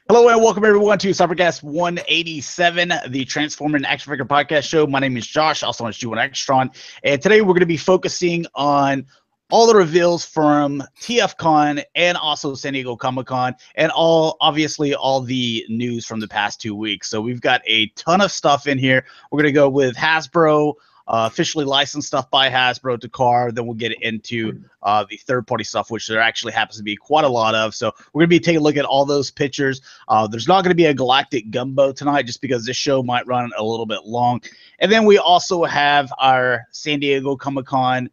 Hello and welcome everyone to Cybercast 187, the Transformer and Action Figure podcast show. My name is Josh, also known as G1Xtron, and today we're going to be focusing on all the reveals from TFCON and also San Diego Comic-Con, and obviously all the news from the past 2 weeks. So we've got a ton of stuff in here. We're going to go with Hasbro, officially licensed stuff by Hasbro to Car. Then we'll get into the third-party stuff, which there actually happens to be quite a lot of. So we're going to be taking a look at all those pictures. There's not going to be a Galactic Gumbo tonight just because this show might run a little bit long. And then we also have our San Diego Comic-Con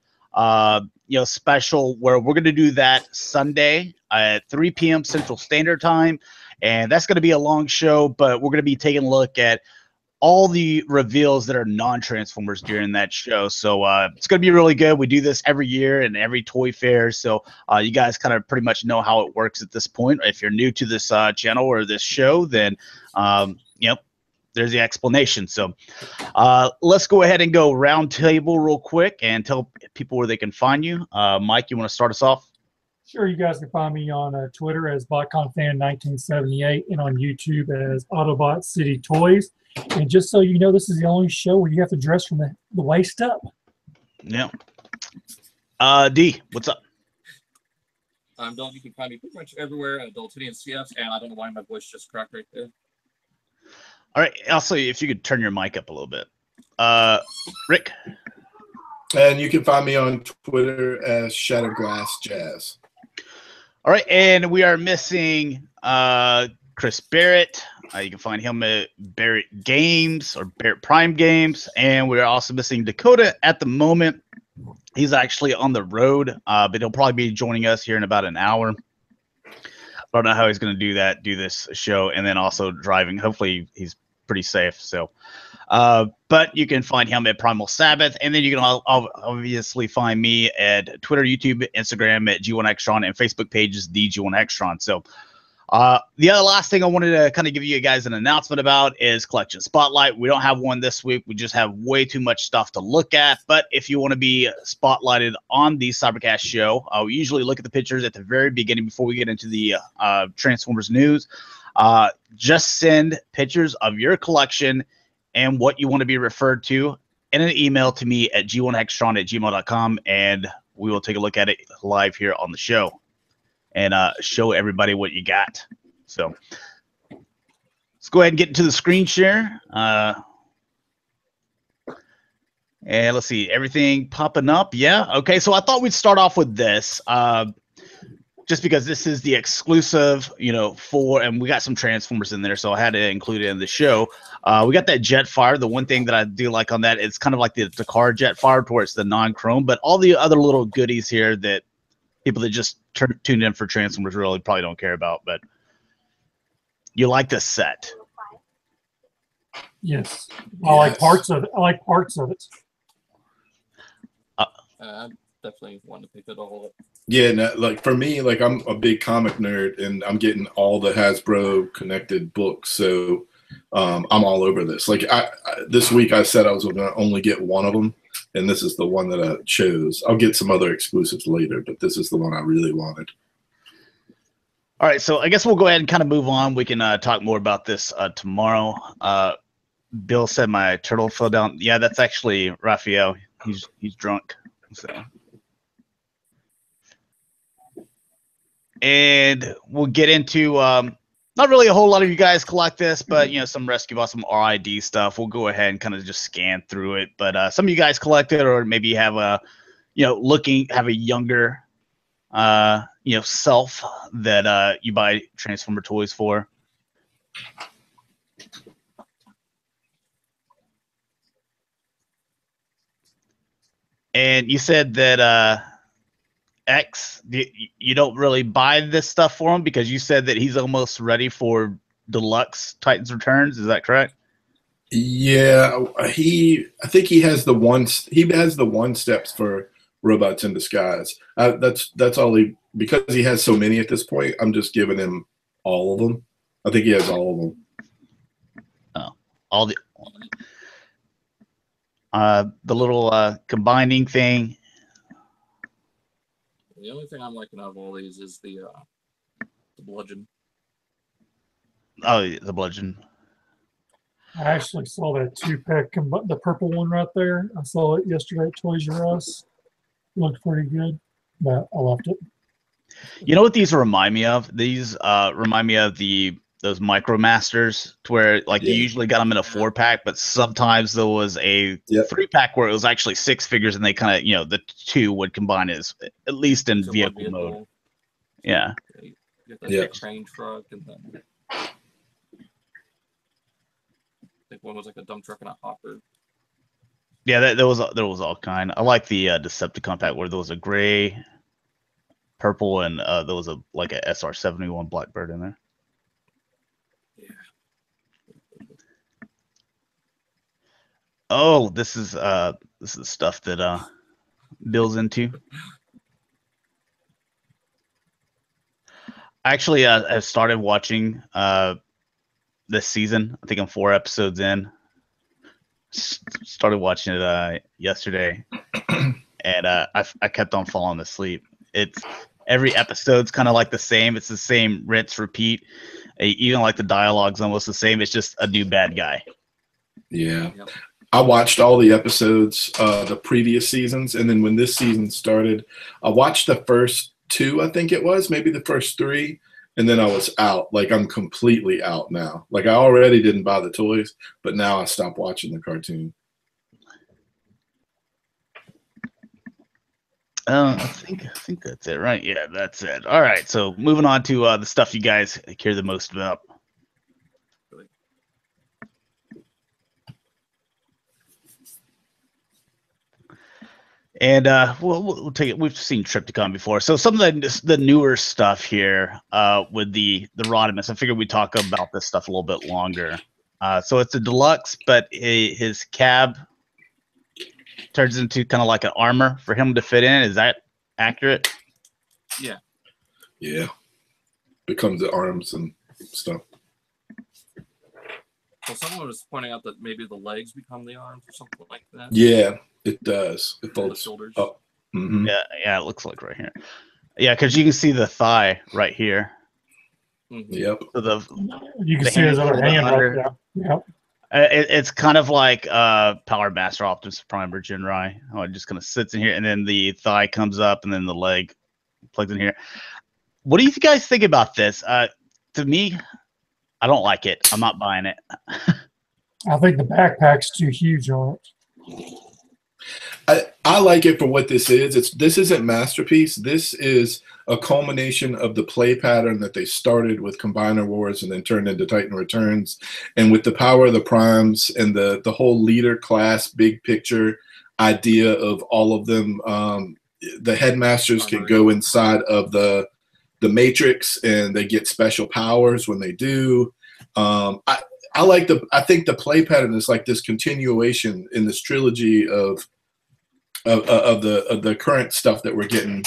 special, where we're going to do that Sunday at 3 p.m. Central Standard Time. And that's going to be a long show, but we're going to be taking a look at all the reveals that are non-Transformers during that show. So it's going to be really good. We do this every year and every toy fair. So you guys kind of pretty much know how it works at this point. If you're new to this channel or this show, then, there's the explanation. So let's go ahead and go round table real quick and tell people where they can find you. Mike, you want to start us off? Sure, you guys can find me on Twitter as BotConFan1978 and on YouTube as Autobot City Toys. And just so you know, this is the only show where you have to dress from the waist up. Yeah. D, what's up? I'm Dalton. You can find me pretty much everywhere at Daltonian CFs, and I don't know why my voice just cracked right there. All right. Also, if you could turn your mic up a little bit. Rick? And you can find me on Twitter as Shatrdglassjazz. All right. And we are missing Chris Barrett. You can find him at Barrett Games or Barrett Prime Games. And we're also missing Dakota at the moment. He's actually on the road, but he'll probably be joining us here in about an hour. I don't know how he's going to do this show, and then also driving. Hopefully he's pretty safe. So, but you can find him at PrimalSabbath, and then you can obviously find me at Twitter, YouTube, Instagram at G1Xtron, and Facebook page is the G1Xtron. So, the other last thing I wanted to kind of give you guys an announcement about is Collection Spotlight. We don't have one this week. We just have way too much stuff to look at. But if you want to be spotlighted on the Cybercast show, we usually look at the pictures at the very beginning before we get into the Transformers news. Just send pictures of your collection and what you want to be referred to in an email to me at g1xtron@gmail.com, and we will take a look at it live here on the show and show everybody what you got. So let's go ahead and get into the screen share. And let's see, everything popping up. Yeah. Okay. So I thought we'd start off with this, just because this is the exclusive, and we got some Transformers in there, so I had to include it in the show. We got that Jetfire. The one thing that I do like on that, it's kind of like the car Jetfire, where it's the non-chrome, but all the other little goodies here that people that just tuned in for Transformers really probably don't care about, but you like this set. Yes. I like parts of it. I definitely want to pick it all up. Yeah, no, like for me, like I'm a big comic nerd, and I'm getting all the Hasbro connected books, so I'm all over this. Like this week, I said I was going to only get one of them, and this is the one that I chose. I'll get some other exclusives later, but this is the one I really wanted. All right, so I guess we'll go ahead and kind of move on. We can talk more about this tomorrow. Bill said my turtle fell down. Yeah, that's actually Raphael. He's drunk. So. And we'll get into not really a whole lot of you guys collect this, but some Rescue Boss, some RID stuff. We'll go ahead and kind of just scan through it. But some of you guys collect it, or maybe have a younger self that you buy Transformer toys for. And you said that X, you don't really buy this stuff for him because you said that he's almost ready for deluxe Titans Returns. Is that correct? Yeah, I think he has the one steps for Robots in Disguise. That's all because he has so many at this point. I'm just giving him all of them. I think he has all of them. Oh, all the little combining thing. The only thing I'm liking out of all these is the bludgeon. Oh, the bludgeon. I actually saw that 2-pack, the purple one right there. I saw it yesterday at Toys R Us. Looked pretty good, but I left it. You know what these remind me of? These remind me of those MicroMasters, to where like you usually got them in a 4-pack, but sometimes there was a 3-pack where it was actually 6 figures, and they kind of, you know, the 2 would combine as at least in vehicle mode. Yeah. You get that train truck, and then I think one was like a dump truck and a hopper. Yeah, there was all kind. I like the Decepticon pack where there was a gray, purple, and there was like a SR-71 Blackbird in there. Yeah. Oh, this is stuff that Bill's into. Actually, I started watching this season. I think I'm 4 episodes in. Started watching it yesterday, and I kept on falling asleep. It's every episode's kind of like the same. It's the same rinse repeat. Even like the dialogue's almost the same. It's just a new bad guy. Yeah. Yep. I watched all the episodes the previous seasons, and then when this season started, I watched the first 2, I think it was, maybe the first 3, and then I was out. Like, I'm completely out now. Like, I already didn't buy the toys, but now I stopped watching the cartoon. I think that's it, right? Yeah, that's it. All right, so moving on to the stuff you guys care the most about. And we'll take it. We've seen Trypticon before, so some of the newer stuff here with the Rodimus. I figured we'd talk about this stuff a little bit longer. So it's a deluxe, but his cab turns into kind of like an armor for him to fit in. Is that accurate? Yeah. Yeah. Becomes the arms and stuff. Well, someone was pointing out that maybe the legs become the arms or something like that. Yeah, it does. It folds shoulders. up. Mm-hmm. Yeah, it looks like right here. Yeah, because you can see the thigh right here. Mm-hmm. Yep. So you can see his other hand right there. Yep. It's kind of like Power Master Optimus Primer Jinrai. Oh, it just kind of sits in here, and then the thigh comes up, and then the leg plugs in here. What do you guys think about this? To me, I don't like it. I'm not buying it. I think the backpack's too huge on it. I like it for what this is. This isn't Masterpiece. This is a culmination of the play pattern that they started with Combiner Wars and then turned into Titan Returns. And with the power of the primes and the whole leader class big picture idea of all of them, the headmasters can go inside of the Matrix and they get special powers when they do. I think the play pattern is like this continuation in this trilogy of the current stuff that we're getting.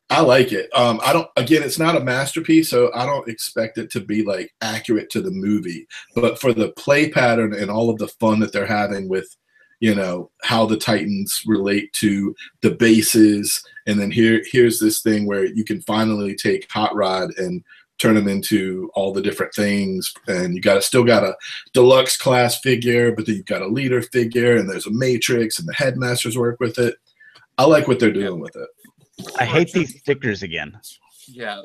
I like it. It's not a masterpiece, so I don't expect it to be like accurate to the movie, but for the play pattern and all of the fun that they're having with, you know, how the Titans relate to the bases. And then here's this thing where you can finally take Hot Rod and turn them into all the different things. And you still got a deluxe class figure, but then you've got a leader figure, and there's a Matrix, and the headmasters work with it. I like what they're doing with it. I hate these stickers again. Yeah.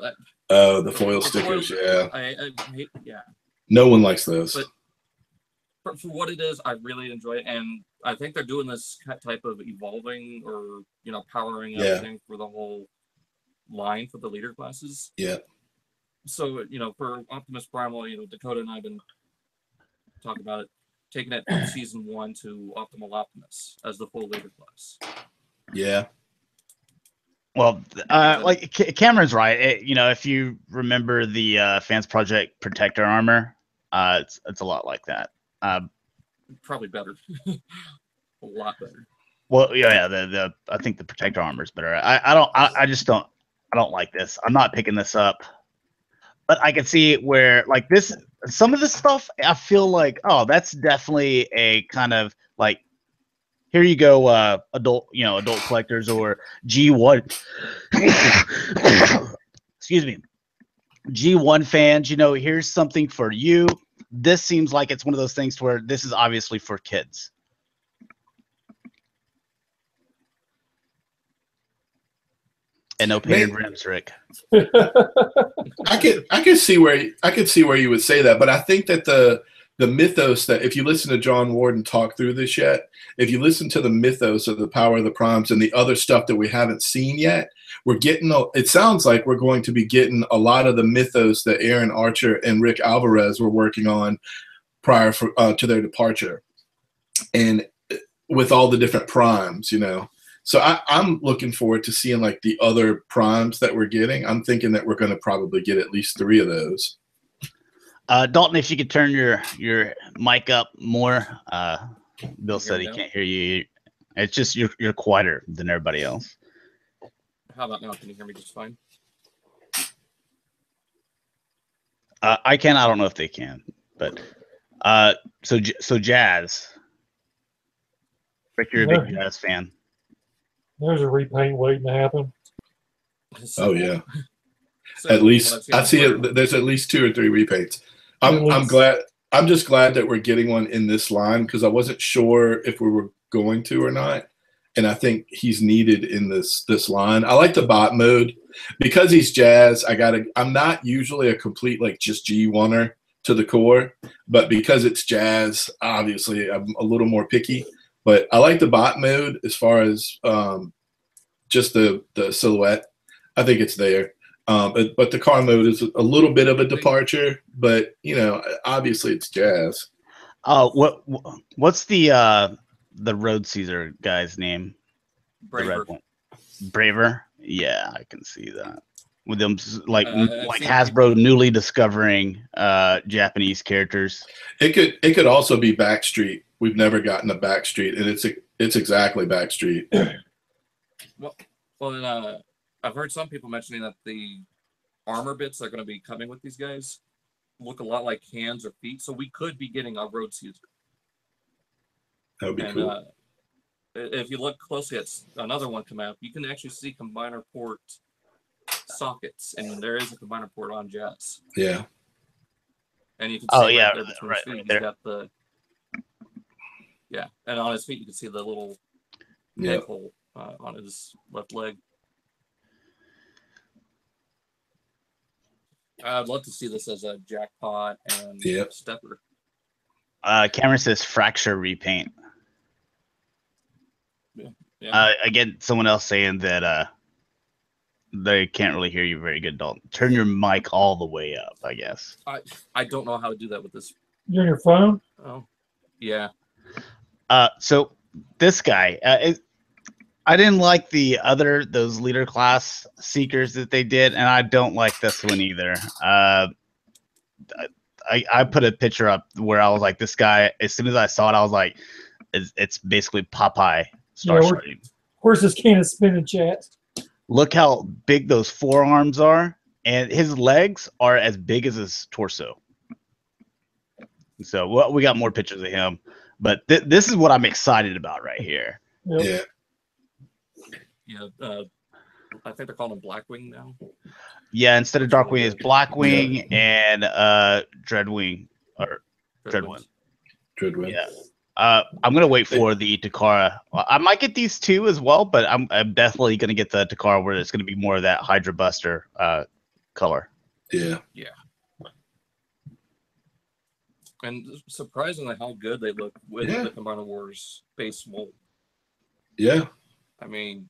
The foil stickers. Foil, I hate. Yeah. No one likes those. But for what it is, I really enjoy it, and I think they're doing this type of evolving or powering everything for the whole line for the leader classes. Yeah. So for Optimus Primal, Dakota and I have been talking about it, taking it from season 1 to Optimal Optimus as the full leader class. Yeah. Well, like Cameron's right. If you remember the Fans Project Protector armor, it's a lot like that. Probably better. A lot better. Well, yeah. I think the Protector armor is better. I just don't like this. I'm not picking this up. But I can see where like this, some of this stuff, I feel like, oh, that's definitely a kind of like, here you go, adult collectors or G1. Excuse me. G1 fans, here's something for you. This seems like it's one of those things where this is obviously for kids. And no painted rims, Rick. I could see where you would say that, but I think that the mythos that, if you listen to John Warden talk through this yet, if you listen to the mythos of the Power of the Primes and the other stuff that we haven't seen yet, it sounds like we're going to be getting a lot of the mythos that Aaron Archer and Rick Alvarez were working on prior to their departure, and with all the different primes, So I'm looking forward to seeing like the other primes that we're getting. I'm thinking that we're going to probably get at least 3 of those. Dalton, if you could turn your mic up more. Bill said he can't hear you. It's just you're quieter than everybody else. How about now? Can you hear me just fine? I can. I don't know if they can, but so Jazz. Rick, you're a big Jazz fan. There's a repaint waiting to happen. Oh yeah. At least I see it. There's at least 2 or 3 repaints. I'm glad. I'm just glad that we're getting one in this line, because I wasn't sure if we were going to or not, and I think he's needed in this line. I like the bot mode because he's Jazz. I'm not usually a complete like just G1er to the core, but because it's Jazz, obviously I'm a little more picky. But I like the bot mode as far as just the silhouette. I think it's there. But the car mode is a little bit of a departure, but obviously it's Jazz. What's the Road Caesar guy's name? Braver. The red one. Braver? Yeah, I can see that. With them like Hasbro newly discovering Japanese characters. It could also be Backstreet. We've never gotten a Backstreet, and it's exactly Backstreet. Well, I've heard some people mentioning that the armor bits that are going to be coming with these guys look a lot like hands or feet, so we could be getting a Road Caesar. That would be cool. If you look closely at another one come out, you can actually see combiner port sockets, and there is a combiner port on Jazz. Yeah. And you can see right there. Got the and on his feet you can see the little peg hole on his left leg. I'd love to see this as a jackpot and stepper. Cameron says fracture repaint. Yeah. Again, someone else saying that they can't really hear you very good, Dalton. Turn your mic all the way up, I guess. I don't know how to do that with this. You're on your phone? Oh, yeah. So this guy, I didn't like those leader class seekers that they did, and I don't like this one either. I put a picture up where I was like, this guy, as soon as I saw it, I was like, it's basically Popeye Star Shredding. Where's this can of spinach at? Look how big those forearms are, and his legs are as big as his torso. So we got more pictures of him, but this is what I'm excited about right here. Yep. Yeah. I think they're calling him Blackwing now. Yeah, instead of Darkwing, it's Blackwing and Dreadwing or Dreadwind. Dreadwind. Yeah. I'm gonna wait for the Takara. I might get these 2 as well, but I'm definitely gonna get the Takara where it's gonna be more of that Hydra Buster color. Yeah. Yeah. And surprisingly, how good they look with the Combiner Wars base mold. Yeah. I mean.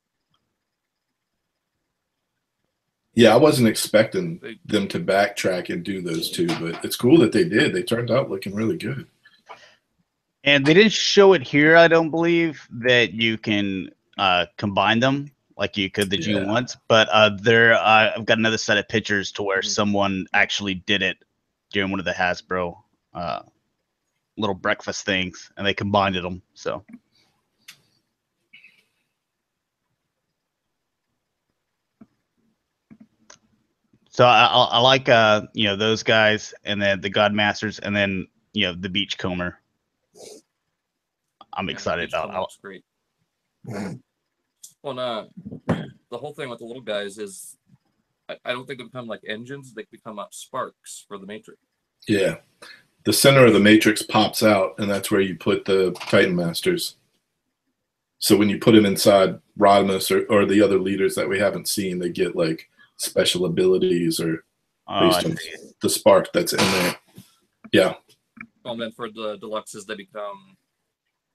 Yeah, I wasn't expecting them to backtrack and do those 2, but it's cool that they did. They turned out looking really good. And they didn't show it here, I don't believe, that you can combine them like you could the G1s. But I've got another set of pictures to where someone actually did it during one of the Hasbro little breakfast things, and they combined them. So I like those guys, and then the Godmasters, and then the Beachcomber. I'm excited about. That's great. Well, the whole thing with the little guys is I don't think they become like engines. They become sparks for the Matrix. Yeah. The center of the Matrix pops out, and that's where you put the Titan Masters. So when you put them inside Rodimus or the other leaders that we haven't seen, they get like special abilities or based on the spark that's in there. Yeah. Well, then for the deluxes, they become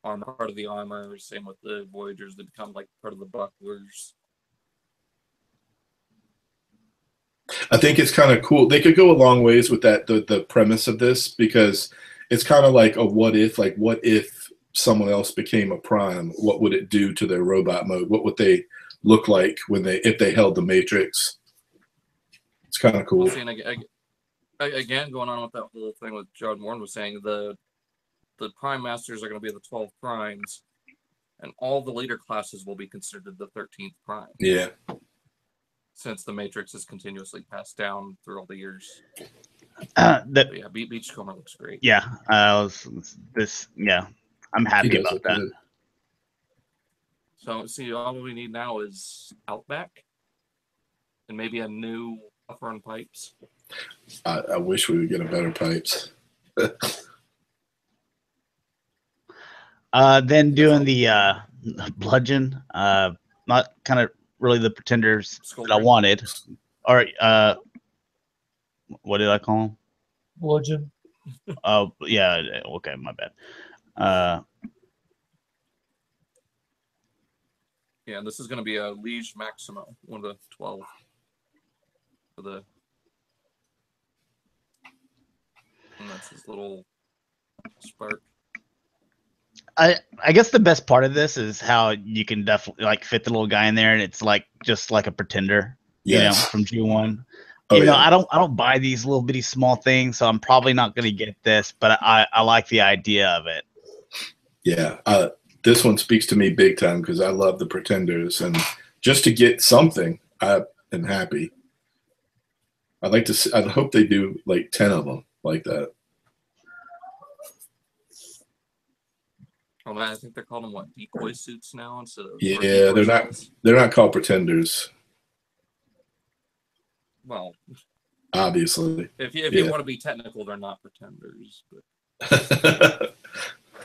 part of the armor. Same with the Voyagers, they become like part of the bucklers. I think it's kind of cool. They could go a long ways with that, the premise of this, because it's kind of like a what if, like what if someone else became a prime? What would it do to their robot mode? What would they look like if they held the Matrix? It's kind of cool. Well, see, again, going on with that whole thing with John Warren was saying, the Prime Masters are going to be the 12 primes, and all the later classes will be considered the 13th prime. Yeah. Since the Matrix is continuously passed down through all the years. Beachcomber looks great. Yeah, I'm happy about that. Good. So, see, all we need now is Outback and maybe a new buffer and pipes. I wish we would get a better pipes. Then doing the bludgeon, not kind of really the pretenders that I wanted. Or what did I call them? Bludgeon. Oh yeah, okay, my bad. Yeah, and this is going to be a Liege Maximo, one of the 12 for the. And that's his little spark. I guess the best part of this is how you can definitely like fit the little guy in there, and it's like just like a pretender, you know, from G1. Oh, you know, I don't buy these little bitty small things, so I'm probably not going to get this, but I like the idea of it. Yeah, this one speaks to me big time because I love the pretenders, and just to get something, I am happy. I'd like to see, I hope they do like 10 of them like that. Oh, I think they're calling them what, decoy suits now instead of. Yeah, they're not called pretenders. Well, obviously, if you want to be technical, they're not pretenders. But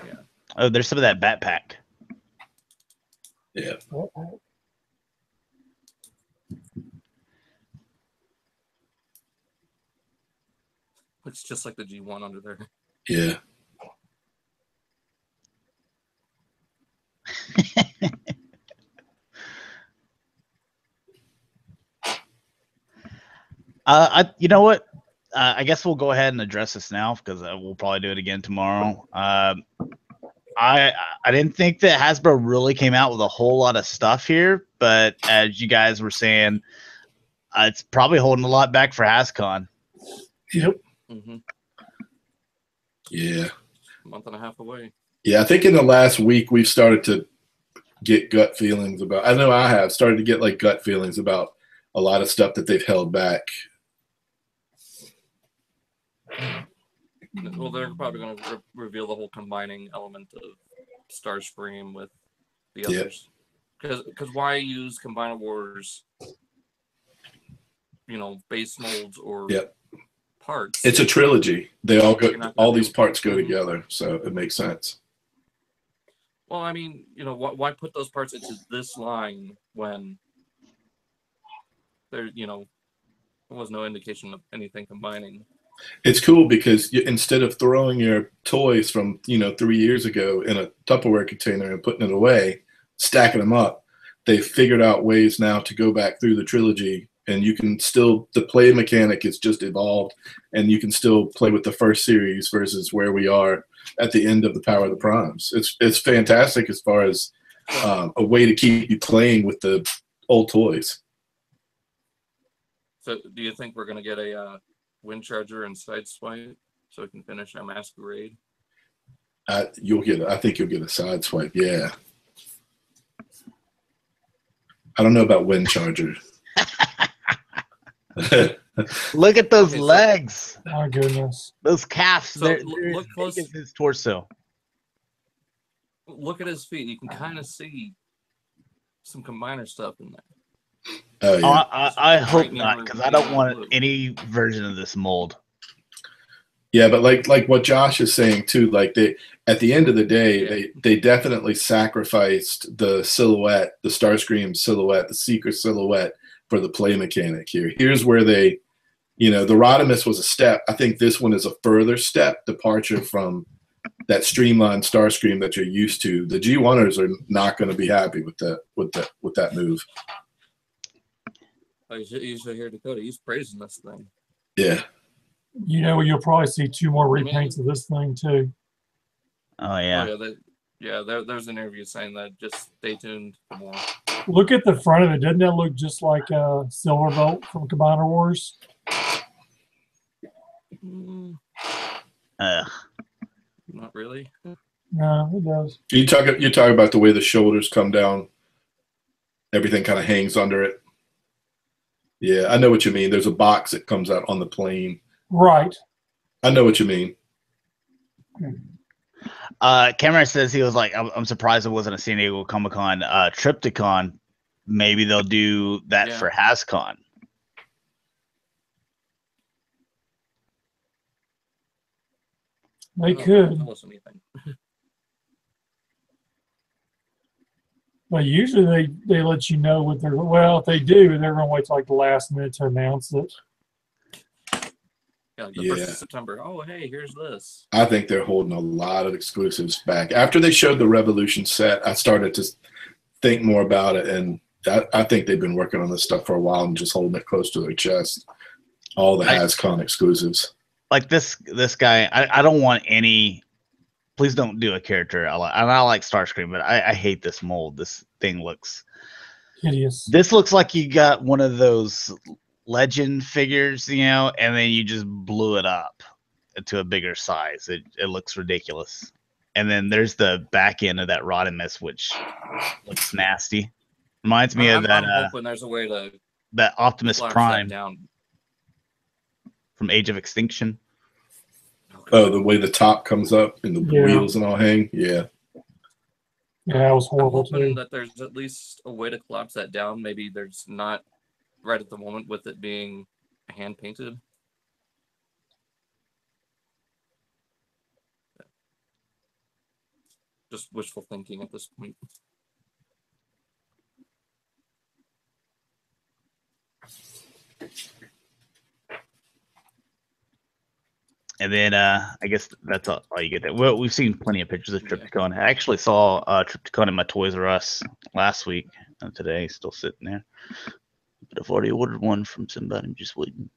yeah. Oh, there's some of that backpack. Yeah. It's just like the G1 under there. Yeah. You know what? I guess we'll go ahead and address this now because we'll probably do it again tomorrow. I didn't think that Hasbro really came out with a whole lot of stuff here, but as you guys were saying, it's probably holding a lot back for HasCon. Yep. Mm-hmm. Yeah. A month and a half away. Yeah, I think in the last week we've started to get gut feelings about. I know I have started to get like gut feelings about a lot of stuff that they've held back. Well, they're probably going to reveal the whole combining element of Starscream with the others. Because why use Combiner Wars, base molds or parts? It's a trilogy. They all go. All these parts go together, so it makes sense. Well, I mean, why put those parts into this line when there was no indication of anything combining? It's cool because instead of throwing your toys from 3 years ago in a Tupperware container and putting it away, stacking them up, they figured out ways now to go back through the trilogy, and you can still, the play mechanic is just evolved, and you can still play with the first series versus where we are at the end of the Power of the Primes. It's fantastic as far as a way to keep you playing with the old toys. So, do you think we're going to get a Wind Charger and Sideswipe so we can finish our Masquerade? I think you'll get a Sideswipe. Yeah. I don't know about Wind Charger. Look at those legs. My goodness. Those calves. So they're look close. His torso. Look at his feet. You can kind of see some combiner stuff in there. Oh yeah. I hope not, because I don't want any version of this mold. Yeah, but like what Josh is saying too, like they at the end of the day, they definitely sacrificed the silhouette, the Starscream silhouette, the Seeker silhouette for the play mechanic here. Here's where they, the Rodimus was a step. I think this one is a further step departure from that streamlined Starscream that you're used to. The G1ers are not going to be happy with that move. Oh, you should hear Dakota. He's praising this thing. Yeah. You'll probably see 2 more repaints of this thing too. Oh yeah. There's an interview saying that. Just stay tuned for more. Look at the front of it. Doesn't that look just like a Silverbolt from Commander Wars? Not really. No, it does. You talk about the way the shoulders come down. Everything kind of hangs under it. Yeah, I know what you mean. There's a box that comes out on the plane. Right. I know what you mean. Cameron says he was like, I'm surprised it wasn't a San Diego Comic-Con Triptychon. Maybe they'll do that for HasCon. They could. Tell us anything. But usually they let you know what they're, well, if they do, they're going to wait till like the last minute to announce it. Yeah, the 1st of September. Oh, hey, here's this. I think they're holding a lot of exclusives back. After they showed the Revolution set, I started to think more about it, and I think they've been working on this stuff for a while and just holding it close to their chest. All the HasCon exclusives. Like this guy, I don't want any. Please don't do a character. I like Starscream, but I hate this mold. This thing looks hideous. This looks like you got one of those legend figures, and then you just blew it up to a bigger size. It looks ridiculous. And then there's the back end of that Rodimus, which looks nasty. Reminds me of that. I'm hoping there's a way to that Optimus Prime down from Age of Extinction. Oh, the way the top comes up and the wheels and all hang. Yeah. Yeah, that was horrible. I'm hoping that there's at least a way to collapse that down. Maybe there's not right at the moment with it being hand painted. Just wishful thinking at this point. And then I guess that's all you get there. Well, we've seen plenty of pictures of Triptychon. I actually saw Triptychon in my Toys R Us last week. And today, still sitting there. But I've already ordered one from somebody. I'm just waiting.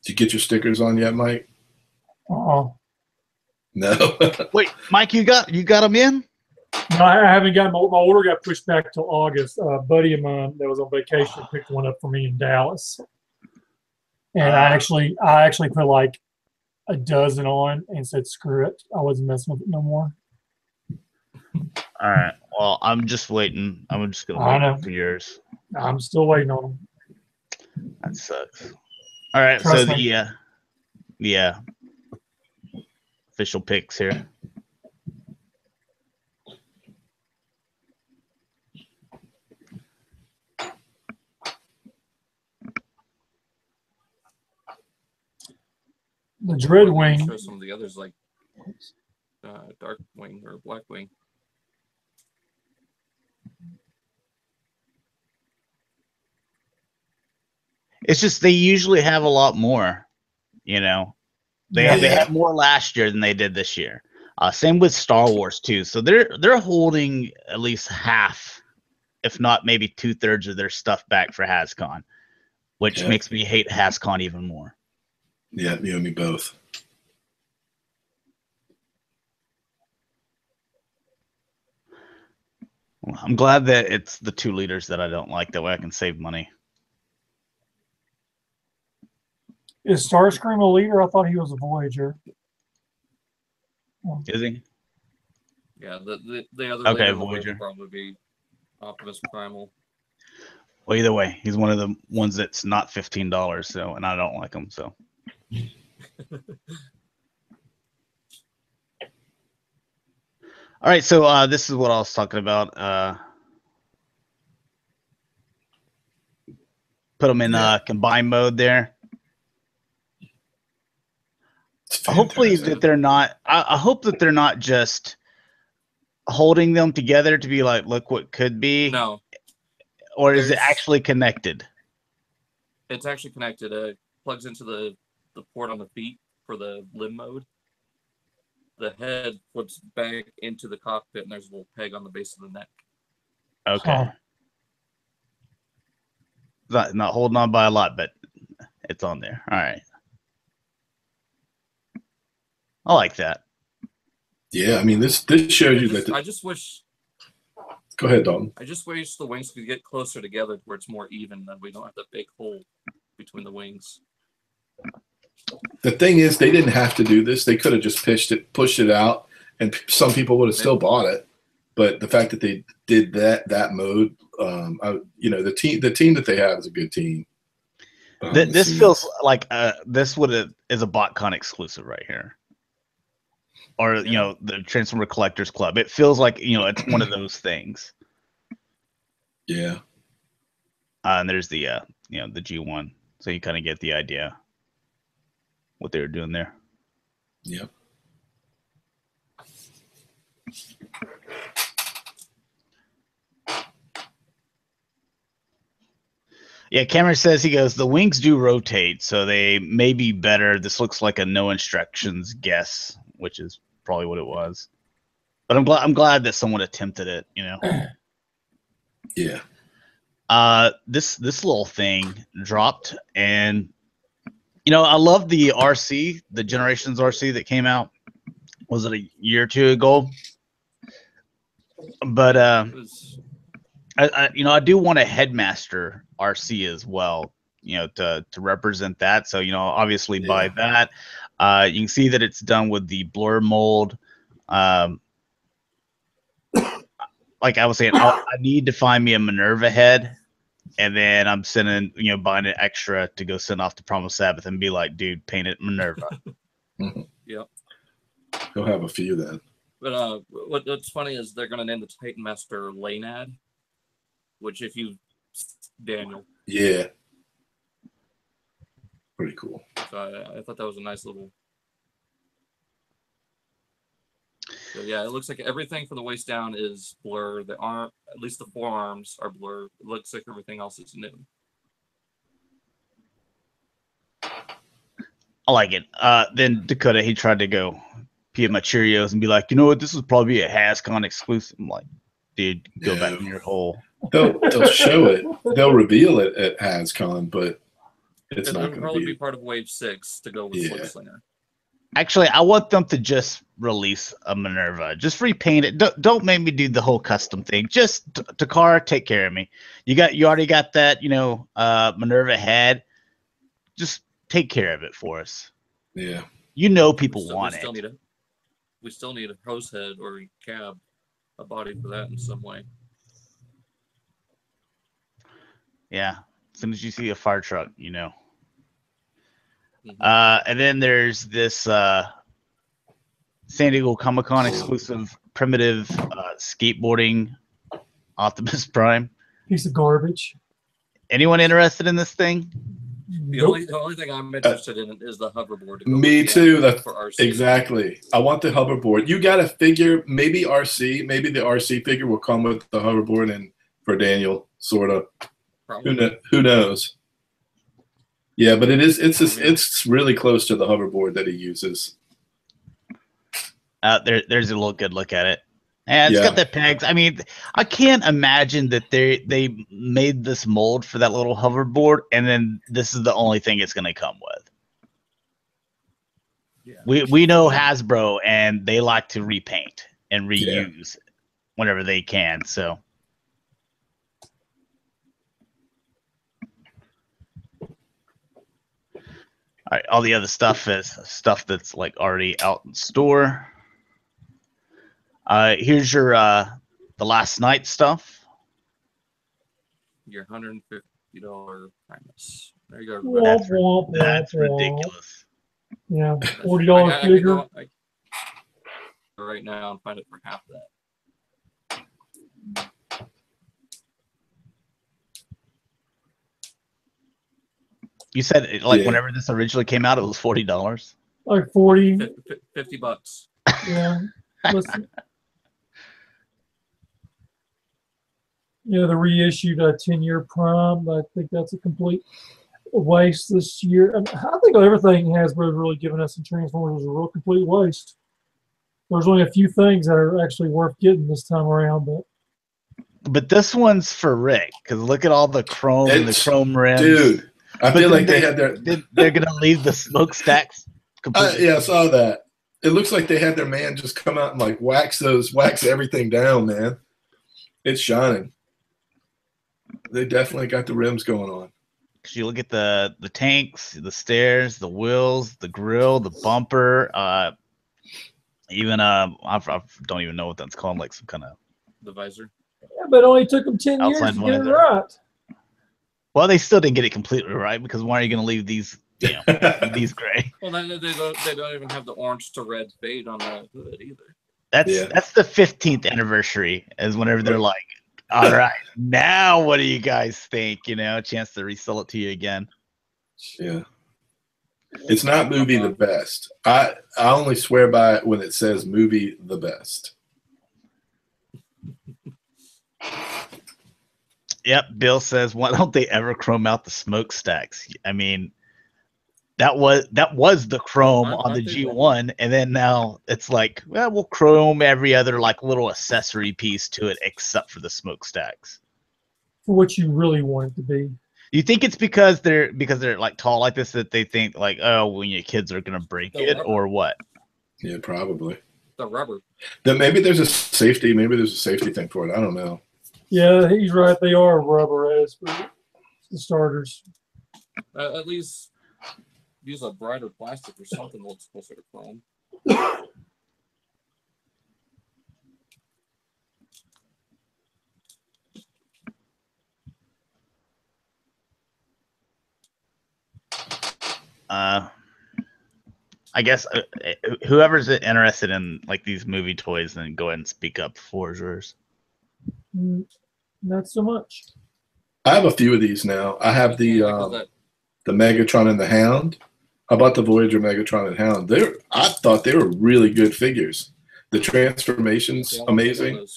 Did you get your stickers on yet, Mike? Oh. No. Wait, Mike, you got them in? No, I haven't got my order got pushed back till August. A buddy of mine that was on vacation picked one up for me in Dallas. And I actually put like a dozen on and said, screw it. I wasn't messing with it no more. All right. Well, I'm just waiting. I'm just going to wait for yours. I'm still waiting on them. That sucks. All right. Trust so me. the official picks here. The Dreadwing. Show some of the others like Dark Wing or Black Wing. It's just they usually have a lot more, They had more last year than they did this year. Same with Star Wars too. So they're holding at least half, if not maybe 2/3 of their stuff back for HasCon, which makes me hate HasCon even more. Yeah, you and me both. Well, I'm glad that it's the 2 liters that I don't like. That way I can save money. Is Starscream a leader? I thought he was a Voyager. Is he? Yeah, the other okay, Voyager Voyager would probably be Optimus Primal. Well, either way, he's one of the ones that's not $15. So, and I don't like him. So. All right, so this is what I was talking about. put them in combined mode there. Hopefully that they're not. I hope that they're not just holding them together to be like, look what could be. No. Or is it actually connected? It's actually connected. It plugs into the port on the feet for the limb mode. The head puts back into the cockpit, and there's a little peg on the base of the neck. Okay. Not holding on by a lot, but it's on there. All right. I like that. Yeah, I mean, this shows you that. I just wish. Go ahead, Dalton. I just wish the wings could get closer together where it's more even, that we don't have that big hole between the wings. The thing is, they didn't have to do this. They could have just pushed it out, and some people would have still bought it. But the fact that they did that mode, the team that they have is a good team. This feels like this is a BotCon exclusive right here, or the Transformer Collectors Club. It feels like it's one of those things. Yeah. And there's the the G1, so you kind of get the idea what they were doing there. Yep. Yeah, Cameron says, he goes, the wings do rotate, so they may be better. This looks like a no instructions guess, which is probably what it was. But I'm glad that someone attempted it, Yeah. This little thing dropped, and I love the RC, the Generations RC that came out. Was it a year or two ago? But I do want a Headmaster RC as well, to represent that. So obviously by that, you can see that it's done with the blur mold. Like I was saying, I need to find me a Minerva head, and then I'm sending, buying an extra to go send off to PrimalSabbath and be like, dude, paint it Minerva. Yep. He'll have a few then. But what's funny is they're going to name the Titan Master Lanad, which Daniel. Yeah. Pretty cool. So I thought that was a nice little. So yeah, it looks like everything from the waist down is blur. The arm, at least the forearms, are blur. It looks like everything else is new. I like it. Then Dakota, he tried to go pee my Cheerios and be like, what, this would probably be a HasCon exclusive. I'm like, dude, go back in your hole. They'll show it. They'll reveal it at HasCon, but it's not going to probably be part of Wave 6 to go with Slinger. Actually, I want them to just release a Minerva. Just repaint it. Don't make me do the whole custom thing. Just Takara, take care of me. You already got that, Minerva head. Just take care of it for us. Yeah. People want it. We still need a hose head or a cab, a body for that in some way. Yeah. As soon as you see a fire truck, And then there's this San Diego Comic-Con exclusive primitive skateboarding Optimus Prime. Piece of garbage. Anyone interested in this thing? The only thing I'm interested in is the hoverboard. Me too. That's for RC. Exactly. I want the hoverboard. You got to figure maybe the RC figure will come with the hoverboard, and for Daniel, sort of. Who knows? Yeah, but it's really close to the hoverboard that he uses. There's a little good look at it. And it's got the pegs. I mean, I can't imagine that they made this mold for that little hoverboard, and then this is the only thing it's going to come with. Yeah. We know Hasbro, and they like to repaint and reuse whenever they can. So. All right, all the other stuff is stuff that's like already out in store. Here's your the last night stuff. Your $150 Primus. There you go. That's ridiculous. Yeah, $40 figure. Right now and find it for half that. You said like Yeah. whenever this originally came out, it was $40. Like 40. $50. Yeah. Listen. Yeah, the reissued 10-year Prime. I think that's a complete waste this year. I think everything Hasbro's really given us in Transformers is a real complete waste. There's only a few things that are actually worth getting this time around, But this one's for Rick because look at all the chrome and the chrome rims. Dude, I feel like they had their. They're gonna leave the smokestacks completely. Yeah, I saw that. It looks like they had their man just come out and like wax everything down, man. It's shining. They definitely got the rims going on. Cause you look at the tanks, the stairs, the wheels, the grill, the bumper, even I don't even know what that's called, like some kind of The visor. yeah, but it only took them 10 years outside to get it visor. right. Well, they still didn't get it completely right because why are you going to leave these, these gray? Well, then they don't even have the orange to red fade on the hood either. That's the 15th anniversary is whenever they're like, all right, now what do you guys think? A chance to resell it to you again. Yeah. It's not movie the best. I only swear by it when it says movie the best. Yep, Bill says, why don't they ever chrome out the smokestacks? I mean, that was the chrome on the G1, and then now it's like, well, we'll chrome every other like little accessory piece to it except for the smokestacks. For what you really want it to be. You think it's because they're like tall like this that they think like, oh, when your kids are gonna break it or what? Yeah, probably. The rubber. Then maybe there's a safety thing for it. I don't know. Yeah, he's right. They are rubber as for the starters. At least use a brighter plastic or something that looks closer to chrome. I guess whoever's interested in like these movie toys, then go ahead and speak up for yours. Not so much. I have a few of these now. I have the Megatron and the Hound. How about the Voyager Megatron and Hound? I thought they were really good figures. The transformations, amazing.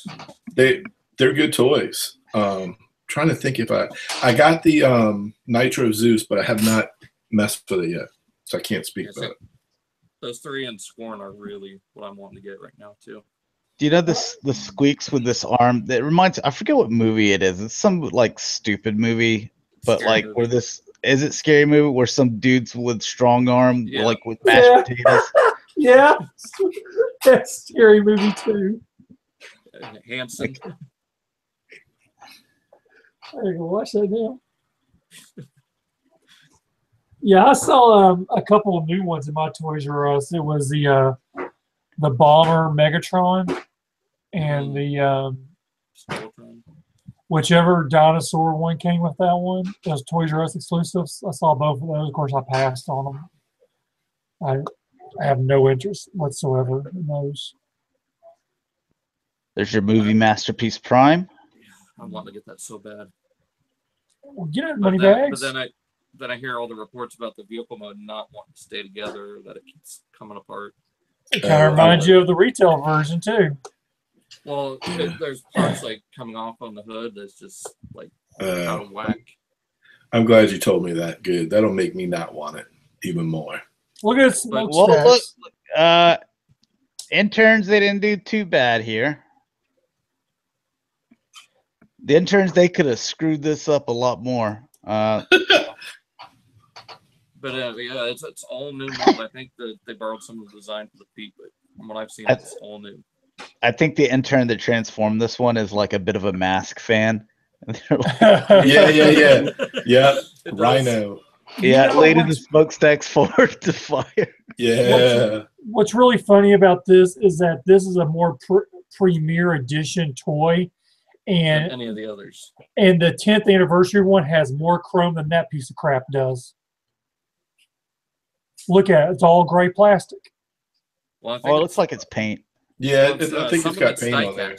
They're good toys. Trying to think if I got the Nitro Zeus, but I have not messed with it yet, so I can't speak about it. Those 3 in Scorn are really what I'm wanting to get right now too. Do you know the squeaks with this arm? That reminds, I forget what movie it is. It's some like stupid movie, but Scary like movie. where this is it scary movie where some dudes with strong arm like with mashed potatoes. Yeah, that's scary movie too. Hanson. I can watch that now. Yeah, I saw a couple of new ones in my Toys R Us. It was the Bomber Megatron and the whichever dinosaur one came with that one. Those Toys R Us exclusives. I saw both of those. Of course, I passed on them. I have no interest whatsoever in those. There's your movie masterpiece Prime. I want to get that so bad. Well, get it, money bags. But then I hear all the reports about the vehicle mode not wanting to stay together, that it keeps coming apart. It kind of reminds you of the retail version too. Well, there's parts like coming off on the hood that's just like out of whack. I'm glad you told me that. Good. That'll make me not want it even more. Look at look, interns, they didn't do too bad here. The interns, they could have screwed this up a lot more. But yeah, it's all new mold. I think that they borrowed some of the design for the feet, but from what I've seen, it's all new. I think the intern that transformed this one is like a bit of a Mask fan. Yeah. Rhino. Yeah, later the smokestacks forward to fire. Yeah. What's really funny about this is that this is a more premier edition toy, and any of the others. And the 10th anniversary one has more chrome than that piece of crap does. Look at it; it's all gray plastic. Well, it looks like it's paint. Yeah, I think it's got paint on there.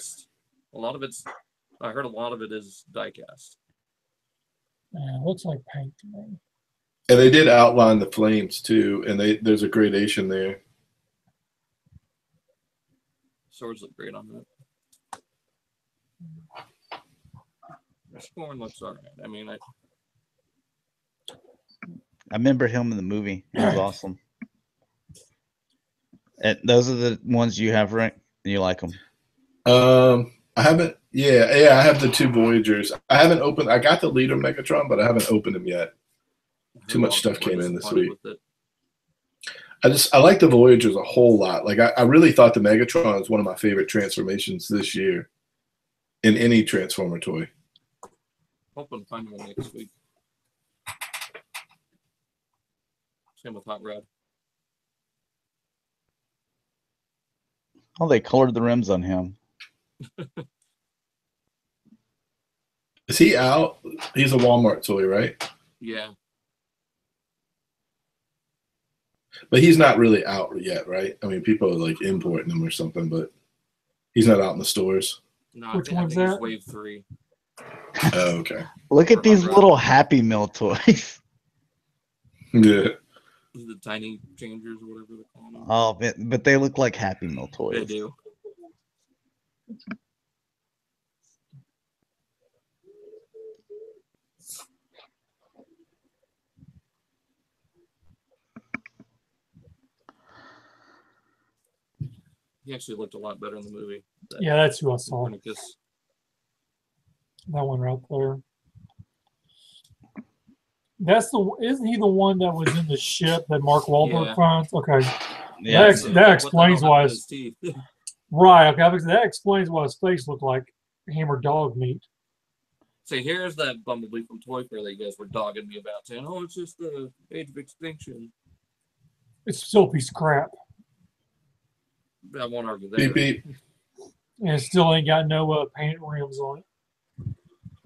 A lot of it's. I heard a lot of it is die cast. Yeah, it looks like paint to me. And they did outline the flames too, and there's a gradation there. Swords look great on that. The Scorn looks alright. I mean, I remember him in the movie. He was awesome. And those are the ones you have, right? You like them? I haven't. Yeah, I have the 2 Voyagers. I haven't opened. I got the Leader Megatron, but I haven't opened them yet. Too much stuff came in this week. I like the Voyagers a whole lot. Like I really thought the Megatron was one of my favorite transformations this year in any Transformer toy. Hoping to find one next week. Same with Hot Rod. Oh, they colored the rims on him. Is he out? He's a Walmart toy, right? Yeah. But he's not really out yet, right? I mean, people are like importing him or something, but he's not out in the stores. No, Which I one's think it's that? Wave 3. Oh, okay. Look at these little Happy Meal toys. Yeah. The tiny changers, or whatever they're calling them. Oh, but they look like Happy Meal toys. They do. He actually looked a lot better in the movie. Yeah, that's who I saw. Copernicus. That one right there. Isn't he the one that was in the ship that Mark Wahlberg Yeah. finds? Okay. Yeah. That explains why his teeth. right, okay. That explains why his face looked like hammered dog meat. See, here's that Bumblebee from Toy Fair that you guys were dogging me about, saying, "Oh, it's just the age of extinction." It's still a piece of crap. I won't argue there. Beep beep. And it still ain't got no paint rims on it.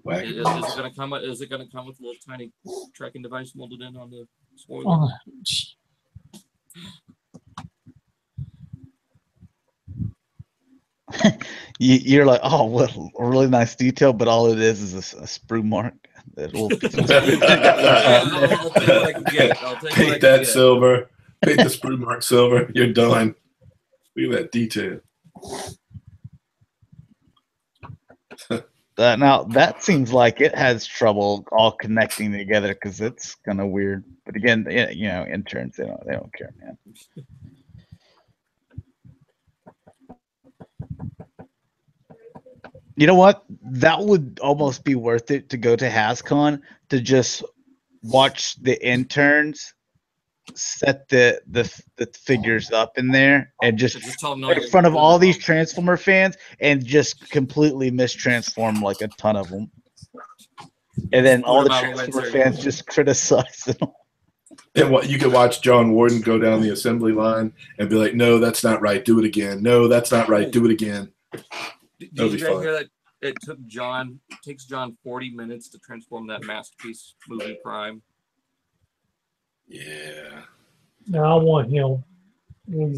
Whack. Is it gonna come? Is it gonna come with a little tiny tracking device molded in on the spoiler? Oh, You're like, oh, what a really nice detail, but all it is a sprue mark. That little I'll take what I can get. I'll take what I Paint can that get. silver. Paint the sprue mark silver. You're done. Look at that detail. Now that seems like it has trouble all connecting together because it's kind of weird. But again, you know, interns they don't care, man. You know what? That would almost be worth it to go to HasCon to just watch the interns set the figures up in there and just tell them no, in front of all these Transformer fans and just completely mistransform like a ton of them. And then all the Transformer fans just criticize them. And what you could watch John Warden go down the assembly line and be like, "No, that's not right. Do it again. No, that's not right. Do it again." Did you guys hear that? It takes John 40 minutes to transform that masterpiece movie Prime. Yeah. no, I want him.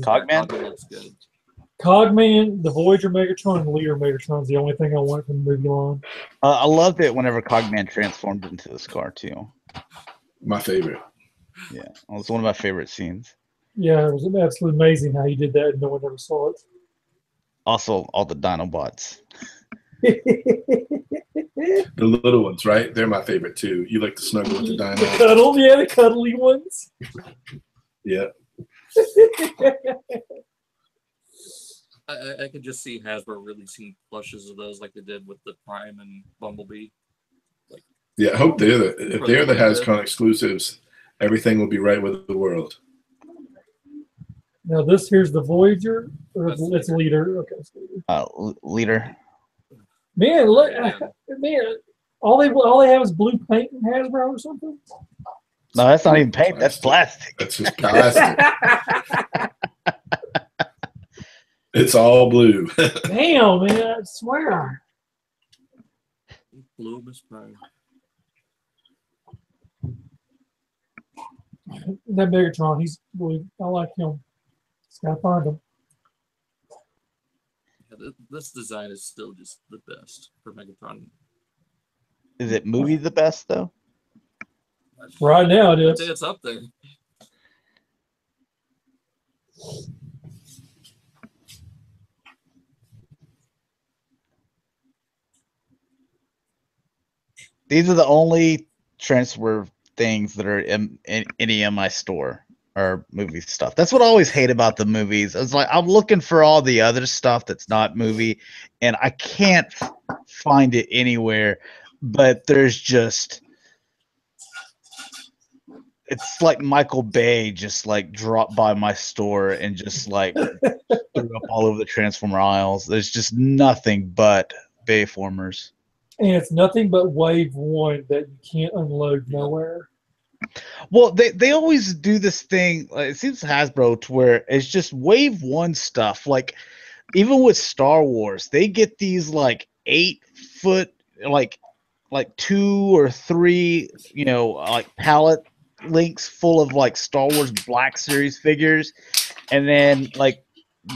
Cogman? Looks good. Cogman, the Voyager Megatron, and Leader Megatron is the only thing I want from the movie line. I loved it whenever Cogman transformed into this car too. My favorite. Yeah, it was one of my favorite scenes. Yeah, it was absolutely amazing how he did that and no one ever saw it. Also, all the Dinobots. The little ones, right? They're my favorite too. You like to snuggle with the The dino. the cuddly ones. Yeah. I could just see Hasbro releasing plushes of those like they did with the Prime and Bumblebee. Yeah, I hope if they're the HasCon exclusives, everything will be right with the world. Now this here's the Voyager, or That's it's Leader. Okay, it's Leader. Leader. Man, look, man, all they have is blue paint in Hasbro or something. No, that's not even paint. That's plastic. That's just plastic. It's all blue. Damn, man, I swear. Blue Miss Prime. That Megatron, he's blue. I like him. Just gotta find him. Yeah, this design is still just the best for Megatron. Is it movie the best though? Right now it I'd say is. it's up there. These are the only transfer things that are in any of my store or movie stuff. That's what I always hate about the movies. It's like I'm looking for all the other stuff that's not movie, and I can't find it anywhere. But there's just, it's like Michael Bay just like dropped by my store and just like threw up all over the Transformer aisles. There's just nothing but Bayformers. And it's nothing but wave one that you can't unload nowhere. Well, they always do this thing. It seems Hasbro to where it's just wave one stuff. Like even with Star Wars, they get these like 8-foot, like 2 or 3, like pallet links full of like Star Wars Black Series figures, and then like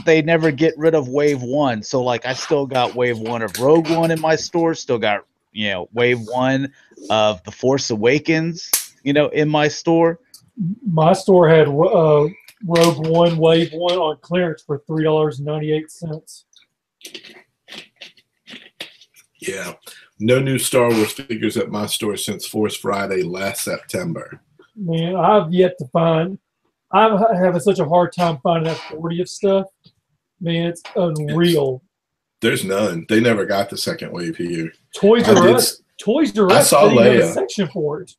they never get rid of wave one. So like I still got wave one of Rogue One in my store. Still got wave one of The Force Awakens. In my store. My store had Rogue One, Wave One on clearance for $3.98. Yeah. No new Star Wars figures at my store since Force Friday last September. Man, I've yet to find. I'm having such a hard time finding that 40th stuff. Man, it's unreal. There's none. They never got the second wave here. Toys R Us didn't have a section for it.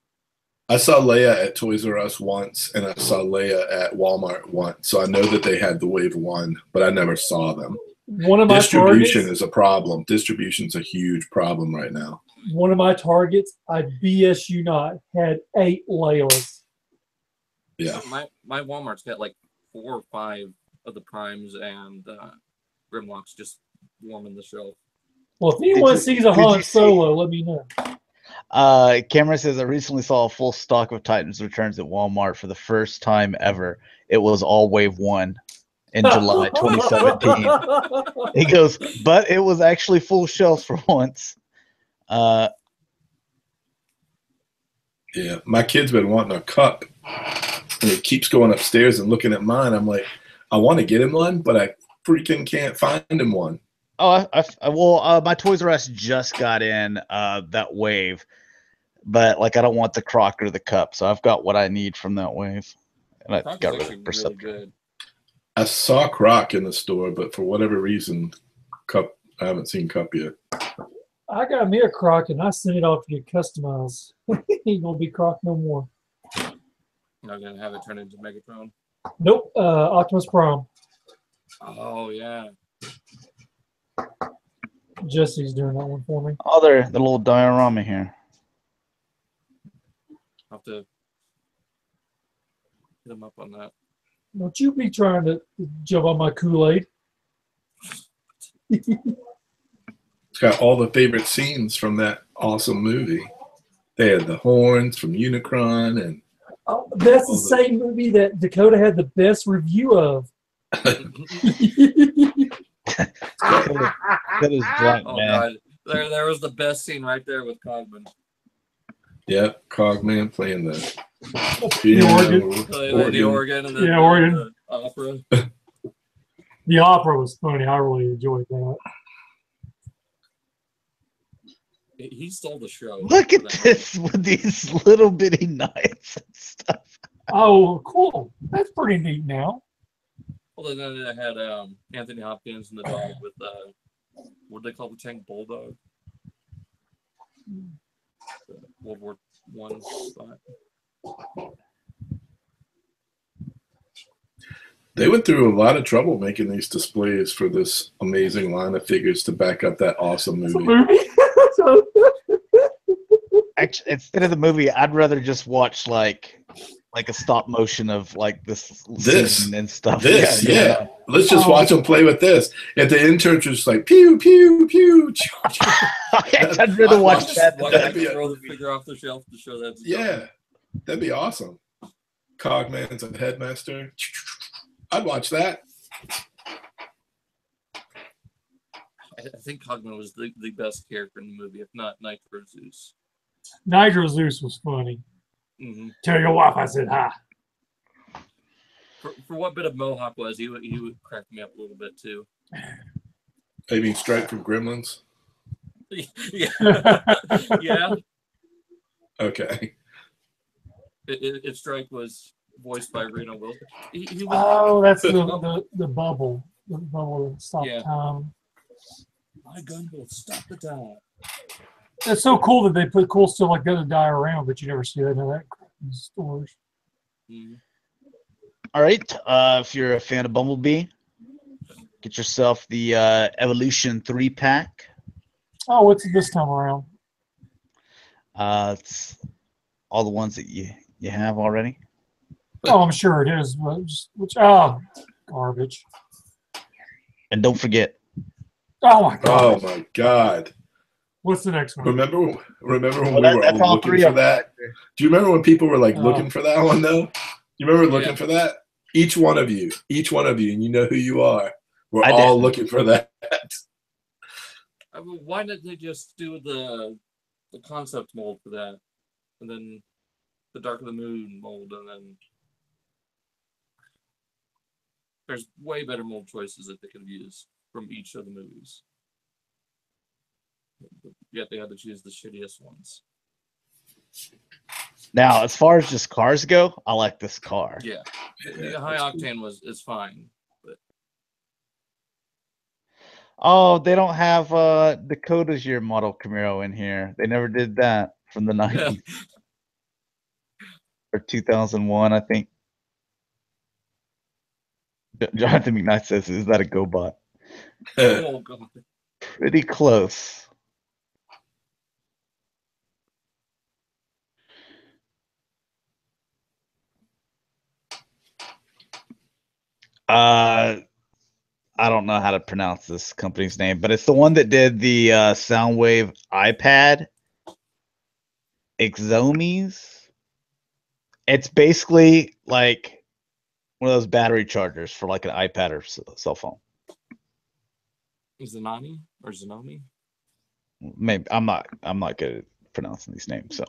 I saw Leia at Toys R Us once, and I saw Leia at Walmart once. So I know that they had the wave one, but I never saw them. One of my Distribution is a problem. Distribution's a huge problem right now. One of my Targets, I BS you not, had 8 Leilas. Yeah. My Walmart's got like 4 or 5 of the Primes and Grimlocks just warming the shelf. Well, if anyone sees a Han Solo, let me know. Cameron says, I recently saw a full stock of Titans Returns at Walmart for the first time ever. It was all wave one in July 2017. He goes, but it was actually full shelves for once. Yeah, my kid's been wanting a cup, and he keeps going upstairs and looking at mine. I'm like, I want to get him one, but I freaking can't find him one. Oh, my Toys R Us just got in that wave, but like I don't want the crock or the cup, so I've got what I need from that wave, and I got rid of Perceptor. Really good. I saw Croc in the store, but for whatever reason, Cup, I haven't seen Cup yet. I got me a Croc, and I sent it off to get customized. He ain't gonna be Croc no more. Not gonna have it turn into Megatron. Nope, Optimus Prime. Oh yeah. Jesse's doing that one for me. Oh, they're the little diorama here. I'll have to hit them up on that. Don't you be trying to jump on my Kool-Aid. It's got all the favorite scenes from that awesome movie. They had the horns from Unicron, and that's the same movie that Dakota had the best review of. That is drunk, Oh man. God, there was the best scene right there with Cogman. Yeah, Cogman playing the organ and organ. The opera. The opera was funny. I really enjoyed that. He stole the show. Look at this with these little bitty knives and stuff. Oh, cool. That's pretty neat now. Well, then I had Anthony Hopkins and the dog with what do they call the tank? Bulldog. World War I spot. They went through a lot of trouble making these displays for this amazing line of figures to back up that awesome movie. Actually, instead of the movie, I'd rather just watch like a stop motion of like this scene and stuff. Yeah. Let's just watch them play with this. At the intern, just like pew pew pew. I'd rather watch that. Throw the figure off the shelf to show that. Yeah, that'd be awesome. Cogman's a headmaster. I'd watch that. I think Cogman was the best character in the movie, if not Nitro Zeus. Nitro Zeus was funny. Mm-hmm. Tell your wife I said hi. For what bit of Mohawk was, he would crack me up a little bit too. Maybe Strike from Gremlins. Yeah. Yeah. Okay. If Strike was voiced by Reno Wilson, he was. Oh, that's the bubble. The bubble that stopped time. My gun will stop the time. That's so cool that they put cool stuff like that to die around, but you never see that in that in stores. Mm-hmm. All right. If you're a fan of Bumblebee, get yourself the Evolution 3-pack. Oh, what's it this time around? It's all the ones that you have already. Oh, I'm sure it is. But garbage. And don't forget. Oh my god. Oh my god. What's the next one? Remember when we were all looking for that? Do you remember when people were like looking for that one though? You remember looking for that? Each one of you, and you know who you are. We're all looking for that. I mean, why didn't they just do the concept mold for that, and then the Dark of the Moon mold, and then there's way better mold choices that they could have used from each of the movies. Yet they had to choose the shittiest ones. Now, as far as just cars go, I like this car. Yeah, the high octane is fine, but oh, they don't have Dakota's year model Camaro in here. They never did that from the 90s or 2001, I think. Jonathan McKnight says, "Is that a GoBot?" oh god, Pretty close. I don't know how to pronounce this company's name, but it's the one that did the Soundwave iPad. Exomes. It's basically like one of those battery chargers for like an iPad or cell phone. Zanami or Zanomi? Maybe I'm not good at pronouncing these names, so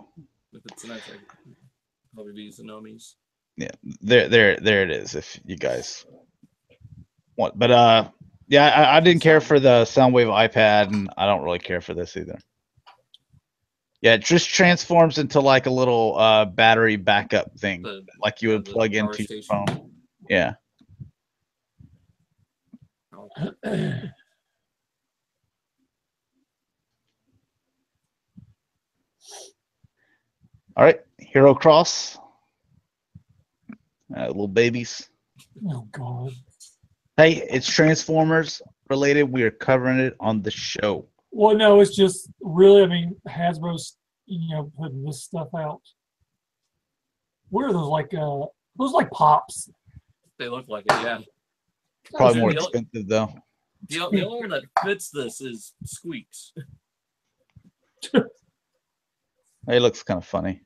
If it's an iPad, probably be Zanomis. yeah, there it is. If you guys want, but yeah, I didn't care for the Soundwave iPad, and I don't really care for this either. Yeah, it just transforms into like a little battery backup thing, like you would plug into your phone. Yeah. All right, Hero Cross. Little babies. Oh god. Hey, it's Transformers related. We are covering it on the show. Well, no, it's just really. I mean, Hasbro's putting this stuff out. What are those like? Those like pops. They look like it, yeah. Probably more expensive though. The only one that fits this is Squeaks. It looks kind of funny.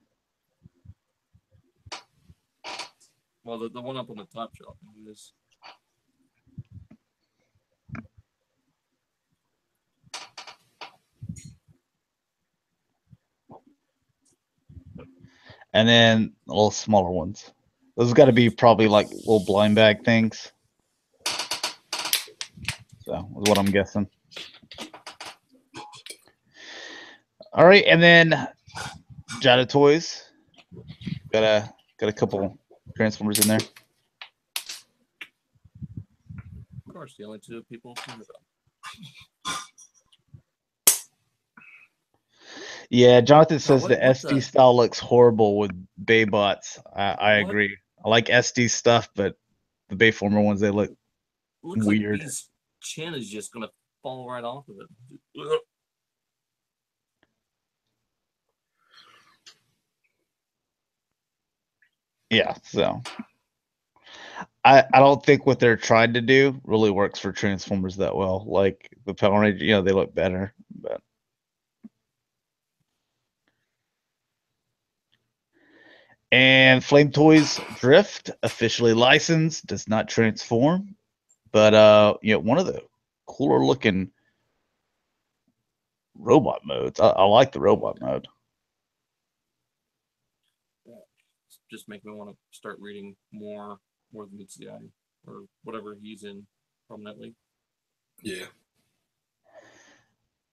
Well, the one up on the top shelf is. And then a little smaller ones. Those got to be probably like little blind bag things. So is what I'm guessing. All right, and then Jada Toyz. Got a couple Transformers in there. Of course, the only two people care about. Yeah, Jonathan says the SD style looks horrible with Baybots. I agree. I like SD stuff, but the Bayformer ones, they look weird. Like his chin is just going to fall right off of it. Yeah, so I don't think what they're trying to do really works for Transformers that well. Like the Power Rangers, they look better, but and Flame Toys Drift officially licensed, does not transform, but one of the cooler looking robot modes. I like the robot mode. just make me want to start reading more than meets the eye, or whatever he's in prominently. Yeah.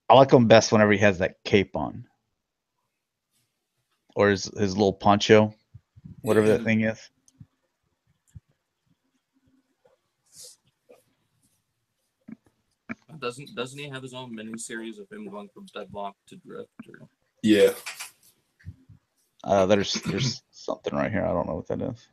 I like him best whenever he has that cape on, or his little poncho, whatever that thing is. Doesn't he have his own mini series of him going from deadlock to drift? Or... Yeah. There's something right here. I don't know what that is.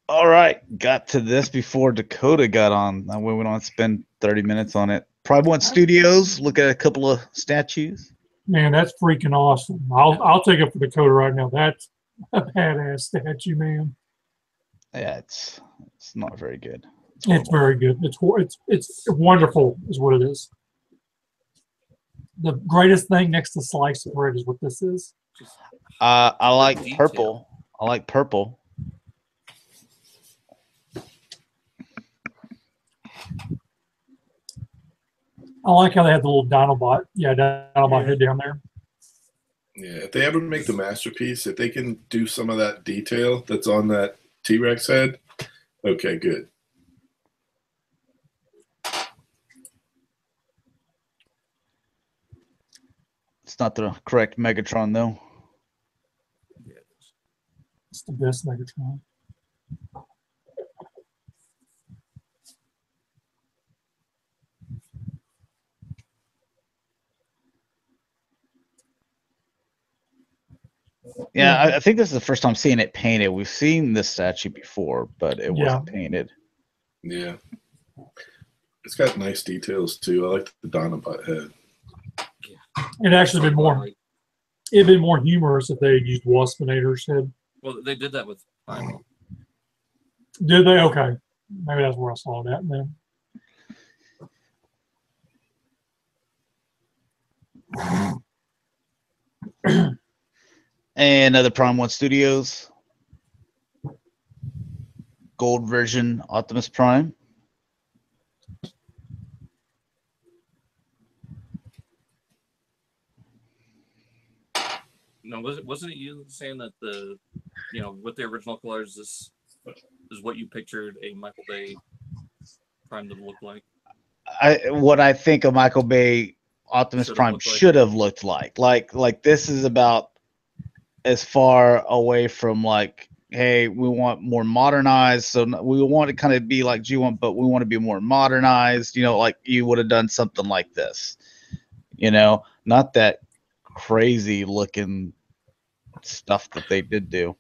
All right, got to this before Dakota got on. That way we don't have to spend 30 minutes on it. Primal Studios. Look at a couple of statues. Man, that's freaking awesome. I'll take it for Dakota right now. That's a badass statue, man. Yeah, it's not very good. It's very good. It's wonderful, is what it is. The greatest thing next to slice of bread is what this is. I like purple. I like purple. I like how they had the little Dinobot. Yeah, Dinobot head down there. Yeah, if they ever make the masterpiece, if they can do some of that detail that's on that T-Rex head, okay, good. It's not the correct Megatron, though. It's the best Megatron. Yeah, I think this is the first time seeing it painted. We've seen this statue before, but it wasn't painted. Yeah. It's got nice details, too. I like the Dinobot head. It'd actually been more humorous if they had used Waspinator's head. Well, they did that with Primal. Did they? Okay. Maybe that's where I saw that then. And another Prime Studios. Gold version Optimus Prime. No, wasn't it you saying that with the original colors, this is what you pictured a Michael Bay Prime to look like? What I think a Michael Bay Optimus Prime should have looked like. Like this is about as far away from like, hey, we want more modernized. So we want to kind of be like G1, but we want to be more modernized. Like you would have done something like this. Not that crazy looking stuff that they did do.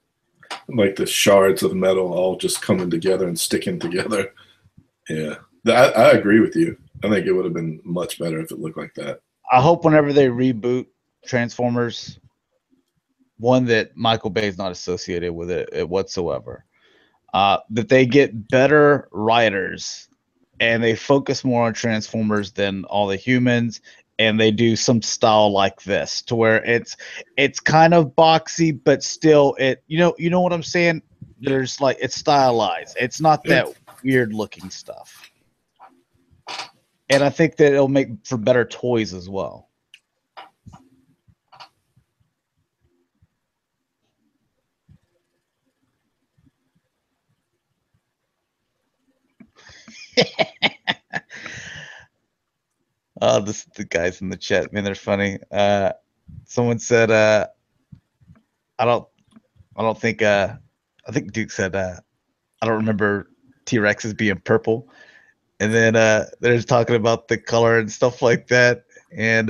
Like the shards of metal all just coming together and sticking together. Yeah. I agree with you. I think it would have been much better if it looked like that. I hope whenever they reboot Transformers, one that Michael Bay is not associated with it whatsoever, that they get better writers and they focus more on Transformers than all the humans, and they do some style like this to where it's kind of boxy, but still you know what I'm saying? There's like, it's stylized. It's not that weird looking stuff. And I think that it'll make for better toys as well. Oh, the guys in the chat, man, they're funny. Someone said, I think Duke said, I don't remember T-Rexes being purple. And then they're talking about the color and stuff like that. And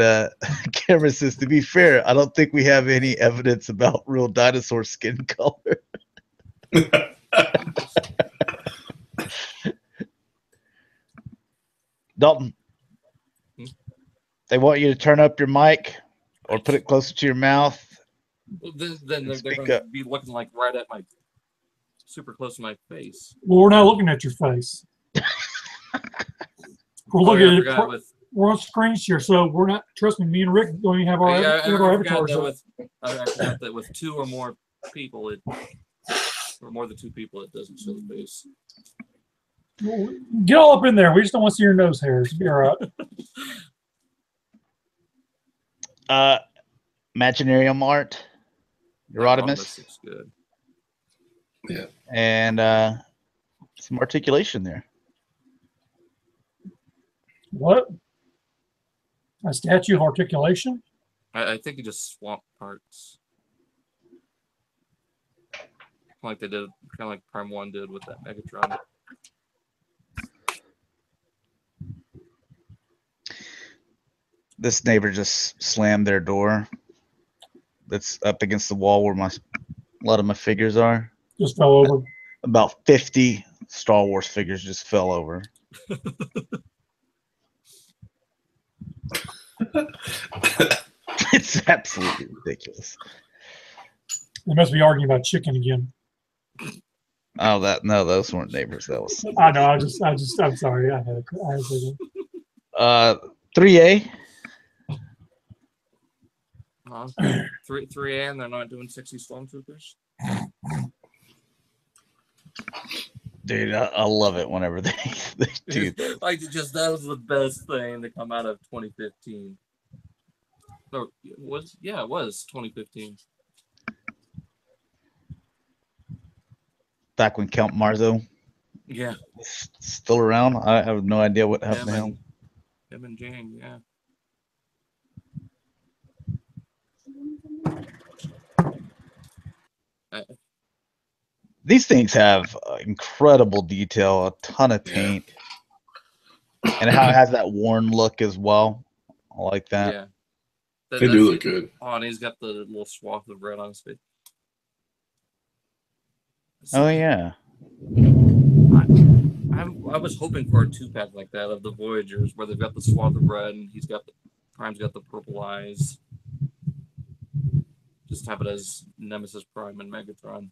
Cameron says, to be fair, I don't think we have any evidence about real dinosaur skin color. Dalton, they want you to turn up your mic or put it closer to your mouth. Well, then they're going to be looking like right at my, super close to my face. Well, we're not looking at your face. We're looking at it. We're on screen share, so we're not. Trust me and Rick don't even have our avatars. I forgot that with two or more people, or more than two people, it doesn't show the face. Get all up in there. We just don't want to see your nose hairs. Be all right. Imaginarium art, Rodimus Rodimus, looks good. Yeah. and some articulation there. What? A statue of articulation? I think he just swapped parts. Like they did, kind of like Prime 1 did with that Megatron. This neighbor just slammed their door. That's up against the wall where a lot of my figures are. Just fell over. About 50 Star Wars figures just fell over. It's absolutely ridiculous. They must be arguing about chicken again. Oh, no, those weren't neighbors. That was. I know. I'm sorry. I had to say that. 3A. 3A, and they're not doing 60 Stormtroopers. Dude, I love it whenever they do that. Like, that was the best thing to come out of 2015. Or it was 2015. Back when Count Marzo Yeah. was still around. I have no idea what happened to him. Him and Jane, yeah. These things have incredible detail, a ton of paint, and how it has that worn look as well. I like that. Yeah. They do look good. Oh, and he's got the little swath of red on his face. Oh, yeah. I was hoping for a 2-pack like that of the Voyagers, where they've got the swath of red and Prime's got the purple eyes. Just have it as Nemesis Prime and Megatron.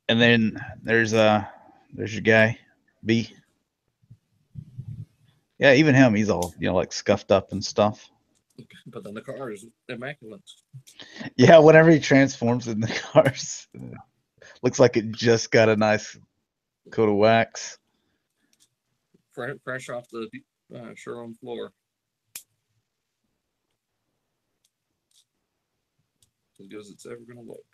And then there's your guy, B. Yeah, even him, he's all like scuffed up and stuff. But then the car is immaculate. Yeah, whenever he transforms in the cars, looks like it just got a nice coat of wax. Fresh off the showroom floor. As good as it's ever going to look.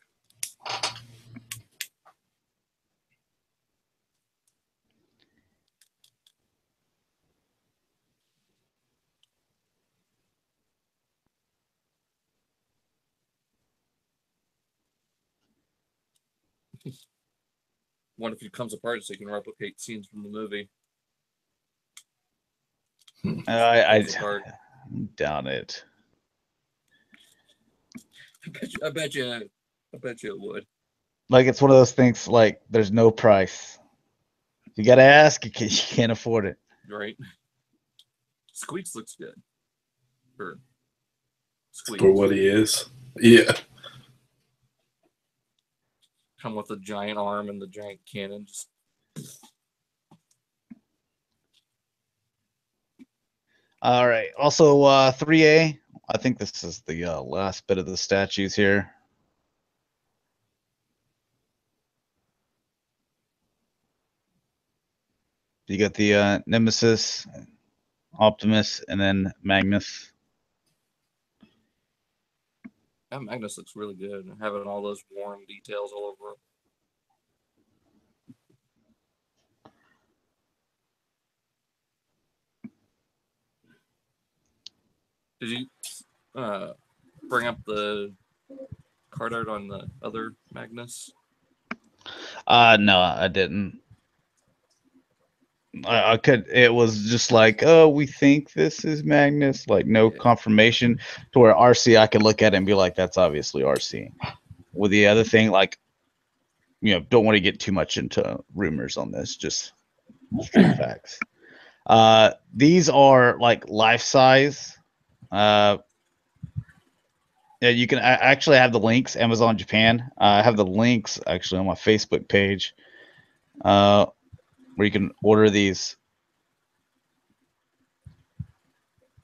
What if it comes apart so you can replicate scenes from the movie? I doubt it. I bet you it would. Like, it's one of those things, like, there's no price. You got to ask, you can't afford it. Right. Squeaks looks good. For what he is. Yeah. Come with a giant arm and the giant cannon. Just all right. Also, 3A. I think this is the last bit of the statues here. You got the Nemesis, Optimus, and then Magnus. that Magnus looks really good. Having all those warm details all over it. Did you bring up the card art on the other Magnus? No, I didn't. I could. It was just like, oh, we think this is Magnus. Like, no confirmation. To where RC, I could look at it and be like, that's obviously RC. With the other thing, like, don't want to get too much into rumors on this. Just straight facts. These are like life size. Yeah, you can actually have the links. Amazon Japan. I have the links actually on my Facebook page, where you can order these.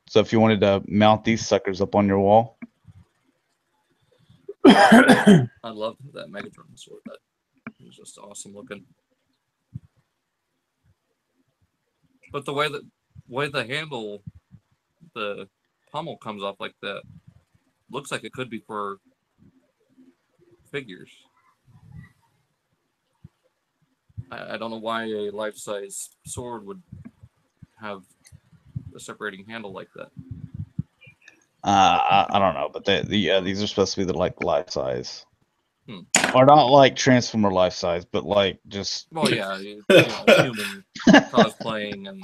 So if you wanted to mount these suckers up on your wall, I love that Megatron sword. That was just awesome looking. But the way the handle, the pommel comes off like that, looks like it could be for figures. I don't know why a life-size sword would have a separating handle like that. I don't know, but these are supposed to be the like life size, or not like Transformer life size, but like just. Well, yeah, human cosplaying and.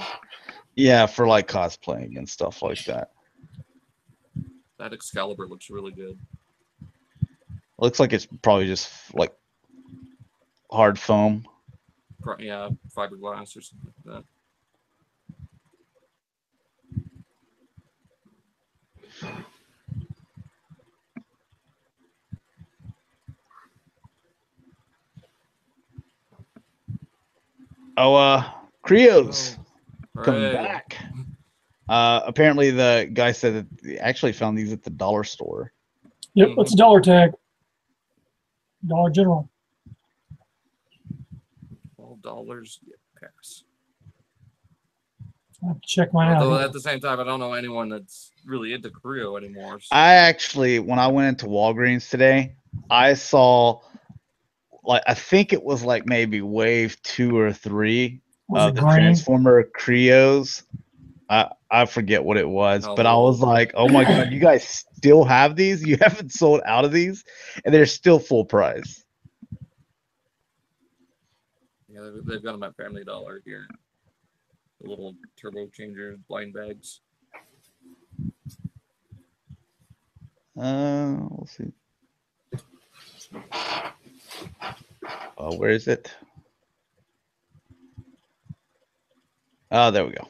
Yeah, for like cosplaying and stuff like that. That Excalibur looks really good. Looks like it's probably just like hard foam. Yeah, fiberglass or something like that. Krios coming Hooray. back. Apparently the guy said that he actually found these at the dollar store. Yep, that's a dollar tag. Dollar General. $12. Yeah, pass. I have to check mine Although out. at the same time, I don't know anyone that's really into Creo anymore. So. I actually, when I went into Walgreens today, I saw, like, I think it was like maybe wave 2 or 3 Was of it the green? Transformer Creos. I forget what it was, but I was like, oh my God, you guys still have these? You haven't sold out of these? And they're still full price. Yeah, they've got them at Family Dollar here. The little turbo changers, blind bags. We'll see. Where is it? Oh, there we go.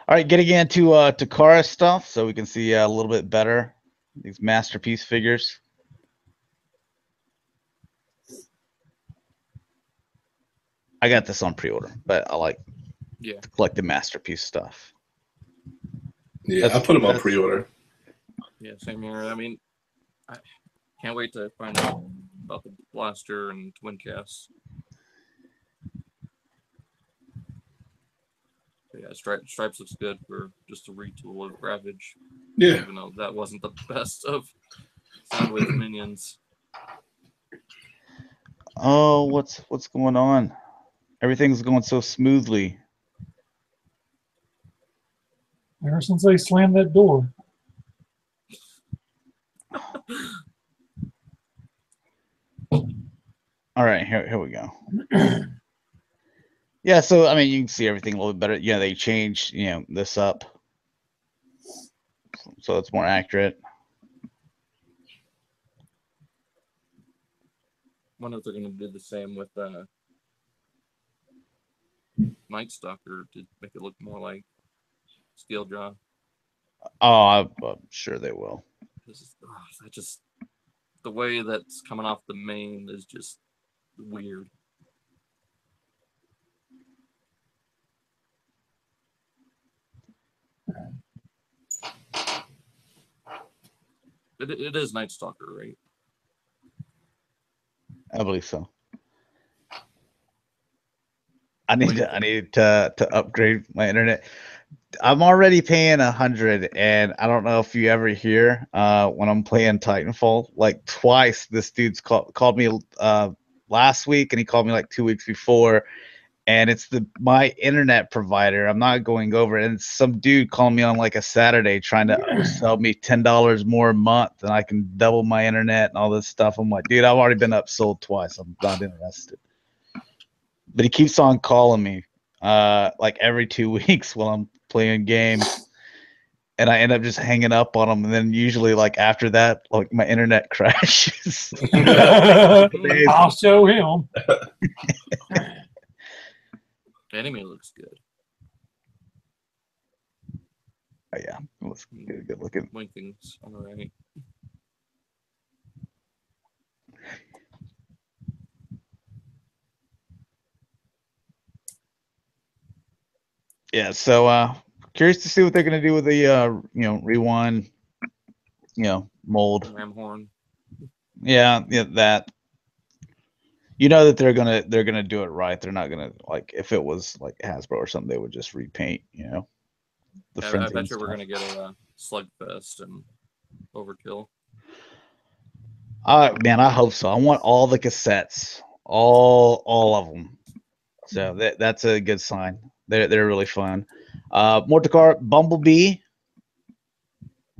All right, getting into Takara stuff so we can see a little bit better these masterpiece figures. I got this on pre-order, but I like to collect the masterpiece stuff. Yeah, I put them on pre-order. Yeah, same here. I mean, I can't wait to find out about the blaster and twin casts. But yeah, Stripes looks good for just a retool of Ravage. Yeah. Even though that wasn't the best of Soundwave minions. Oh, what's going on? Everything's going so smoothly. Ever since they slammed that door. All right, here we go. Yeah, so I mean, you can see everything a little bit better. Yeah, they changed, this up, so it's more accurate. Wonder if they're going to do the same with Night Stalker to make it look more like Steeljaw. Oh, I'm sure they will. The way that's coming off the main is just weird. It is Night Stalker, right? I believe so. I need to upgrade my internet. I'm already paying $100, and I don't know if you ever hear when I'm playing Titanfall. Like twice, this dude's called me last week, and he called me like 2 weeks before. And it's my internet provider. I'm not going over it. And some dude called me on like a Saturday trying to sell me $10 more a month, and I can double my internet and all this stuff. I'm like, dude, I've already been upsold twice. I'm not interested. But he keeps on calling me like every 2 weeks while I'm playing games, and I end up just hanging up on him. And then usually, like after that, like my internet crashes. I'll show him. Enemy looks good. Oh yeah, it looks good looking. Winking's all right. Yeah, so curious to see what they're gonna do with the rewind, mold. Ram horn. Yeah, that. You know that they're gonna do it right. They're not gonna, like, if it was like Hasbro or something, they would just repaint. You know, the I frenzy bet and you we're stuff. gonna get a Slugfest and Overkill. Man, I hope so. I want all the cassettes, all of them. So that's a good sign. They're really fun. More Dakar, Bumblebee.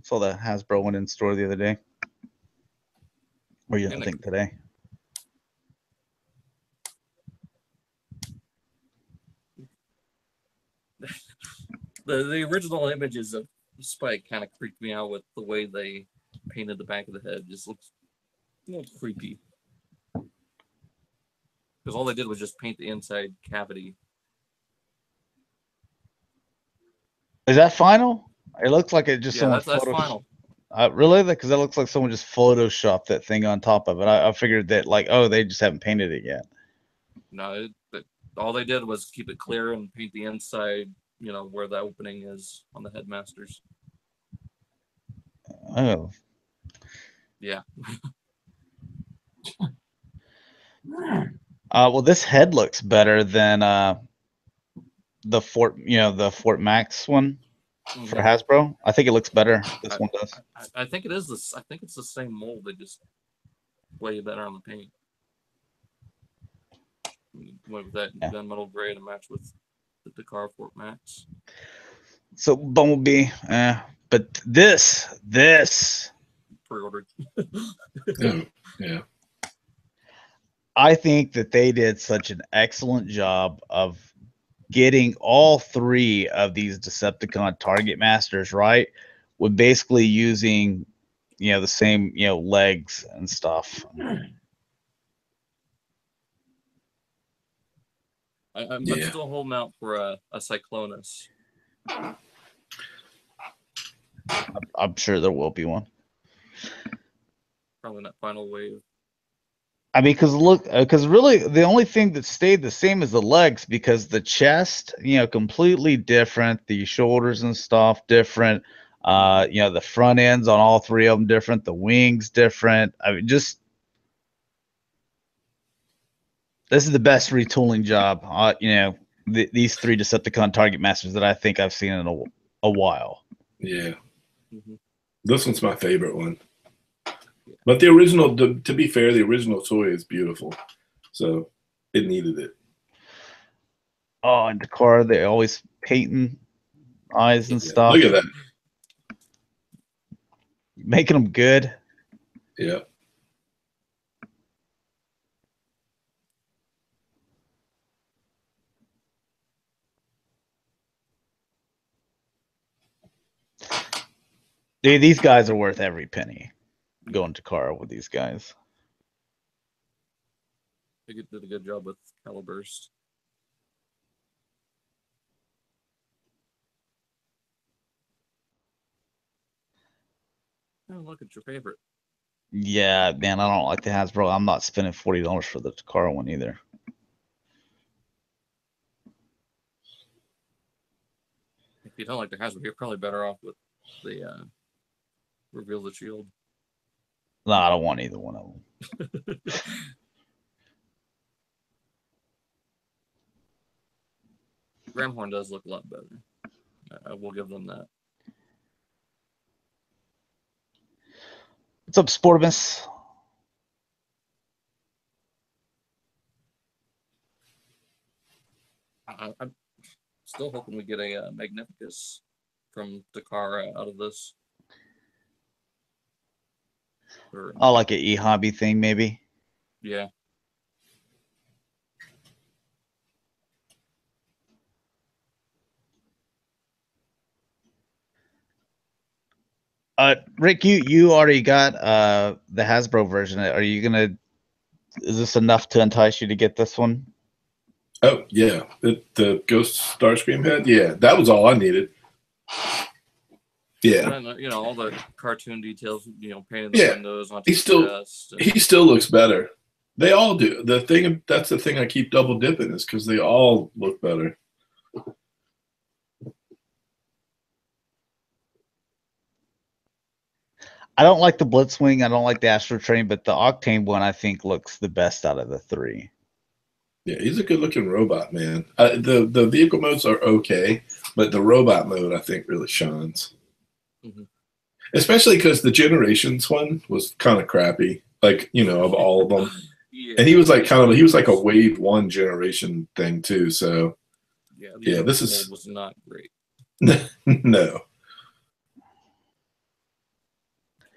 Saw the Hasbro one in store the other day. Or I think today. The original images of Spike kind of creeped me out with the way they painted the back of the head. Just looks a little creepy. Because all they did was just paint the inside cavity. Is that final? It looks like it just that's final. Really? Because that looks like someone just photoshopped that thing on top of it. I figured that, like, oh, they just haven't painted it yet. No, all they did was keep it clear and paint the inside, you know, where the opening is on the headmasters. Oh. Yeah. Well, this head looks better than the Fort Max one for Hasbro. I think it looks better. This one does. I think it is this. I think it's the same mold. They just way better on the paint. Went with that gunmetal gray to match with the Dakar Fort Max. So Bumblebee, but this pre-ordered. Yeah. I think that they did such an excellent job of getting all three of these Decepticon target masters right, with basically using, the same, legs and stuff. I'm still holding out for a Cyclonus. I'm sure there will be one. Probably not final wave. I mean, because really the only thing that stayed the same is the legs, because the chest, completely different, the shoulders and stuff different, the front ends on all three of them different, the wings different. I mean, this is the best retooling job, these three Decepticon target masters that I think I've seen in a while. Yeah. Mm-hmm. This one's my favorite one. But the original, to be fair, the original toy is beautiful. So it needed it. Oh, and Dakota, they're always painting eyes and stuff. Look at that. Making them good. Yeah. Dude, these guys are worth every penny. Going to Cara with these guys. They did a good job with Caliburst. Oh, look at your favorite. Yeah, man, I don't like the Hasbro. I'm not spending $40 for the Takara one either. If you don't like the Hasbro, you're probably better off with the Reveal the Shield. No, I don't want either one of them. Gramhorn does look a lot better. I will give them that. What's up, Sportimus? I'm still hoping we get a Magnificus from Dakar out of this. Oh, like an e-hobby thing, maybe? Yeah. Rick, you already got the Hasbro version. Are you gonna? Is this enough to entice you to get this one? Oh yeah, the Ghost Starscream head. Yeah, that was all I needed. Yeah, and, all the cartoon details. Painting the windows onto he still looks better. They all do. That's the thing I keep double dipping is because they all look better. I don't like the Blitzwing. I don't like the Astro Train, but the Octane one I think looks the best out of the three. Yeah, he's a good-looking robot, man. The vehicle modes are okay, but the robot mode I think really shines. Mhm. Especially because the Generations one was kind of crappy, like, you know, of all of them. Yeah. And he was like he was like a wave one generation thing too. So Yeah, this mode is was not great. no.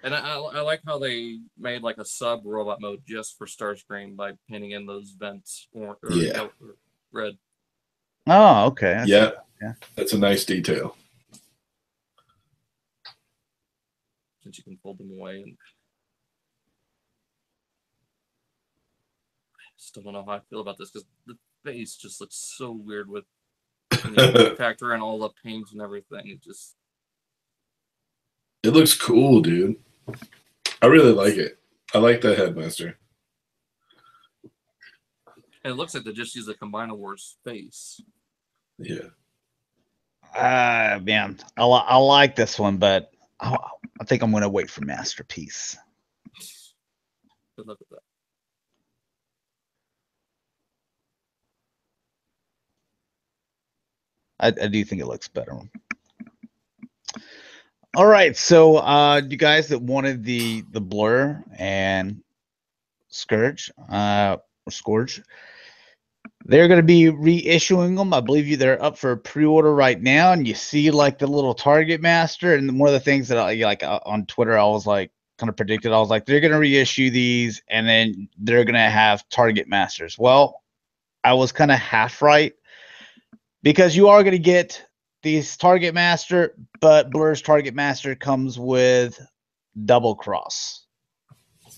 And I like how they made like a sub robot mode just for Starscream by painting in those vents or Yeah. yellow or red. Oh, okay. Yeah, yeah, that's a nice detail. Since you can fold them away. And I still don't know how I feel about this because the face just looks so weird with factor in all the paint and everything. It just It looks cool, dude. I really like it. I like the headmaster. and it looks like they just use the Combiner Wars face. Yeah. Man, I like this one, but I think I'm gonna wait for Masterpiece. Good luck with that. I do think it looks better. All right, so you guys that wanted the Blur and Scourge, they're going to be reissuing them. I believe they're up for pre-order right now, and you see like the little Target Master. And one of the things that I like on Twitter, I was like kind of predicted. I was like, they're going to reissue these, and then they're going to have Target Masters. Well, I was kind of half right because you are going to get these Target Master, but Blur's Target Master comes with Double Cross.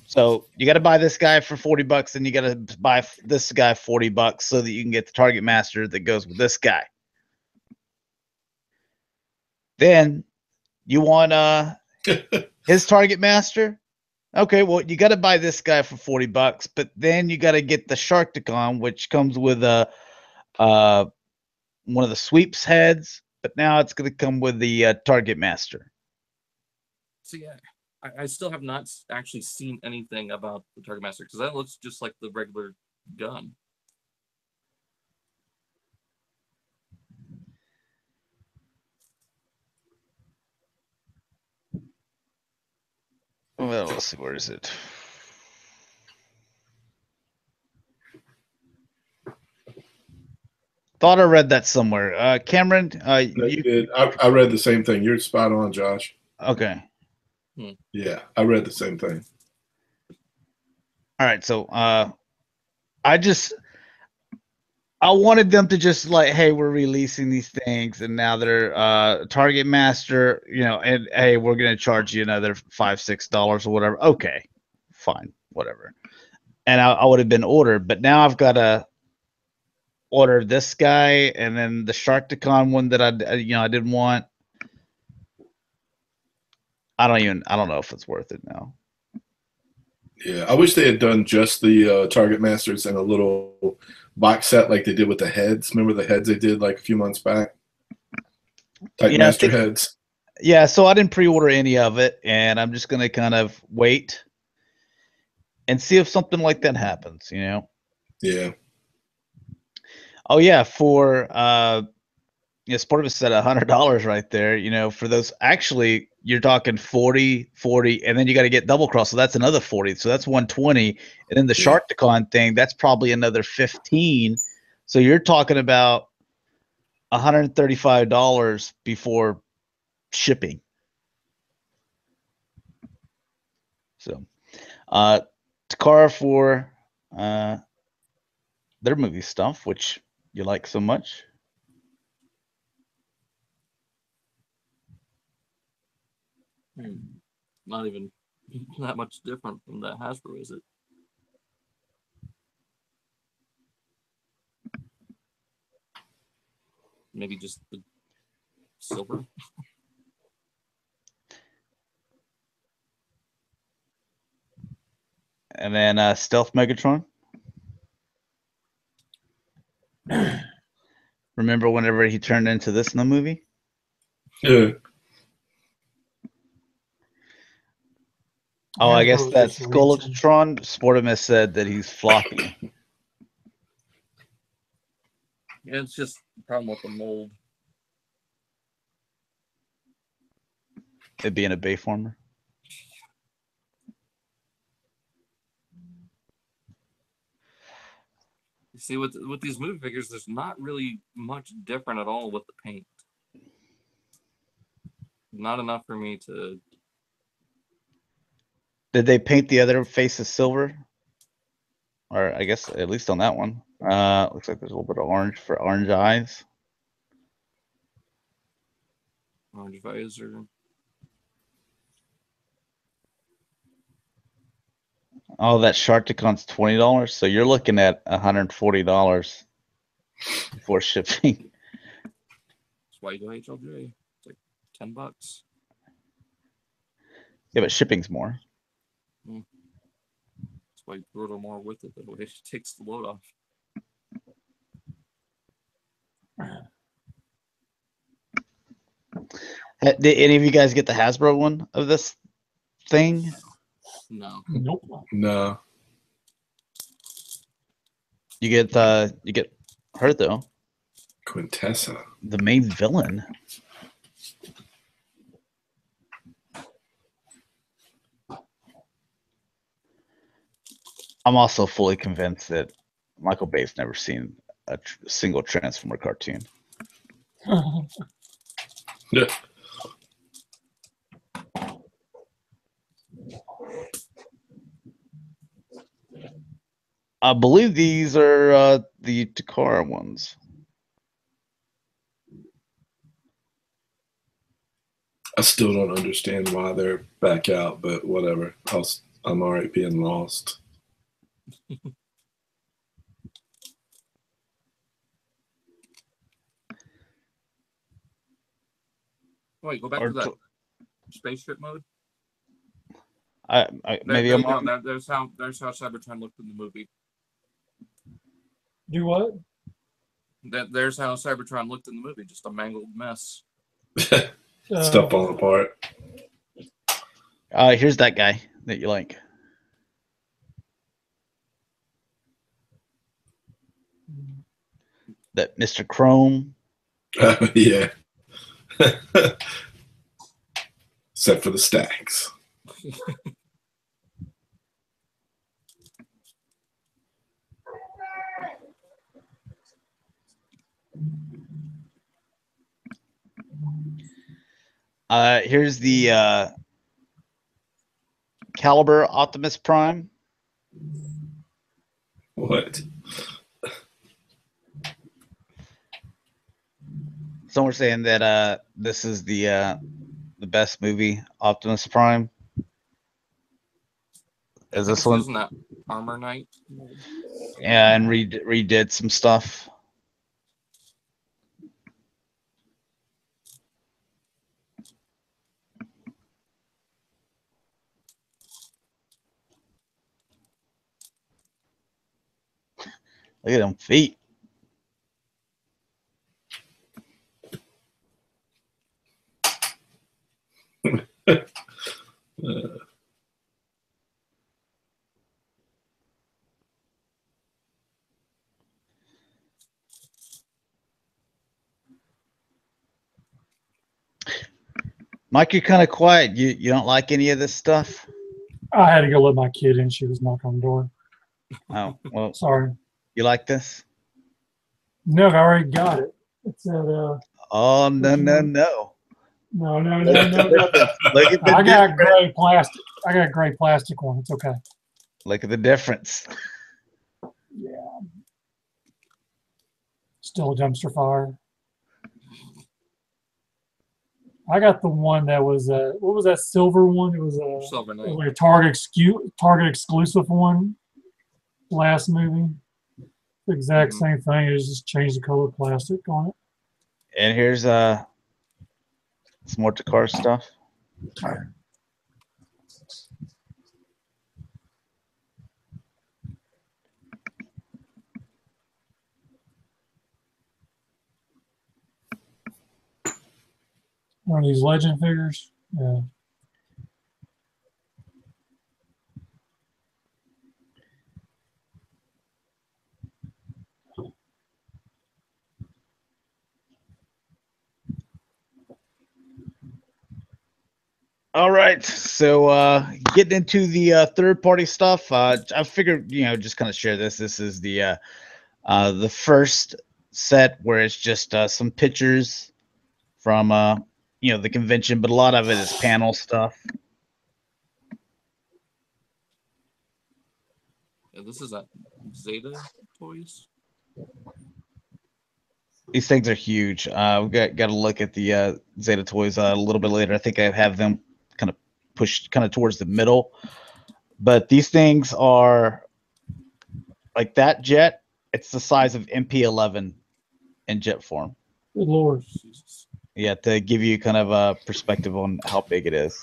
So you got to buy this guy for $40, and you got to buy this guy $40 so that you can get the Target Master that goes with this guy. Then you want his Target Master. Okay, well you got to buy this guy for $40, but then you got to get the Shatrdglassjazz, which comes with one of the sweeps heads, but now it's going to come with the Target Master. So yeah, I still have not actually seen anything about the Target Master because that looks just like the regular gun. Well, let's see, where is it? Thought I read that somewhere. Cameron, you did. I read the same thing. You're spot on, Josh. okay? Yeah, I read the same thing. All right, so I wanted them to just like, hey, we're releasing these things, and now they're Target Master, you know, and hey, we're gonna charge you another $5-6 or whatever. Okay, fine, whatever. And I would have been ordered, but now I've got to order this guy and then the Shatrdglassjazz one that I didn't want. I don't know if it's worth it now. Yeah, I wish they had done just the Target Masters and a little box set like they did with the heads. Remember the heads they did like a few months back? Titan Master heads. Yeah, so I didn't pre-order any of it, and I'm just gonna kind of wait and see if something like that happens, you know? Yeah. Oh yeah, for Sportivus said $100 right there. You know, for those, actually, you're talking 40, and then you got to get double cross, so that's another 40. So that's 120, and then the Shatrdglassjazz thing, that's probably another 15. So you're talking about $135 before shipping. So, Takara for their movie stuff, which you like so much. Not even that much different from that Hasbro, is it? Maybe just the silver. And then Stealth Megatron. Remember whenever he turned into this in the movie? Yeah. Oh, I guess Hasbro's that's just reaching. Scolatron. Sportimus said that he's floppy. Yeah, it's just a problem with the mold. It being a Bayformer. You see, with these movie figures, there's not really much different at all with the paint. Not enough for me to. Did they paint the other faces silver? Or I guess at least on that one. Looks like there's a little bit of orange for orange eyes. Orange visor. Oh, that Shatrdglassjazz $20. So you're looking at $140 before shipping. That's why you go HLJ. It's like $10. Yeah, but shipping's more. That's why you order more with it. That way it takes the load off. Did any of you guys get the Hasbro one of this thing? No. Nope. No. You get her though. Quintessa. The main villain. I'm also fully convinced that Michael Bay's never seen a single Transformer cartoon. Yeah. I believe these are the Takara ones. I still don't understand why they're back out, but whatever. I'm already being lost. Wait, go back to that spaceship mode. Maybe I'm wrong. There's how Cybertron looked in the movie. Do what? There's how Cybertron looked in the movie, just a mangled mess. Stuff falling apart. Here's that guy that you like. That Mr. Chrome. Yeah. Except for the stacks. Here's the Caliber Optimus Prime. What? Some were saying that this is the best movie, Optimus Prime. Is this one? Isn't that Armor Knight? Yeah, and redid some stuff. Look at them feet. Mike, you're kind of quiet. You don't like any of this stuff? I had to go let my kid in. She was knocking on the door. Oh, well, Sorry. you like this? No, I already got it. It's at Oh, no. no. Look at the I got difference. gray plastic. I got a gray plastic one. It's okay. Look at the difference. Yeah. Still a dumpster fire. I got the one that was what was that silver one? It was Silver Knight. like a Target exclusive one. Last movie. The exact same thing. It's just changed the color plastic on it. And here's some more Takara stuff. One of these legend figures. Yeah. All right, so getting into the third-party stuff, I figured just kind of share this. This is the first set where it's just some pictures from the convention, but a lot of it is panel stuff. Yeah, this is at Zeta Toys. These things are huge. We've got to look at the Zeta Toys a little bit later. I think I have them kind of pushed kind of towards the middle, but these things are like that jet. It's the size of MP11 in jet form. Good Lord. Yeah, to give you kind of a perspective on how big it is.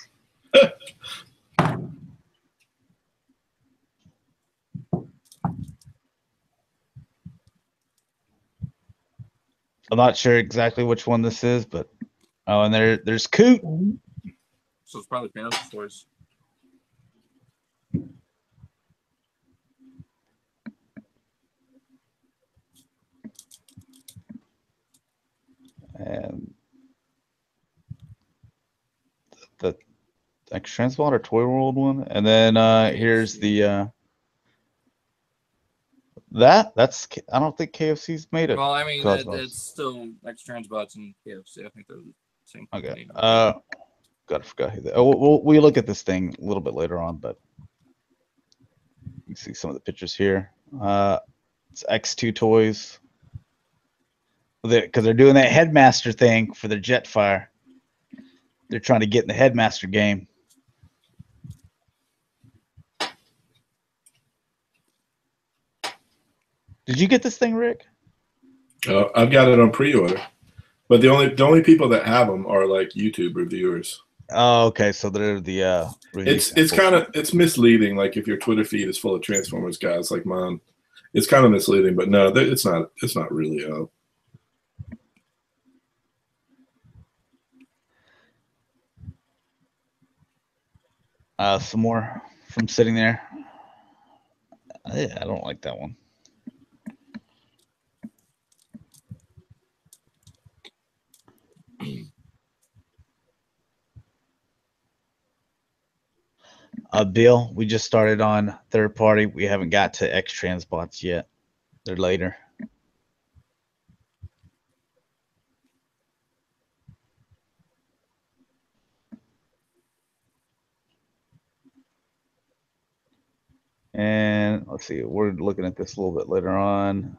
I'm not sure exactly which one this is, but and there's Coot. So it's probably Panel Toys. And the X-Transbot or Toy World one, and then here's the that's I don't think KFC's made it. Well, I mean, it's still X-Transbots and KFC. I think they're the same company. Okay. God, I forgot who that. Oh, we'll look at this thing a little bit later on, but you can see some of the pictures here. It's X2 Toys. Because they're doing that Headmaster thing for their Jetfire. They're trying to get in the Headmaster game. Did you get this thing, Rick? I've got it on pre-order, but the only people that have them are like YouTube reviewers. Oh, okay. So they're the. It's misleading. Like if your Twitter feed is full of Transformers guys like mine, it's kind of misleading. But no, it's not. It's not really up. Some more from sitting there. Yeah, I don't like that one. Bill, we just started on third party. We haven't got to X-Transbots yet. They're later. And let's see, we're looking at this a little bit later on.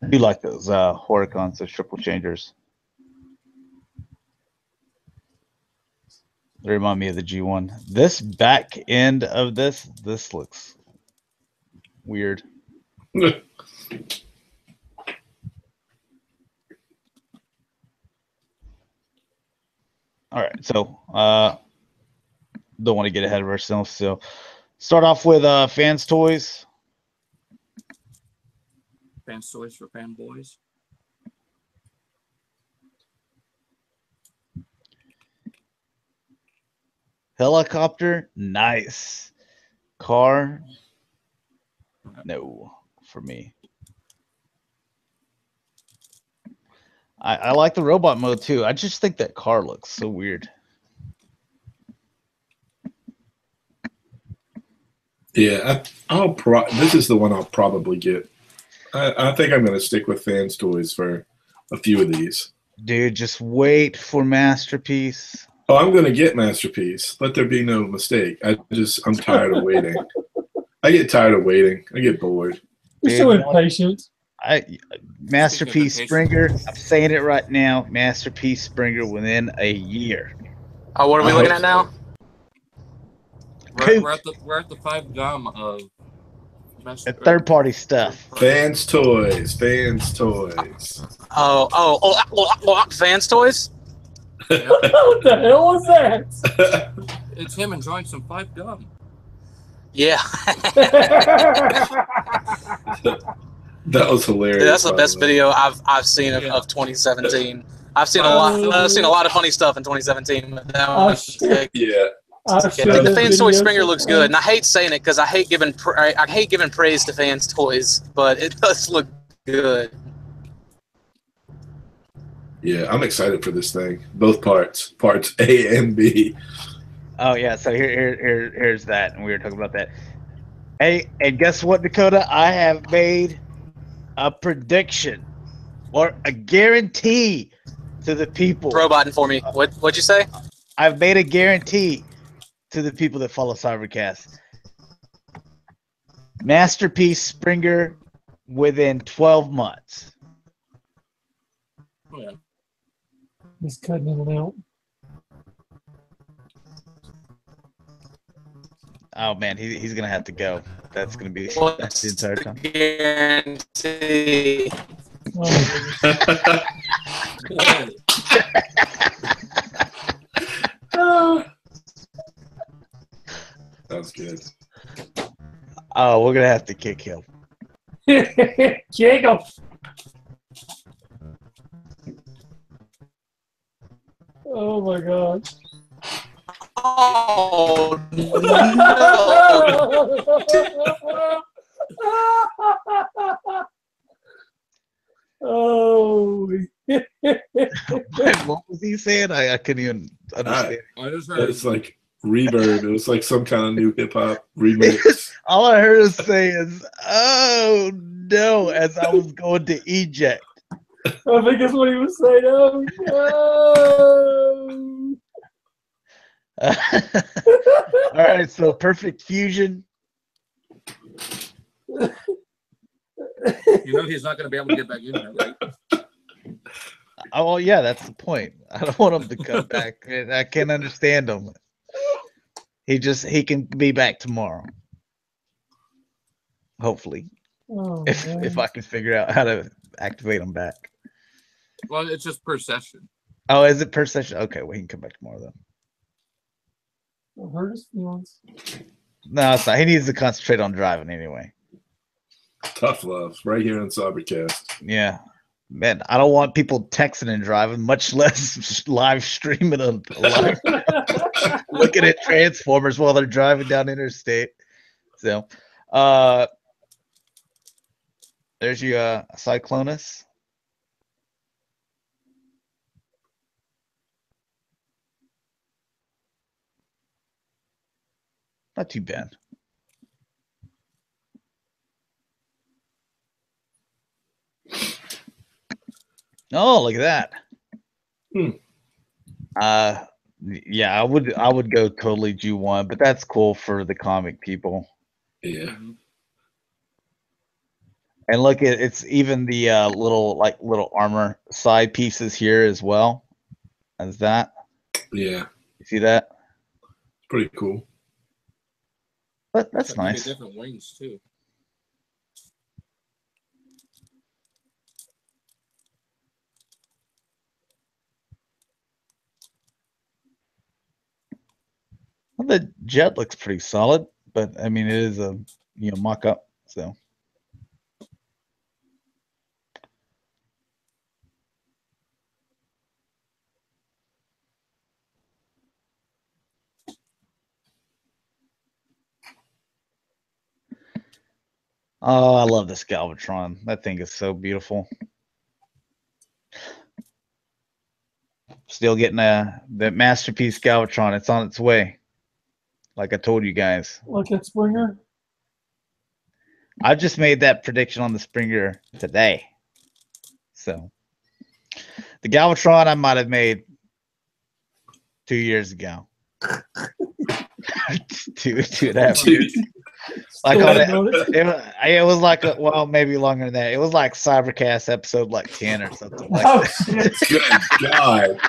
I do like those Horicons, those triple changers. They remind me of the G1. This back end of this looks weird. All right, so don't want to get ahead of ourselves. So start off with Fans Toys. Fans Toys for fanboys. Helicopter, nice. Car, no, for me. I like the robot mode too. I just think that car looks so weird. Yeah, this is the one I'll probably get. I think I'm going to stick with Fans Toys for a few of these. Dude, just wait for Masterpiece. Oh, I'm going to get Masterpiece. Let there be no mistake. I'm tired of waiting. I get tired of waiting. I get bored. You're so impatient. Masterpiece Springer. I'm saying it right now. Masterpiece Springer within a year. Oh, what are we looking at now? We're at the 5 gum of third party stuff. Fans Toys. Fans Toys. Oh, Fans Toys? What the hell was that? It's him enjoying some 5 gum. Yeah. That was hilarious. Dude, that's the best video I've seen of 2017. I've seen a lot of funny stuff in 2017. But that was yeah. The Fans Toy Springer looks good, and I hate saying it because I hate giving praise to Fans Toys, but it does look good. Yeah, I'm excited for this thing. Both parts A and B. Oh yeah, so here's that, and we were talking about that. Hey, and guess what, Dakota? I have made a prediction or a guarantee to the people. Roboting for me. What'd you say? I've made a guarantee to the people that follow Cybercast. Masterpiece Springer within 12 months. Yeah. He's cutting in and out. Oh man, he's gonna have to go. That's gonna be that's the entire time. Guarantee. Sounds good. Oh, we're gonna have to kick him. Jacob. Oh my God. Oh no! Oh. What was he saying? I couldn't even understand. I just heard It's like reverb. It was like some kind of new hip hop remix. All I heard him say is, "Oh no!" as I was going to eject. I think that's what he was saying. Oh no! All right, so Perfect Fusion. you know he's not going to be able to get back in there, right? Oh well, yeah, that's the point. I don't want him to come back. I can't understand him. He can be back tomorrow. Hopefully, Oh, if I can figure out how to activate him back. Well, it's just per session. Oh, is it per session? Okay, well he can come back tomorrow then. I'll hurt his feelings. No, it's not. He needs to concentrate on driving anyway. Tough love, right here on Cybercast. Yeah. Man, I don't want people texting and driving, much less live streaming on looking at Transformers while they're driving down interstate. So, there's your Cyclonus. Not too bad. Oh, look at that. Yeah, I would go totally G1, but that's cool for the comic people. Yeah. And look at it's even the little armor side pieces here as well as that. Yeah. You see that? Pretty cool. But that's Like maybe nice. different wings too. Well, the jet looks pretty solid, but I mean it is a mock up, so. Oh, I love this Galvatron. That thing is so beautiful. Still getting that masterpiece Galvatron. It's on its way. Like I told you guys. Look at Springer. I just made that prediction on the Springer today. So the Galvatron I might have made 2 years ago. 2.5 years. Like it was like maybe longer than that. It was like Cybercast episode like 10 or something like Oh, that. shit. Good God.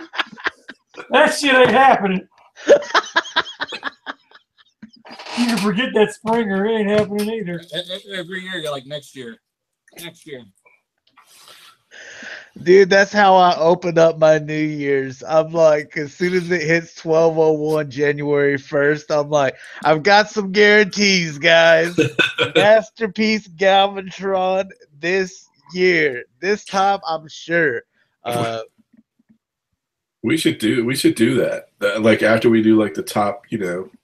That shit ain't happening. You can forget that Springer. It ain't happening either. Every year, you're like, next year. Dude, that's how I opened up my New Year's. I'm like, as soon as it hits 12:01 January 1st, I'm like, I've got some guarantees, guys. Masterpiece Galvatron this year. This time, I'm sure. We should do that. Like after we do like the top,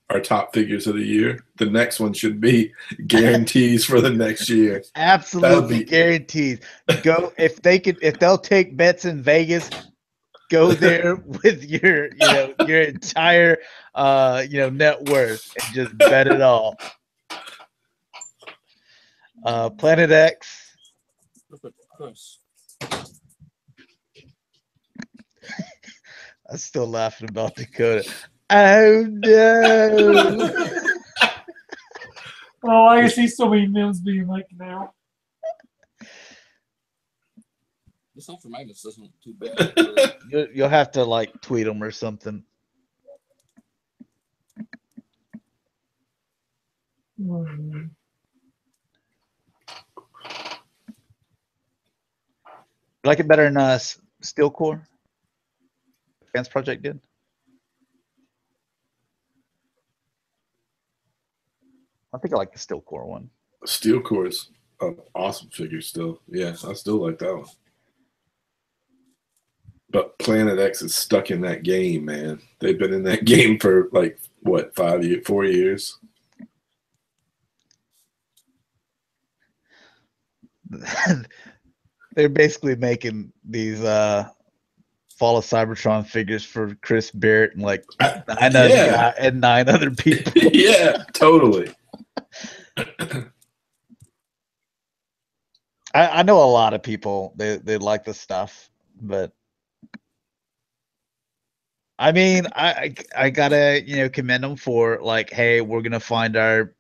our top figures of the year, the next one should be guarantees for the next year. Absolutely guaranteed. Go if they'll take bets in Vegas, go there with your your entire net worth and just bet it all. Planet X. I'm still laughing about Dakota. Oh no! Oh, I see so many memes being like now. The Sulfur Magnus doesn't look too bad. You'll have to like tweet them or something. Mm. Like it better than Steel Core? Fans Project did? I think I like the Steel Core one. Steel Core is an awesome figure still. Yeah, I still like that one. But Planet X is stuck in that game, man. They've been in that game for like, what, 4 years? They're basically making these Fall of Cybertron figures for Chris Barrett and like nine other people. Yeah, totally. I know a lot of people they like the stuff, but I mean I gotta commend them for like, hey, we're gonna find our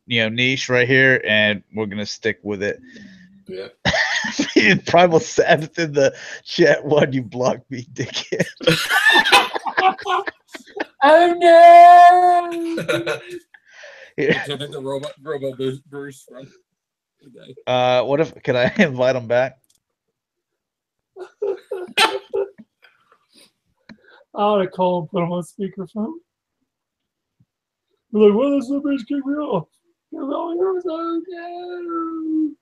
niche right here and we're gonna stick with it. Yeah. PrimalSabbath in the chat. One, you blocked me, dickhead. Oh no! Here. The Robo Bruce from the guy. What if can I invite him back? I ought to call and put him on speakerphone. We're like, well, this little bitch kicked me off. Oh no!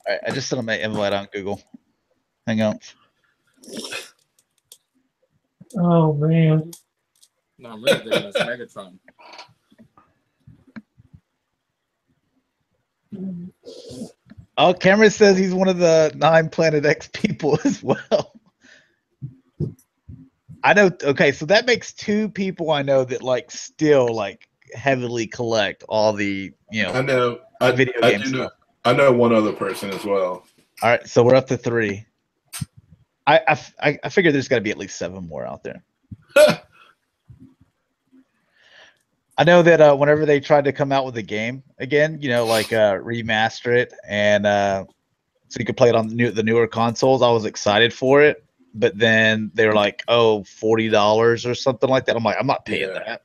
All right, I just sent him an invite on Google. Hang on. Oh man. No, I'm really digging this Megatron. Oh, Cameron says he's one of the 9 Planet X people as well. I know. Okay, so that makes 2 people I know that like still like heavily collect all the I know. video game stuff. I know one other person as well. All right, so we're up to 3. I figure there's got to be at least 7 more out there. I know that whenever they tried to come out with the game again, like remaster it and so you could play it on the newer consoles, I was excited for it. But then they were like, "Oh, $40 or something like that." I'm like, "I'm not paying that."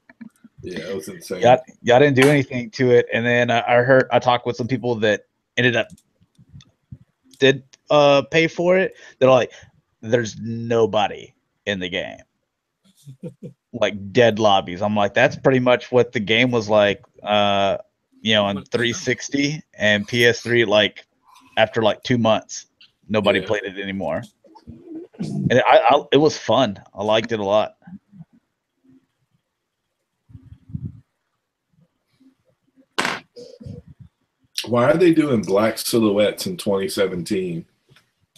Yeah, it was insane. Y'all didn't do anything to it, and then I talked with some people that ended up did pay for it. They're like, "There's nobody in the game." Like dead lobbies. I'm like, that's pretty much what the game was like, on 360 and PS3. Like after like 2 months, nobody played it anymore, and it was fun. I liked it a lot. Why are they doing black silhouettes in 2017?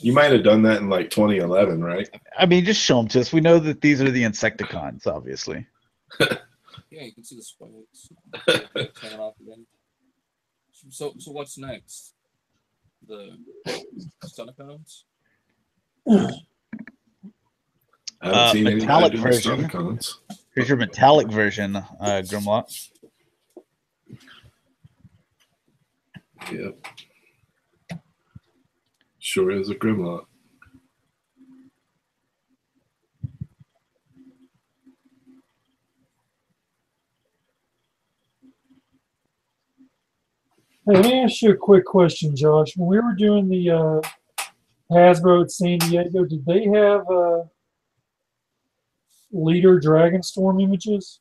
You might have done that in like 2011, right? I mean, just show them to us. We know that these are the Insecticons, obviously. Yeah, you can see the spikes coming off again. So what's next? The Stunticons? I haven't seen metallic anybody version. doing Stunticons. Here's your metallic version, Grimlock. Yep. Sure is a Grimlock. Hey, let me ask you a quick question, Josh. When we were doing the Hasbro at San Diego, did they have Leader Dragonstorm images?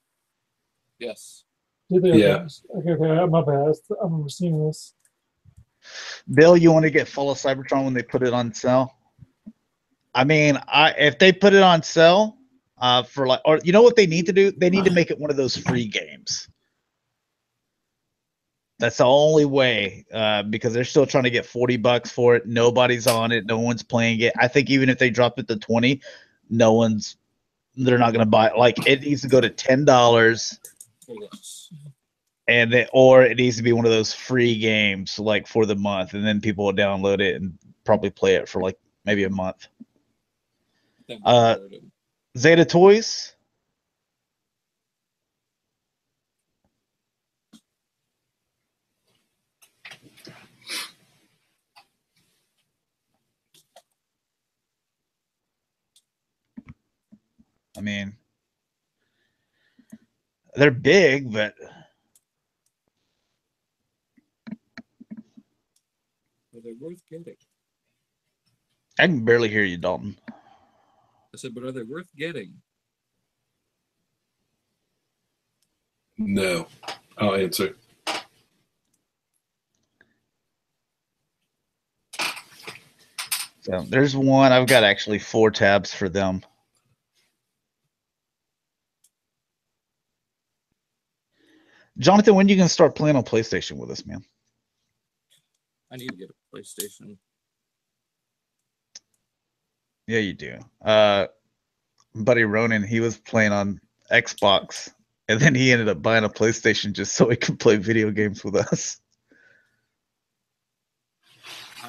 Yes. Did they? Yeah. Okay, my bad. I remember seeing this. Bill, you want to get full of Cybertron when they put it on sale? I mean, if they put it on sale for like, or you know what they need to do? They need to make it one of those free games. That's the only way, because they're still trying to get $40 for it. Nobody's on it. No one's playing it. I think even if they drop it to 20, they're not going to buy it. Like, it needs to go to $10, or it needs to be one of those free games, like for the month, and then people will download it and probably play it for like maybe a month. Zeta Toys. I mean, they're big, but Are they worth getting? I can barely hear you, Dalton. I said, but are they worth getting? No. I'll answer. So there's one. I've got actually 4 tabs for them. Jonathan, when are you going to start playing on PlayStation with us, man? I need to get a PlayStation. Yeah, you do. Buddy Ronan, he was playing on Xbox, and then he ended up buying a PlayStation just so he could play video games with us.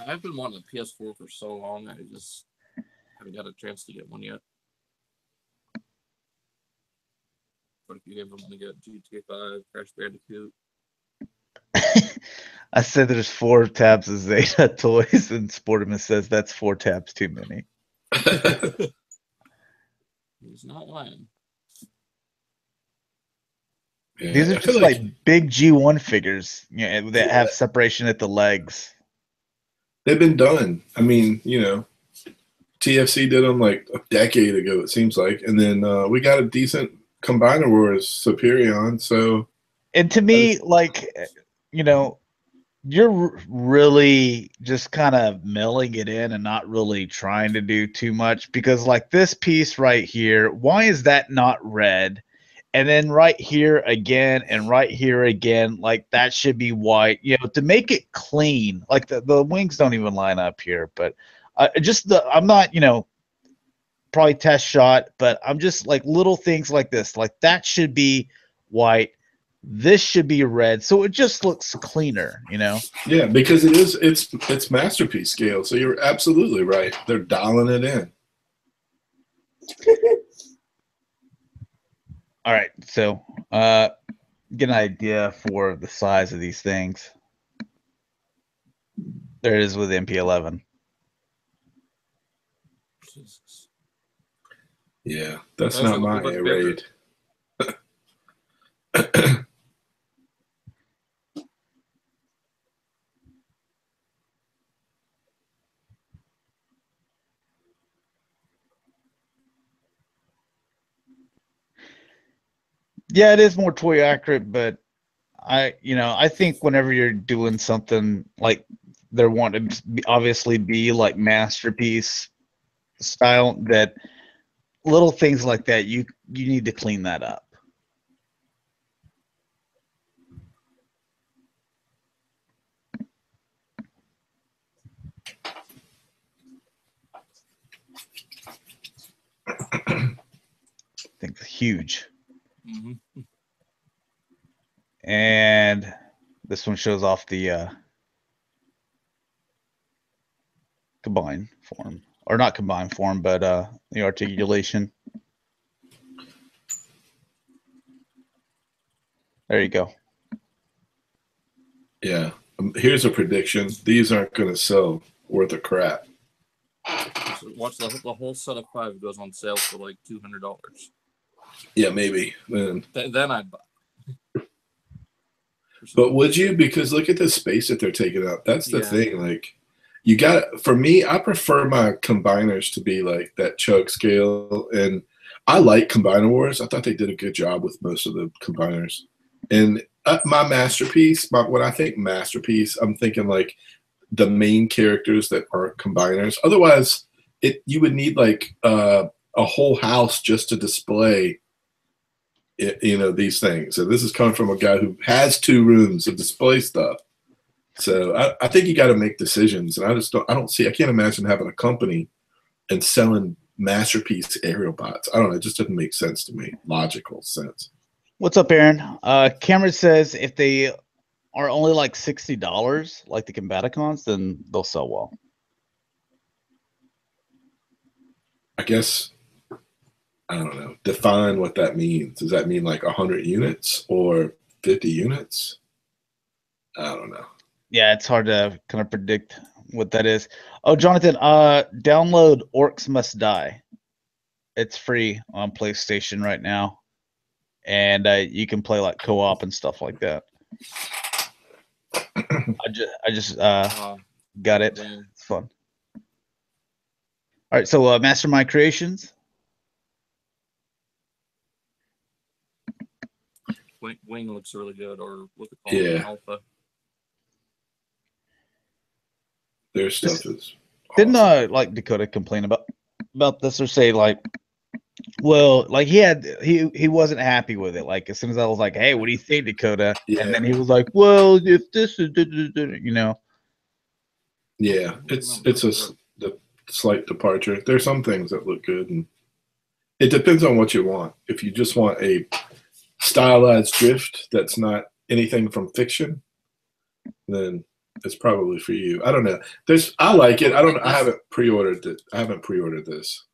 I've been wanting a PS4 for so long. I just haven't got a chance to get one yet. But if you ever want to get GTA 5, Crash Bandicoot. I said there's 4 tabs of Zeta Toys, and Sportimus says that's 4 tabs too many. He's not lying. Yeah, These are I feel just like big G1 figures, you know, that have separation at the legs. they've been done. I mean, you know, TFC did them like a decade ago, it seems like. And then we got a decent Combiner Wars Superion. So, And to me, like, you know, you're really just kind of milling it in and not really trying to do too much, because like this piece right here, why is that not red? And then right here again and right here again, like that should be white, you know, to make it clean. Like the wings don't even line up here, but I'm not, you know, probably test shot, but I'm just like little things like this, like that should be white. This should be red, so it just looks cleaner, you know? yeah, because it's masterpiece scale. So you're absolutely right. They're dialing it in. All right, so get an idea for the size of these things. There it is with MP11. Jesus. Yeah, that's Those not are my a little air bit raid. Yeah, it is more toy accurate, but I think whenever you're doing something like they're wanting to obviously be like masterpiece style, that little things like that, you need to clean that up. I think it's huge. Mm-hmm. And this one shows off the combined form, or not combined form, but the articulation. There you go. Yeah. Here's a prediction. These aren't going to sell worth a crap. So watch the whole set of 5 goes on sale for like $200. Yeah, maybe. Then Then I'd buy. But would you? Because look at the space that they're taking up. That's the Yeah. thing. Like, you got, for me, I prefer my combiners to be like that chug scale. And I like Combiner Wars. I thought they did a good job with most of the combiners. And my masterpiece, when I think masterpiece, I'm thinking like the main characters that aren't combiners. Otherwise, you would need like a whole house just to display these things. So this is coming from a guy who has 2 rooms to display stuff. So I think you got to make decisions, and I can't imagine having a company and selling masterpiece aerial bots. I don't know. It just doesn't make sense to me. Logical sense. What's up, Aaron? Cameron says if they are only like $60, like the Combaticons, then they'll sell well. I guess, I don't know. Define what that means. Does that mean like 100 units or 50 units? I don't know. Yeah, it's hard to kind of predict what that is. Oh, Jonathan, download Orcs Must Die. It's free on PlayStation right now, and you can play like co-op and stuff like that. I just got it. It's fun. All right, so Mastermind Creations. Wing looks really good, or what they call it, Alpha. Their stuff is Didn't awesome. like Dakota complain about this, or say like, well, like he wasn't happy with it. Like as soon as I was like, hey, what do you think, Dakota? Yeah. And then he was like, well, if this is, you know. Yeah, it's a slight departure. There's some things that look good, and it depends on what you want. If you just want a stylized drift that's not anything from fiction, then it's probably for you. I don't know. I like it. I haven't pre-ordered it. I haven't pre-ordered this.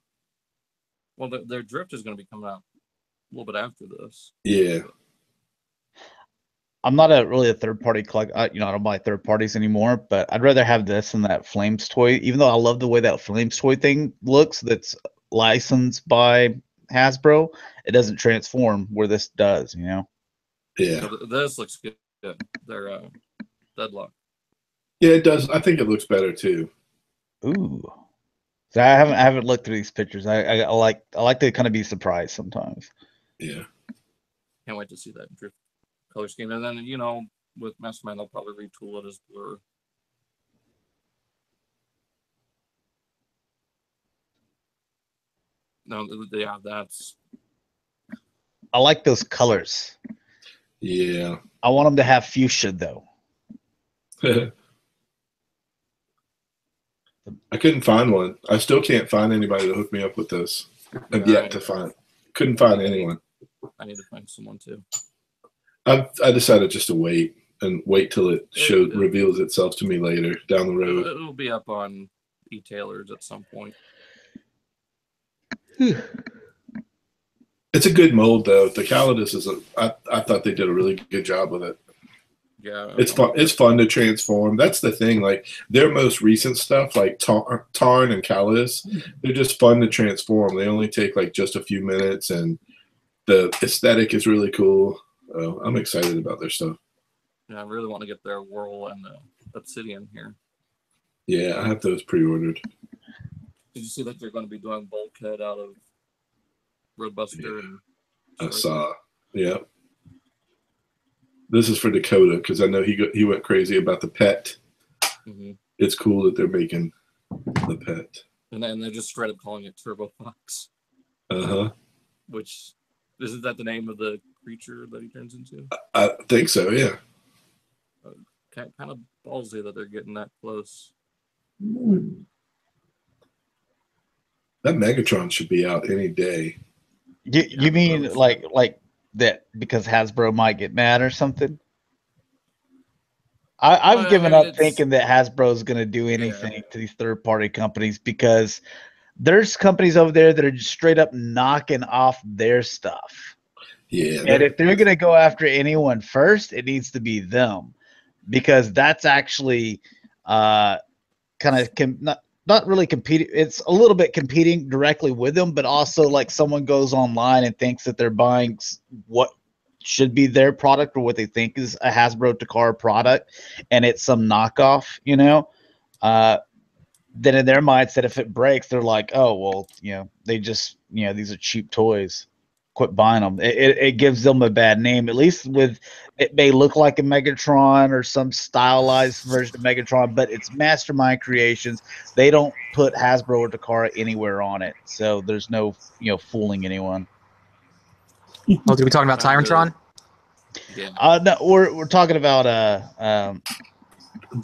Well, their drift is going to be coming out a little bit after this. Yeah. I'm not really a third-party collector. I don't buy third parties anymore, but I'd rather have this than that Flames toy. Even though I love the way that Flames toy thing looks, that's licensed by Hasbro, it doesn't transform where this does. Yeah. So this looks good. They're Deadlock. Yeah, it does. I think it looks better too. Ooh. So I haven't looked through these pictures. I like to kind of be surprised sometimes. Yeah. Can't wait to see that drift color scheme. And then, with Mastermind, they'll probably retool it as blur. No, yeah, that's. I like those colors. Yeah. I want them to have fuchsia though. I couldn't find one. I still can't find anybody to hook me up with this. I've yet to find. Couldn't find anyone. I need to find someone too. I decided just to wait till it reveals itself to me later down the road. It'll be up on e-tailers at some point. It's a good mold though. The Calidus is I thought they did a really good job with it. Yeah, it's fun. It's fun to transform. That's the thing. Like their most recent stuff, like Tarn and Calidus, they're just fun to transform. They only take like just a few minutes, and the aesthetic is really cool. I'm excited about their stuff. Yeah, I really want to get their Whirl and Obsidian here. Yeah, I have those pre-ordered. Did you see that they're going to be doing Bulkhead out of Roadbuster? Yeah. I saw. Yeah. This is for Dakota because I know he went crazy about the pet. Mm-hmm. It's cool that they're making the pet. And they're just straight up calling it Turbo Fox. Uh-huh. Which, isn't that the name of the creature that he turns into? I think so, yeah. Kind of ballsy that they're getting that close. That Megatron should be out any day. You mean like that because Hasbro might get mad or something? I've given up thinking that Hasbro is going to do anything to these third-party companies because there's companies over there that are just straight up knocking off their stuff. Yeah. And if they're going to go after anyone first, it needs to be them because that's actually kind of not really competing. It's a little bit competing directly with them, but also like someone goes online and thinks that they're buying what should be their product or what they think is a Hasbro Takara product, and it's some knockoff, then in their mindset, if it breaks, they're like, oh, well, they just, these are cheap toys. quit buying them. It gives them a bad name. At least with it may look like a Megatron or some stylized version of Megatron, but it's Mastermind Creations. They don't put Hasbro or Takara anywhere on it, so there's no fooling anyone. Oh, did we talking about Tyrantron? Yeah. No, we're talking about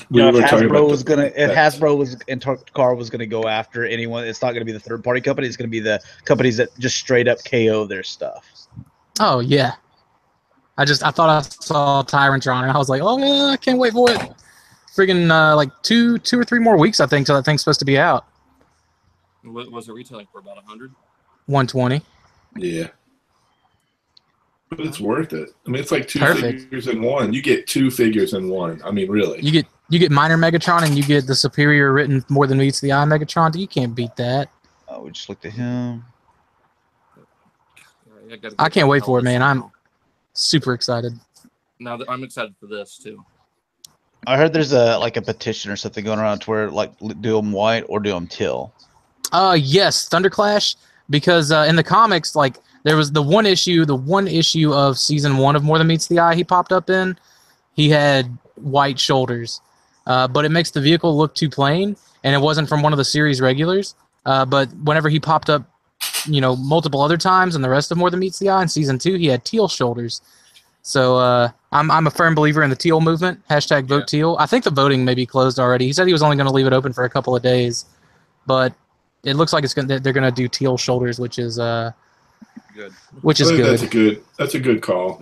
We were talking about if Hasbro was and Takara was gonna go after anyone, it's not gonna be the third party company. It's gonna be the companies that just straight up KO their stuff. Oh yeah. I thought I saw Tyrantron and I was like, oh yeah, I can't wait for it. Friggin' like two or three more weeks I think till that thing's supposed to be out. What was it retailing for? About 100? 120. Yeah. But it's worth it. I mean, it's like two Perfect. figures in one. You get 2 figures in one. I mean, really. You get minor Megatron and you get the superior written more than meets the eye Megatron. You can't beat that. We just looked at him. I can't wait for it, man. I'm super excited. Now that I'm excited for this too. I heard there's a petition or something going around to where do them white or do them teal. Yes, Thunderclash, because in the comics, like there was the one issue of season 1 of More Than Meets the Eye he popped up in. He had white shoulders, but it makes the vehicle look too plain, and it wasn't from one of the series regulars. But whenever he popped up, multiple other times in the rest of More Than Meets the Eye in season 2, he had teal shoulders. So I'm a firm believer in the teal movement. # vote teal. I think the voting may be closed already. He said he was only going to leave it open for a couple of days, but it looks like they're going to do teal shoulders, which is good. Which is good. That's a good call.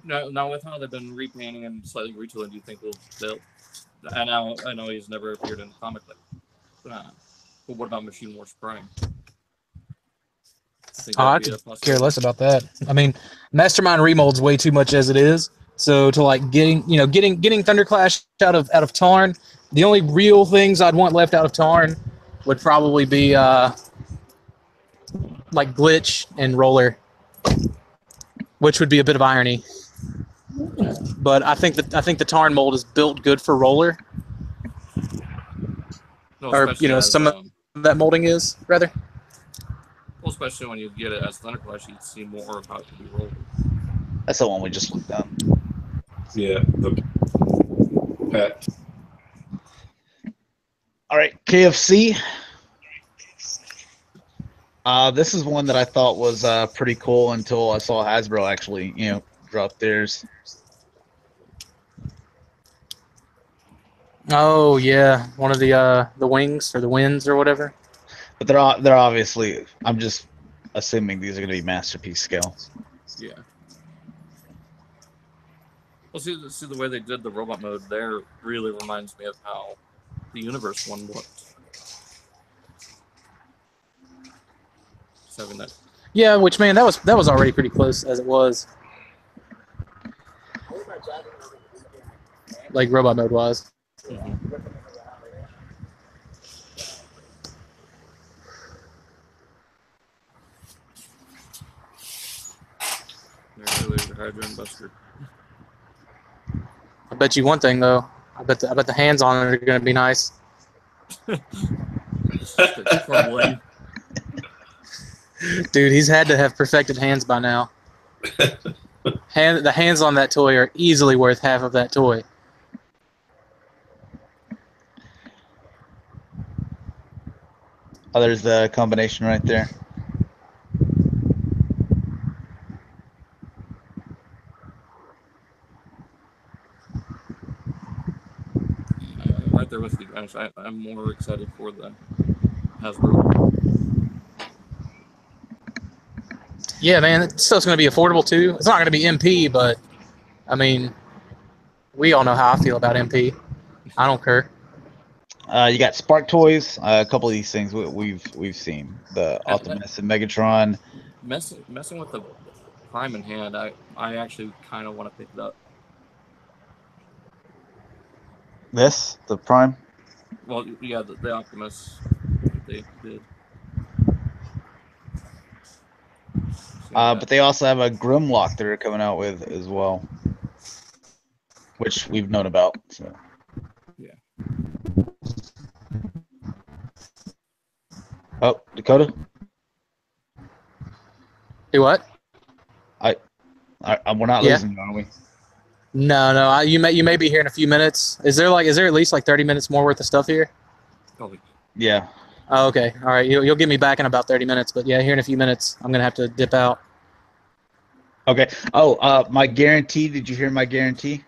Now with how they've been repainting and slightly retooling, do you think they'll? I know he's never appeared in the comic, but what about Machine Wars Prime? I could care less about that. I mean, Mastermind remolds way too much as it is. So to getting Thunderclash out of Tarn, the only real things I'd want left out of Tarn would probably be Glitch and Roller, which would be a bit of irony. But I think the Tarn mold is built good for Roller, some of that molding is rather. Well, especially when you get it as Thunderclash, you see more of how it can be rolled. That's the one we just looked at. Yeah, the pet. All right, KFC. This is one that I thought was pretty cool until I saw Hasbro actually, drop theirs. Oh yeah, one of the wings or the winds or whatever. But they're obviously. I'm just assuming these are going to be masterpiece scale. Yeah. Well, see the way they did the robot mode there really reminds me of how the Universe one looked. That. Yeah, which man, that was already pretty close as it was. Like robot mode was. Mm-hmm. There's a Hydra Buster. I bet you one thing though. I bet the hands on it are going to be nice. Dude, he's had to have perfected hands by now. The hands on that toy are easily worth half of that toy. Oh, there's the combination right there. Right there with you guys. I'm more excited for the Hasbro. Yeah, man, it's still going to be affordable too. It's not going to be MP, but I mean, we all know how I feel about MP. I don't care. You got Spark Toys. A couple of these things we've seen. The Optimus and Megatron. Messing with the Prime in hand, I actually kind of want to pick it up. The Prime. Well, yeah, the Optimus they did. But they also have a Grimlock that they're coming out with as well, which we've known about. So. Yeah. Oh, Dakota. Do what? We're not Yeah. losing, are we? No. You may be here in a few minutes. Is there at least like 30 minutes more worth of stuff here? Probably. Yeah. Oh, okay. All right. You'll get me back in about 30 minutes. But yeah, here in a few minutes, I'm gonna have to dip out. Okay. Oh, my guarantee. Did you hear my guarantee?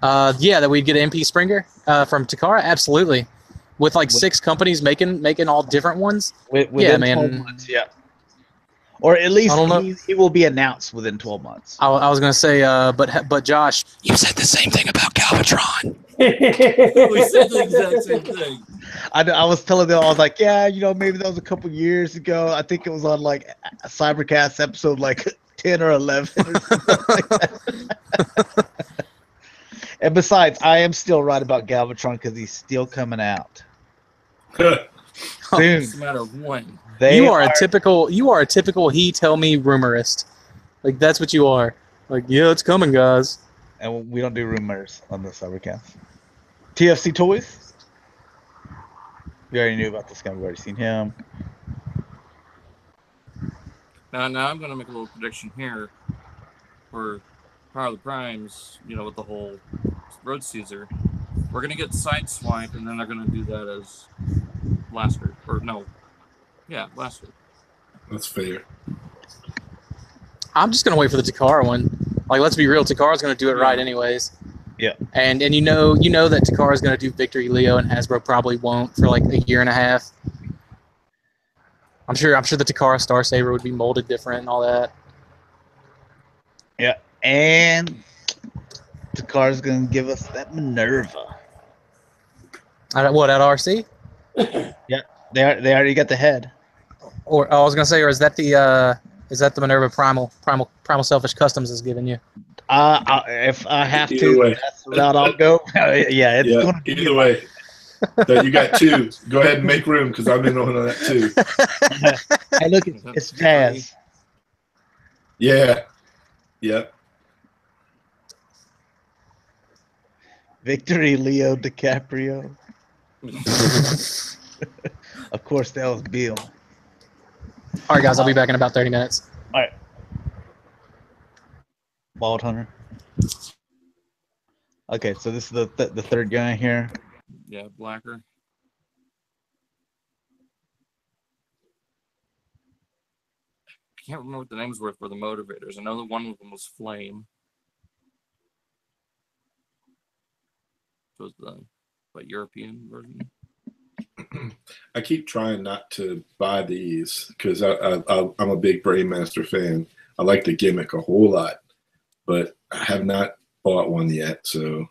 Yeah, that we'd get an MP Springer from Takara. Absolutely. With like 6 companies making all different ones. Within man. 12 months, yeah. Or at least I don't know. he will be announced within 12 months. I was gonna say, but Josh, you said the same thing about Galvatron. We said the exact same thing. I was telling them, I was like, yeah, maybe that was a couple years ago. I think it was on like a Cybercast episode like 10 or 11 or something like that. And besides, I am still right about Galvatron because he's still coming out soon. It's a matter of when. You are a typical he tell me rumorist. Like that's what you are. Like, yeah, it's coming, guys. And we don't do rumors on the Cybercast. TFC Toyz. We already knew about this guy. We've already seen him. Now I'm gonna make a little prediction here for Power of the Primes. With the whole Road Caesar, we're gonna get Sideswipe, and then they're gonna do that as Blaster. Blaster. That's fair. I'm just gonna wait for the Takara one. Like, let's be real, Takara's gonna do it right anyways. Yeah. And you know that Takara's gonna do Victory Leo, and Hasbro probably won't for like a year and a half. I'm sure the Takara Star Saber would be molded different and all that. Yeah. And Takara's gonna give us that Minerva. At RC? Yeah. They already got the head. Or I was gonna say, or is that the Minerva Primal Selfish Customs is giving you? If I have Either to, way. that's the route I'll go. Yeah, it's going to be either way. You got 2. Go ahead and make room because I'm in on that too. Hey, look, it's Jazz. Yeah. Yep. Victory Leo DiCaprio. Of course, that was Bill. All right, guys, I'll be back in about 30 minutes. All right. Bald Hunter. Okay, so this is the third guy here. Yeah, Blacker. I can't remember what the names were for the motivators. I know that one of them was Flame. It was the European version. I keep trying not to buy these because I'm a big Brainmaster fan. I like the gimmick a whole lot, but I have not bought one yet. So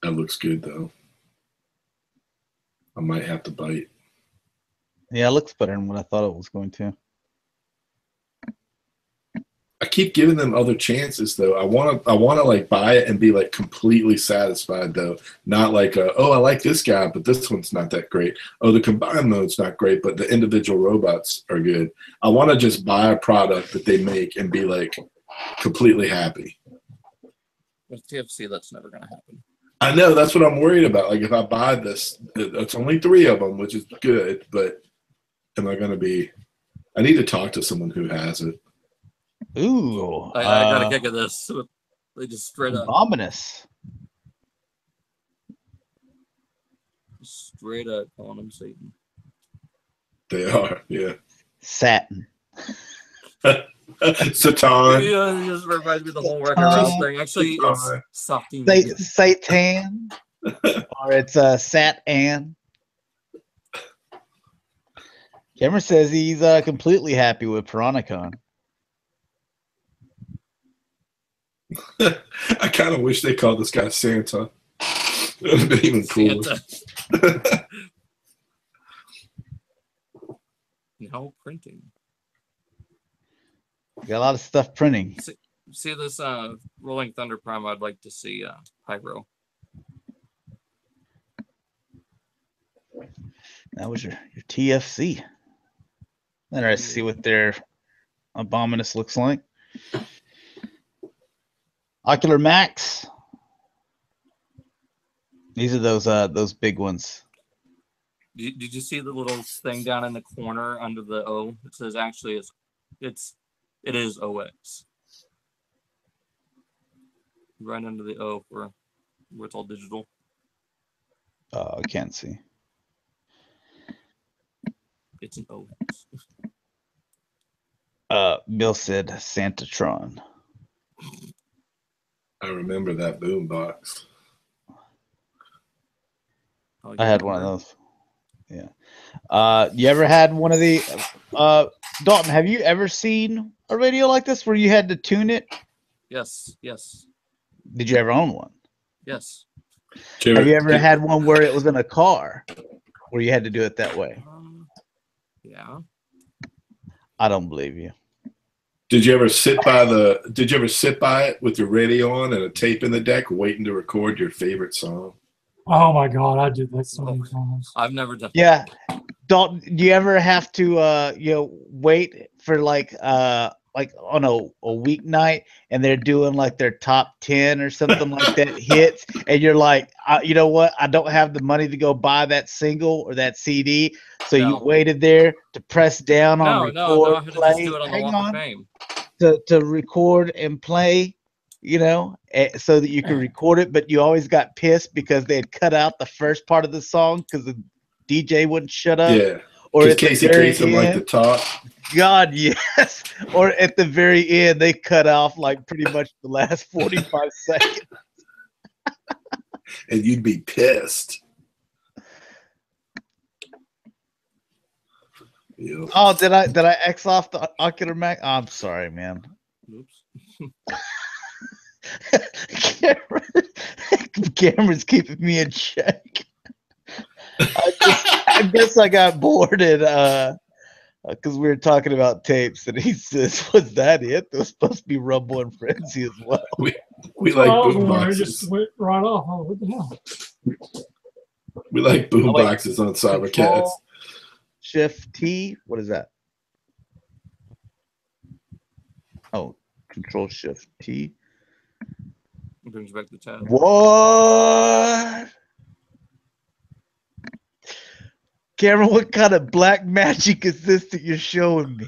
that looks good though. I might have to bite. Yeah, it looks better than what I thought it was going to. I keep giving them other chances though. I want to like buy it and be like completely satisfied though. Not like I like this guy, but this one's not that great. Oh, the combined mode's not great, but the individual robots are good. I want to just buy a product that they make and be like completely happy. With TFC, that's never going to happen. I know, that's what I'm worried about. Like if I buy this, it's only 3 of them, which is good, but am I going to be? I need to talk to someone who has it. Ooh. I got a kick of this. They just straight up. Ominous. Straight up calling him Satan. They are, yeah. Satin. Satan. Yeah, it just reminds me of the whole record race thing. Actually, it's Satan. Satan. Or it's Sat-An. Cameron says he's completely happy with Piranhacon. I kind of wish they called this guy Santa. It would have been even cooler. No printing. Got a lot of stuff printing. See this Rolling Thunder Prime? I'd like to see Pyro. That was your TFC. Interesting to see what their Abominus looks like. Ocular Max. These are those big ones. Did you see the little thing down in the corner under the O? It says actually it is OX. Right under the O where it's all digital. I can't see. It's an OX. Bill said Santatron. I remember that boombox. Oh, I had one of those. Yeah. You ever had one of the Dalton, have you ever seen a radio like this where you had to tune it? Yes. Did you ever own one? Yes. Have you ever had one where it was in a car where you had to do it that way? Yeah. I don't believe you. Did you ever sit by it with your radio on and a tape in the deck waiting to record your favorite song? Oh my God, I did that so many times. I've never done. Yeah. Dalton, do you ever have to wait for like on a weeknight and they're doing like their top 10 or something like that hits, and you're like, you know what? I don't have the money to go buy that single or that CD. So you waited there to press down on record, No, I had to play, just do it on the Walk of Fame. to record and play, so that you could record it, but you always got pissed because they had cut out the first part of the song because the DJ wouldn't shut up. Yeah. Or at Casey Kasem like to talk. God, yes. Or at the very end, they cut off like pretty much the last 45 seconds. And you'd be pissed. Yeah. Oh, did I X off the Ocular Mac? Oh, I'm sorry, man. Oops. Cameron's keeping me in check. I guess I got bored and because we were talking about tapes, and he says, "Was that it? There was supposed to be Rumble and Frenzy as well." We like boomboxes. Just went right off. Oh, what the hell? We like boomboxes on Cybercast. Shift T. What is that? Oh, Control Shift T. It brings back the tab. What? Cameron, what kind of black magic is this that you're showing me?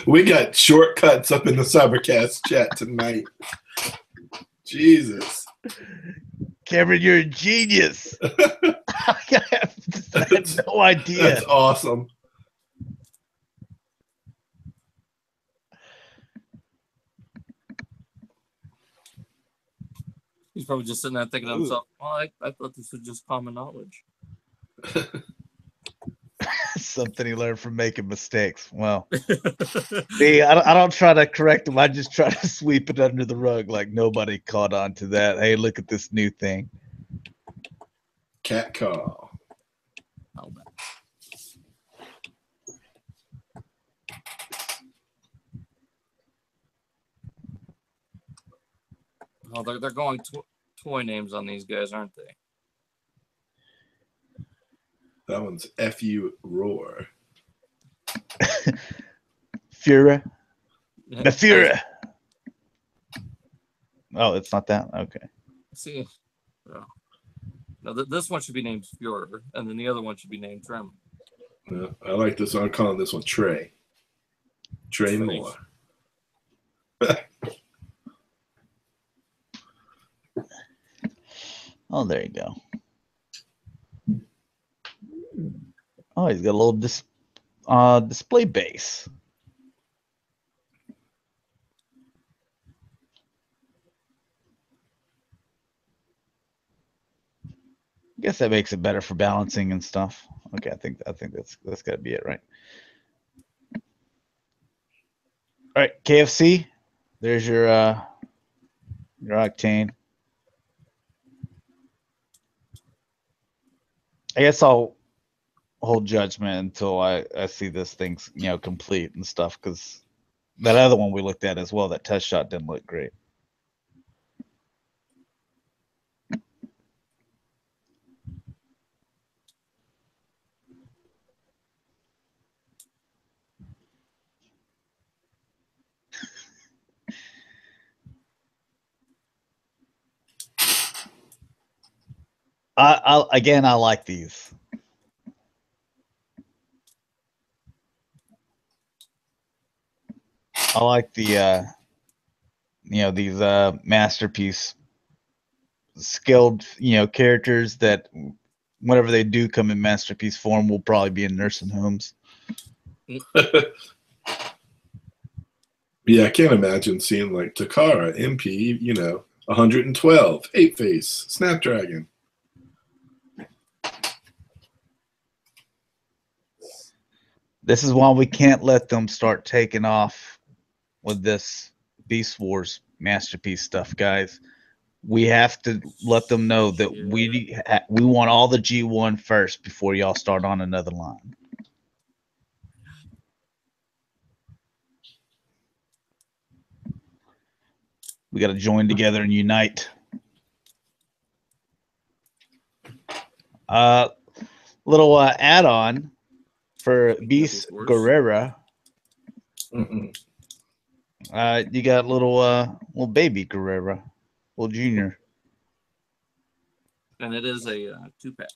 We got shortcuts up in the Cybercast chat tonight. Jesus. Cameron, you're a genius. I had no idea. That's awesome. He's probably just sitting there thinking to himself, well, I thought this was just common knowledge. Something he learned from making mistakes. Well, see, I don't try to correct him. I just try to sweep it under the rug like nobody caught on to that. Hey, look at this new thing. Cat call. Oh, they're going toy names on these guys, aren't they? That one's F.U. Roar. Fura. The Fura. Oh, it's not that? Okay. See, no, this one should be named Fuhrer, and then the other one should be named Trem. Yeah, I like this one. I'm calling this one Trey. Trey Moore. Oh, there you go. Oh, he's got a little display base. I guess that makes it better for balancing and stuff. Okay, I think that's got to be it, right? All right, KFC. There's your octane. I guess I'll hold judgment until I see this thing's complete and stuff, because that other one we looked at as well, that test shot didn't look great. I like these. I like the these masterpiece skilled characters that whenever they do come in masterpiece form will probably be in nursing homes. Yeah, I can't imagine seeing like Takara, MP, 112, 8-face, Snapdragon. This is why we can't let them start taking off with this Beast Wars masterpiece stuff, guys. We have to let them know that we want all the G1 first before y'all start on another line. We got to join together and unite. Little add-on for Beast Guerrera. You got little baby Guerrera, little junior. And it is a 2-pack.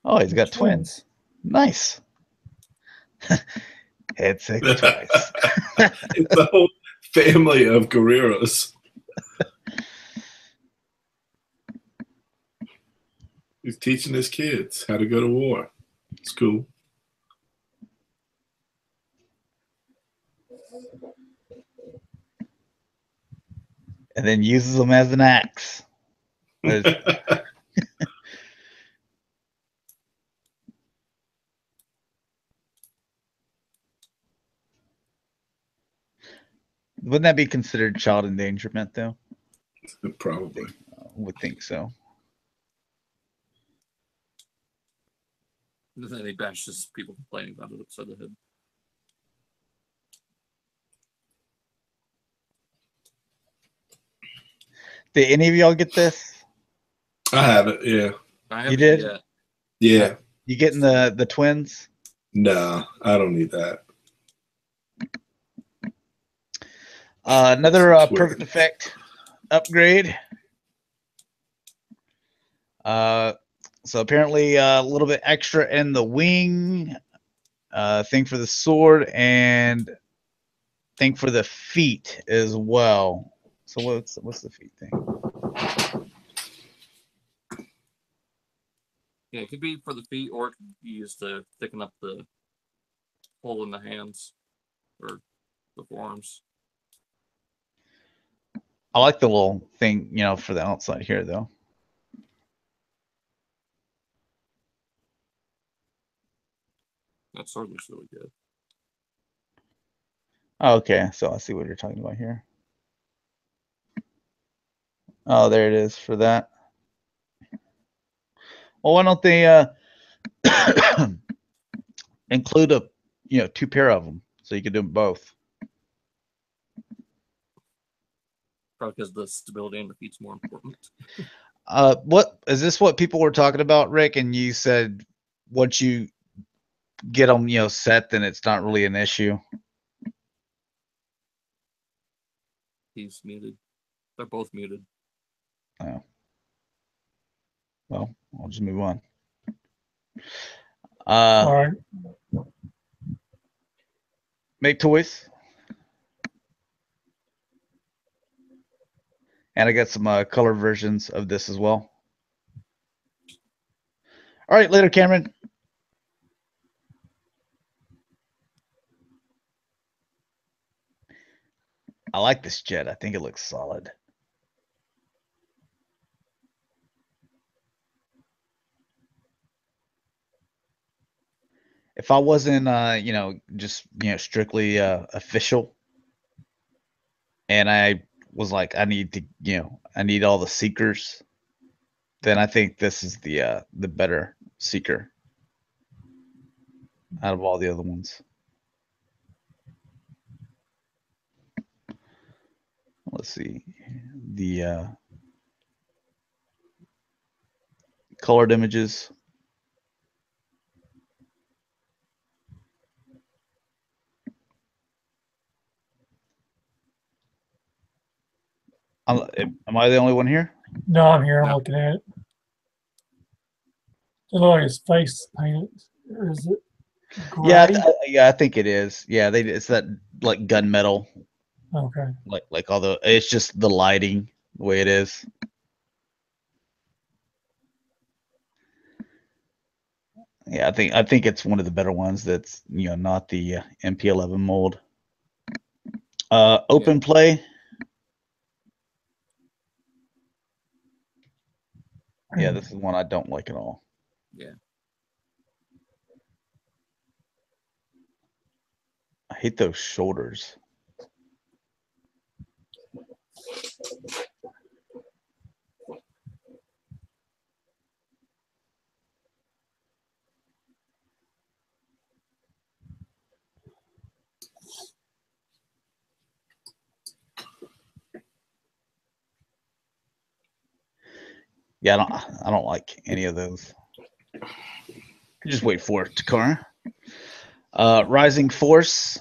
Oh, he's got twins. Nice. Head sick twice. It's a whole family of Guerreros. He's teaching his kids how to go to war. It's cool. And then uses them as an axe. Wouldn't that be considered child endangerment, though? Probably. I would think so. Then he bashes people complaining about it upside the head. Did any of y'all get this? I have it, yeah. I You did? Yet. Yeah. You getting the twins? No, I don't need that. Another perfect effect upgrade. So apparently a little bit extra in the wing, thing for the sword, and thing for the feet as well. So what's the feet thing? Yeah, it could be for the feet, or it could be used to thicken up the hole in the hands or the forearms. I like the little thing, for the outside here, though. That sword looks really good. Oh, okay, so I see what you're talking about here. Oh, there it is for that. Well, why don't they include two pair of them so you can do them both? Probably because the stability and the feet's more important. What is this? What people were talking about, Rick? And you said once you get them, set, then it's not really an issue. He's muted. They're both muted. Oh. Well, I'll just move on. All right. Make toys. And I got some color versions of this as well. All right, later, Cameron. I like this jet. I think it looks solid. If I wasn't, just strictly official, and I was like, I need all the seekers, then I think this is the better seeker out of all the other ones. Let's see the colored images. Am I the only one here? No, I'm here. I'm No. looking at it. It looks like his face painted. Or is it? Yeah, Gray? yeah, I think it is. Yeah, it's that like gunmetal, Okay. like all the. It's just the lighting the way it is. Yeah, I think it's one of the better ones. That's not the MP11 mold. Open play. Yeah, this is one I don't like at all. Yeah. I hate those shoulders. Yeah, I don't like any of those. Just wait for it, Takara. Rising Force.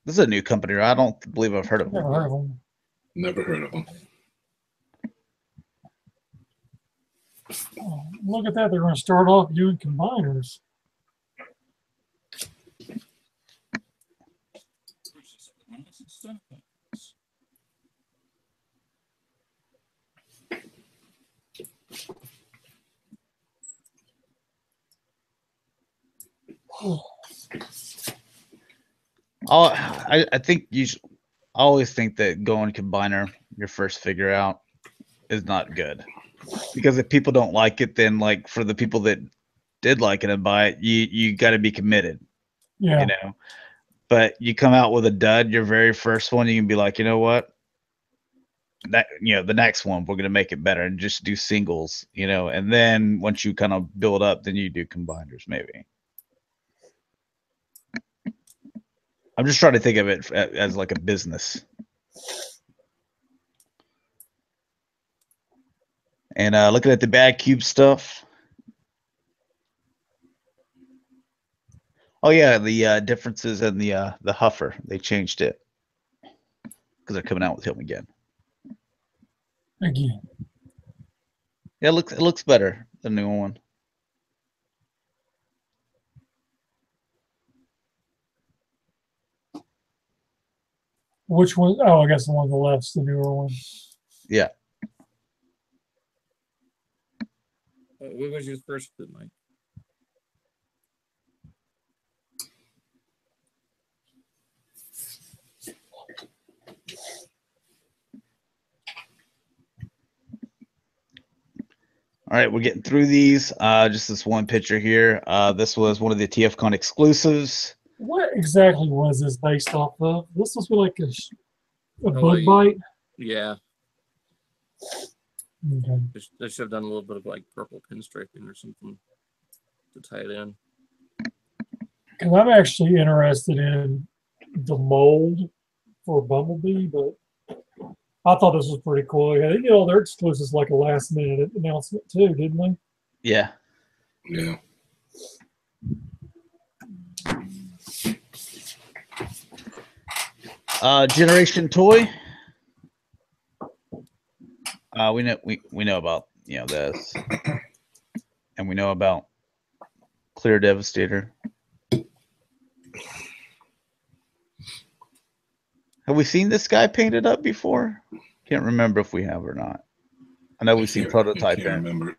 This is a new company, right? I don't believe I've heard of Never them. heard of them. Never heard of them. Oh, look at that. They're going to start off doing combiners. I think I always think that going combiner, your first figure out, is not good. Because if people don't like it, then like for the people that did like it and buy it, you got to be committed. Yeah. But you come out with a dud, your very first one, you can be like, you know what? That the next one we're gonna make it better and just do singles, and then once you kind of build up, then you do combiners maybe. I'm just trying to think of it as like a business. And looking at the bad cube stuff. Oh yeah, the differences in the Huffer, they changed it because they're coming out with him again. Again. Yeah, it looks better, the new one. Which one? Oh, I guess the one on the left's the newer one. Yeah. What was your first fit, Mike? All right, we're getting through these. Just this one picture here. This was one of the TFCON exclusives. What exactly was this based off of? This was like a bug like, bite? Yeah. Okay. They should have done a little bit of like purple pinstriping or something to tie it in. Because I'm actually interested in the mold for Bumblebee, but I thought this was pretty cool. They did all their exclusives like a last minute announcement too, didn't they? Yeah. Yeah. Generation Toy. We know about this, and we know about Clear Devastator. Have we seen this guy painted up before? Can't remember if we have or not. I know we've seen prototype. I can't remember.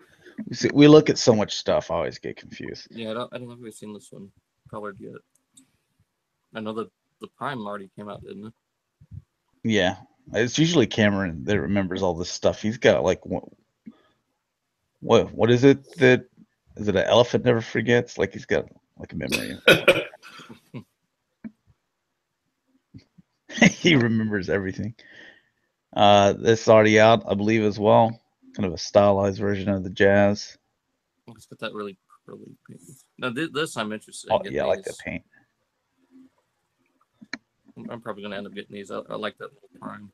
We look at so much stuff. I always get confused. Yeah, I don't know if we've seen this one colored yet. I know that the Prime already came out, didn't it? Yeah, it's usually Cameron that remembers all this stuff. He's got like what is it that is it? An elephant never forgets. Like he's got like a memory. He remembers everything. This is already out, I believe, as well. Kind of a stylized version of the Jazz. It's got that really curly paint. Now this I'm interested in. Yeah, I like that paint. I'm probably going to end up getting these. I like that little Prime.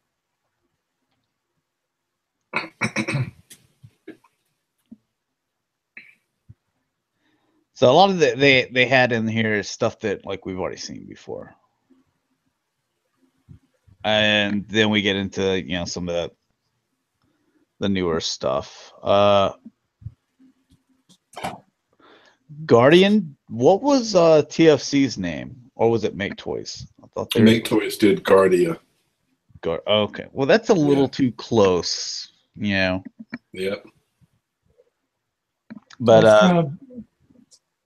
So a lot of they had in here is stuff that like we've already seen before. And then we get into some of the newer stuff. Guardian. What was TFC's name, or was it Make Toys? I thought they Make Toys did Guardia. Okay, well that's a little too close, you know. Yep. But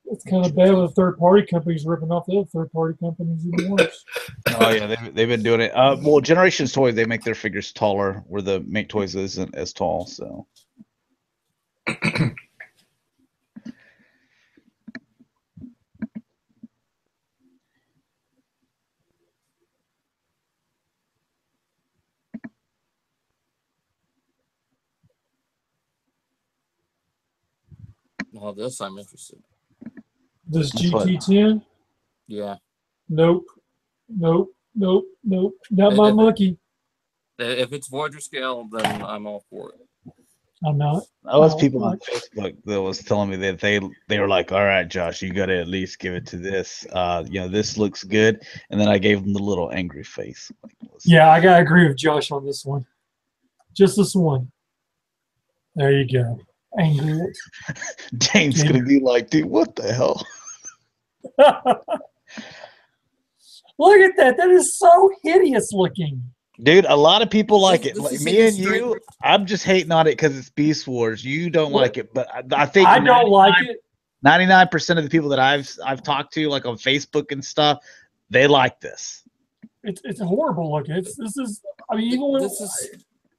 it's kind of bad when third-party companies ripping off the other third-party companies even worse. oh yeah, they've been doing it. Well, Generations Toys, they make their figures taller, where the Make Toys isn't as tall. So. Oh, this I'm interested. This That's what- GT10? Yeah. Nope. Not my monkey. If it's Voyager scale, then I'm all for it. I'm not. I was Oh, people on fuck. Facebook that was telling me that they were like, all right, Josh, you got to at least give it to this. This looks good. And then I gave them the little angry face. Like, Yeah, I gotta agree with Josh on this one. Just this one. There you go. Angry. James gonna be like, dude, what the hell? Look at that. That is so hideous looking. Dude, a lot of people like it. This Like is me and straight- you, I'm just hating on it because it's Beast Wars. You don't like it, but I think I don't like it. 99% of the people that I've talked to, like on Facebook and stuff, they like this. It's horrible looking. This is. I mean, even when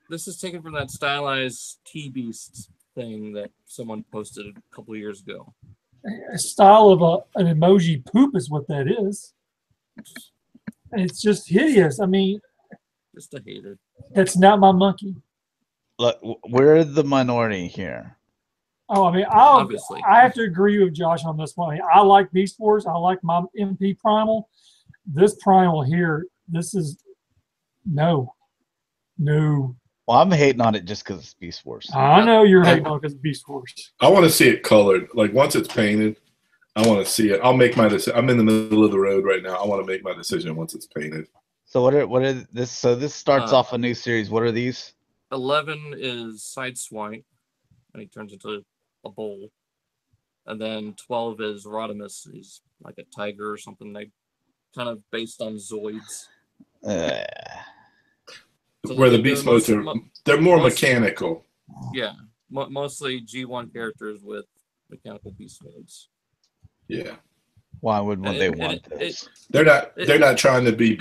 This is taken from that stylized T-Beast thing that someone posted a couple of years ago. a style of an emoji poop is what that is. And it's just hideous. I mean, Just a hater. that's not my monkey. Look, we're the minority here. Oh, I mean, Obviously. I have to agree with Josh on this one. I like Beast Wars. I like my MP Primal. This Primal here, this is no. Well, I'm hating on it just because it's Beast Wars. I know you're hating on because Beast Wars. I want to see it colored. Like once it's painted, I want to see it. I'll make my decision. I'm in the middle of the road right now. I want to make my decision once it's painted. So what are this? So this starts off a new series. What are these? 11 is Sideswipe, and he turns into a bull. And then 12 is Rodimus. He's like a tiger or something. They kind of based on Zoids. So Where the they're beast doing modes are, they're more mechanical. Yeah, mostly G1 characters with mechanical beast modes. Yeah, Why would they And want this? they're not trying to be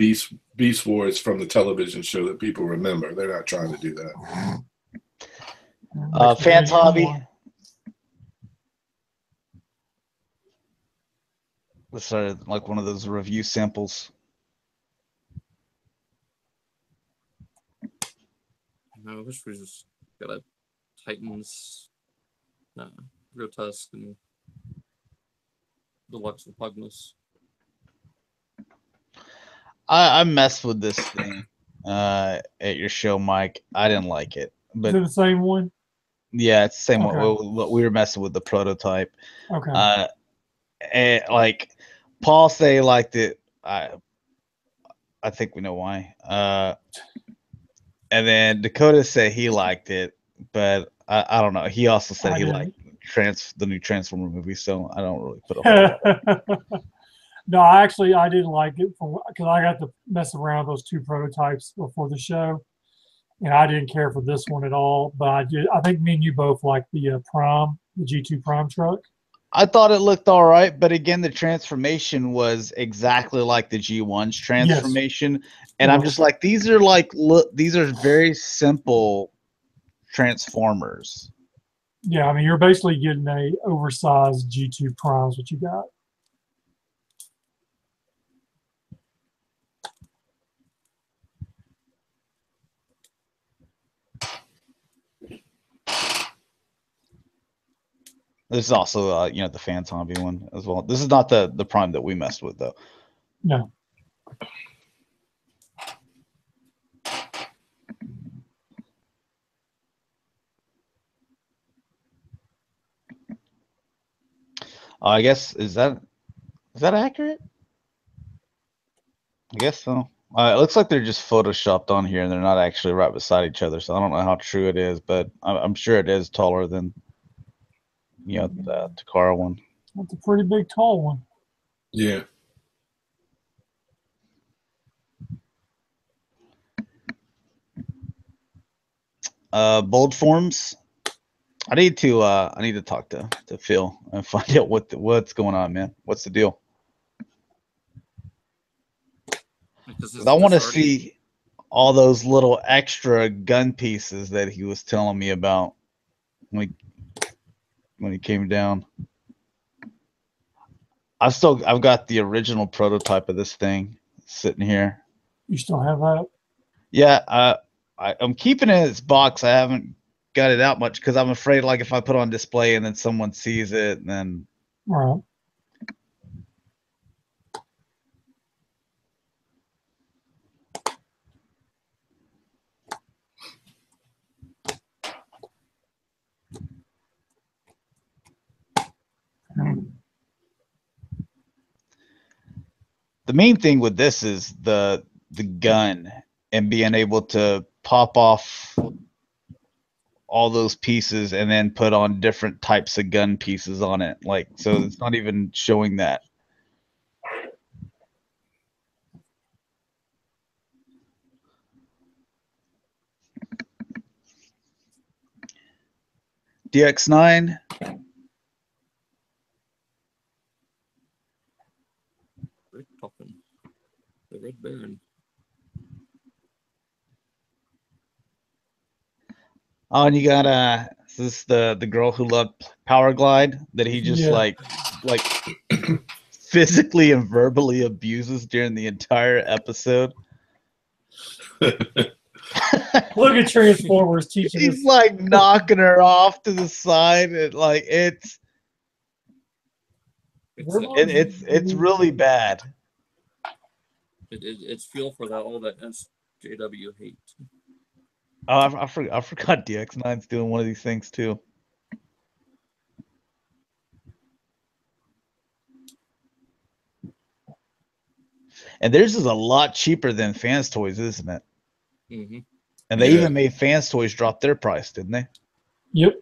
Beast Wars from the television show that people remember. They're not trying to do that. Fans Hobby. Let's start like one of those review samples. I wish we just got a Titans, Grotesque, and Deluxe Repugnus. I messed with this thing at your show, Mike. I didn't like it, Is but it the same one? yeah, it's the same Okay. one. We were messing with the prototype. Okay. And like Paul say he liked it. I think we know why. And then Dakota said he liked it, but I don't know. He also said I he didn't. liked the new Transformer movie, so I don't really put a whole No, I didn't like it because I got to mess around with those two prototypes before the show, and I didn't care for this one at all. But I did. I think me and you both like the the G2 Prime truck. I thought it looked all right, but again, the transformation was exactly like the G1's transformation, and I'm just like, these are very simple Transformers. Yeah, I mean, you're basically getting a oversized G2 Primes, what you got. This is also the Fan Zombie one as well. This is not the Prime that we messed with though. No. I guess is that accurate? I guess so. It looks like they're just photoshopped on here, and they're not actually right beside each other. So I don't know how true it is, but I'm sure it is taller than the Takara one. That's a pretty big, tall one. Yeah. Bold forms. I need to talk to Phil and find out what's going on, man. What's the deal? Because I want to see all those little extra gun pieces that he was telling me about when he came down. I've got the original prototype of this thing sitting here. You still have that? Yeah, I'm keeping it in its box. I haven't got it out much because I'm afraid, like, if I put it on display and then someone sees it, then Right. the main thing with this is the gun and being able to pop off all those pieces and then put on different types of gun pieces on it. Like, so it's not even showing that. DX9. Rick Toppin, the Red Baron. Oh, and you got this the girl who loved Power Glide that he just like physically and verbally abuses during the entire episode. Look at Transformers teaching us. He's like knocking her off to the side, and like it's really bad. It's fuel for that all that SJW hate. Oh, I forgot DX9's doing one of these things too. And theirs is a lot cheaper than Fans Toys, isn't it? Mm-hmm. And they even made Fans Toys drop their price, didn't they? Yep.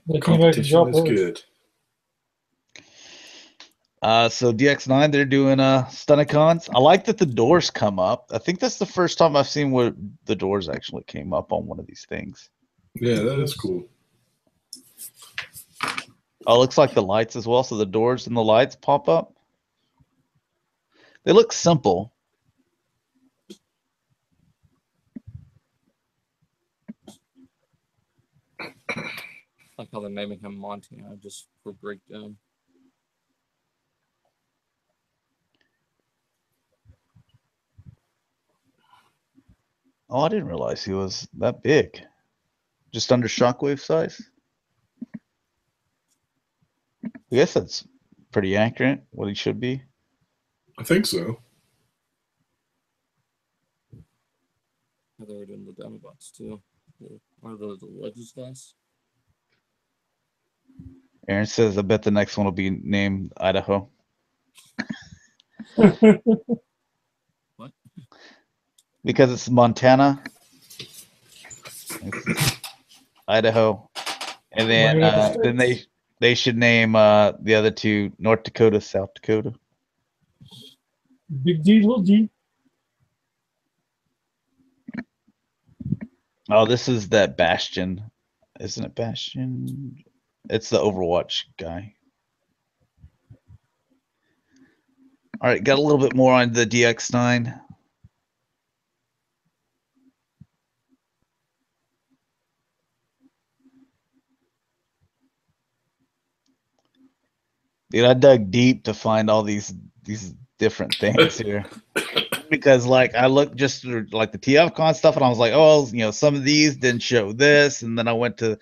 They came back and Competition dropped is theirs. good. So DX9, they're doing Stunticons. I like that the doors come up. I think that's the first time I've seen where the doors actually came up on one of these things. Yeah, that is cool. Oh, it looks like the lights as well. So the doors and the lights pop up. They look simple. Like how they're naming him Montana just for breakdown. Oh, I didn't realize he was that big. Just under Shockwave size. I guess that's pretty accurate, what he should be. I think so. They were doing the Autobots too. Or the Legends class. Aaron says, I bet the next one will be named Idaho. What? Because it's Montana. It's Idaho. And then they should name the other two North Dakota, South Dakota. Big D, little D. Oh, this is that Bastion. Isn't it Bastion? It's the Overwatch guy. All right, got a little bit more on the DX9. Dude, I dug deep to find all these different things here. Because like I looked just through like the TFCON stuff and I was like, oh, you know, some of these didn't show this, and then I went to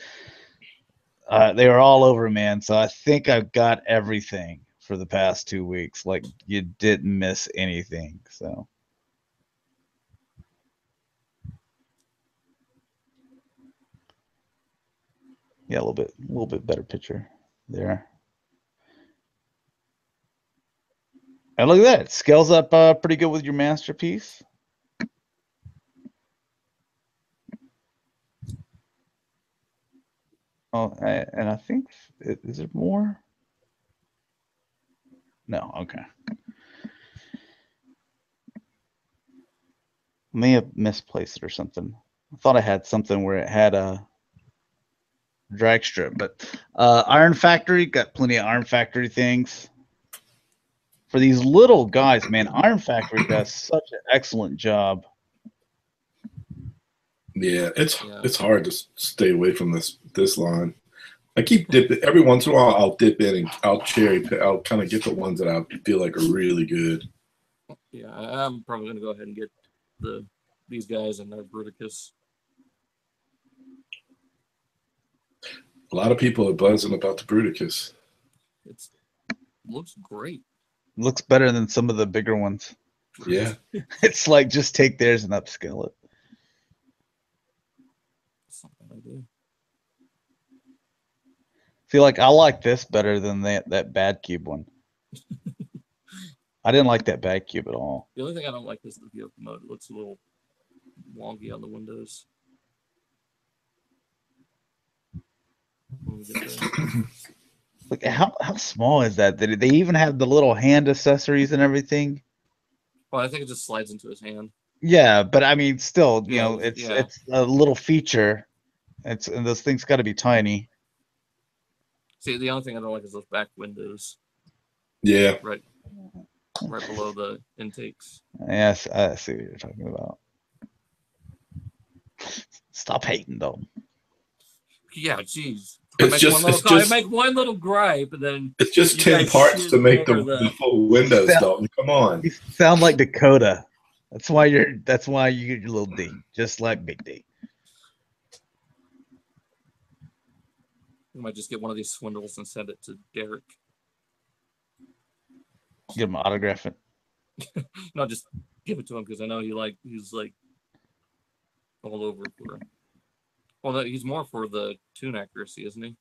they were all over, man. So I think I've got everything for the past 2 weeks. Like, you didn't miss anything. So yeah, a little bit better picture there. And look at that. It scales up pretty good with your masterpiece. Oh, and I think is there more? No. Okay. May have misplaced it or something. I thought I had something where it had a drag strip, but Iron Factory got plenty of Iron Factory things. For these little guys, man, Iron Factory does such an excellent job. Yeah, it's hard to stay away from this line. I keep dipping every once in a while. I'll dip in and I'll cherry pick. I'll kind of get the ones that I feel like are really good. Yeah, I'm probably gonna go ahead and get these guys and their Bruticus. A lot of people are buzzing about the Bruticus. It looks great. Looks better than some of the bigger ones. Yeah, It's like just take theirs and upscale it. Something I do. Feel like I like this better than that bad cube one. I didn't like that bad cube at all. The only thing I don't like is the vehicle mode. It looks a little wonky on the windows. Like how small is that? Did they even have the little hand accessories and everything? Well, I think it just slides into his hand. Yeah, but I mean, still, you Yeah, know, it's yeah. it's a little feature. And those things got to be tiny. See, the only thing I don't like is those back windows yeah. right below the intakes. Yes, I see what you're talking about. Stop hating, though. Yeah, jeez. It's I make one little gripe, and then It's just you 10 guys parts shit to make over the full windows, Dalton. Come on. You sound like Dakota. That's why you get your little D, just like Big D. I might just get one of these swindles and send it to Derek. Get him autograph it. No, just give it to him because I know he's like all over for. Well, he's more for the tune accuracy, isn't he?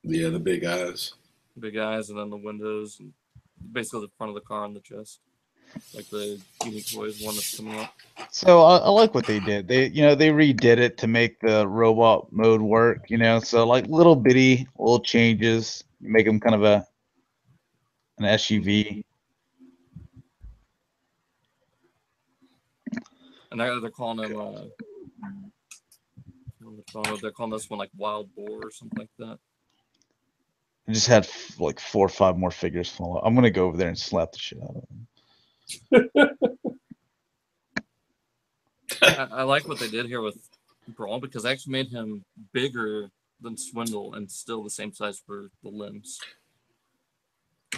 Yeah, the big eyes. Big eyes, and then the windows, and basically the front of the car and the chest, like the Unique Toys one that's coming up. So I like what they did. They redid it to make the robot mode work. So like little bitty little changes, make them kind of an SUV. And they're calling him. They're calling this one like Wild Boar or something like that. I just had like 4 or 5 more figures follow. I'm gonna go over there and slap the shit out of them. I like what they did here with Brawl because they actually made him bigger than Swindle and still the same size for the limbs.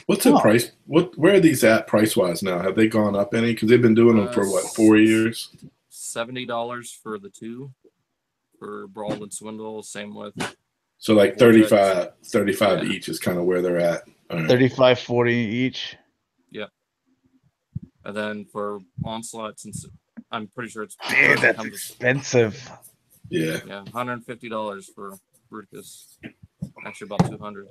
What's the price? Where are these at price wise now? Have they gone up any? Because they've been doing them for what, 4 years? $70 for the two for Brawl and Swindle. Same with. So like 35 yeah. Each is kind of where they're at. Right. 35, 40 each. Yeah. And then for Onslaught, since I'm pretty sure it's dude, that's expensive. Yeah. Yeah, $150 for Bruticus. Actually, about $200.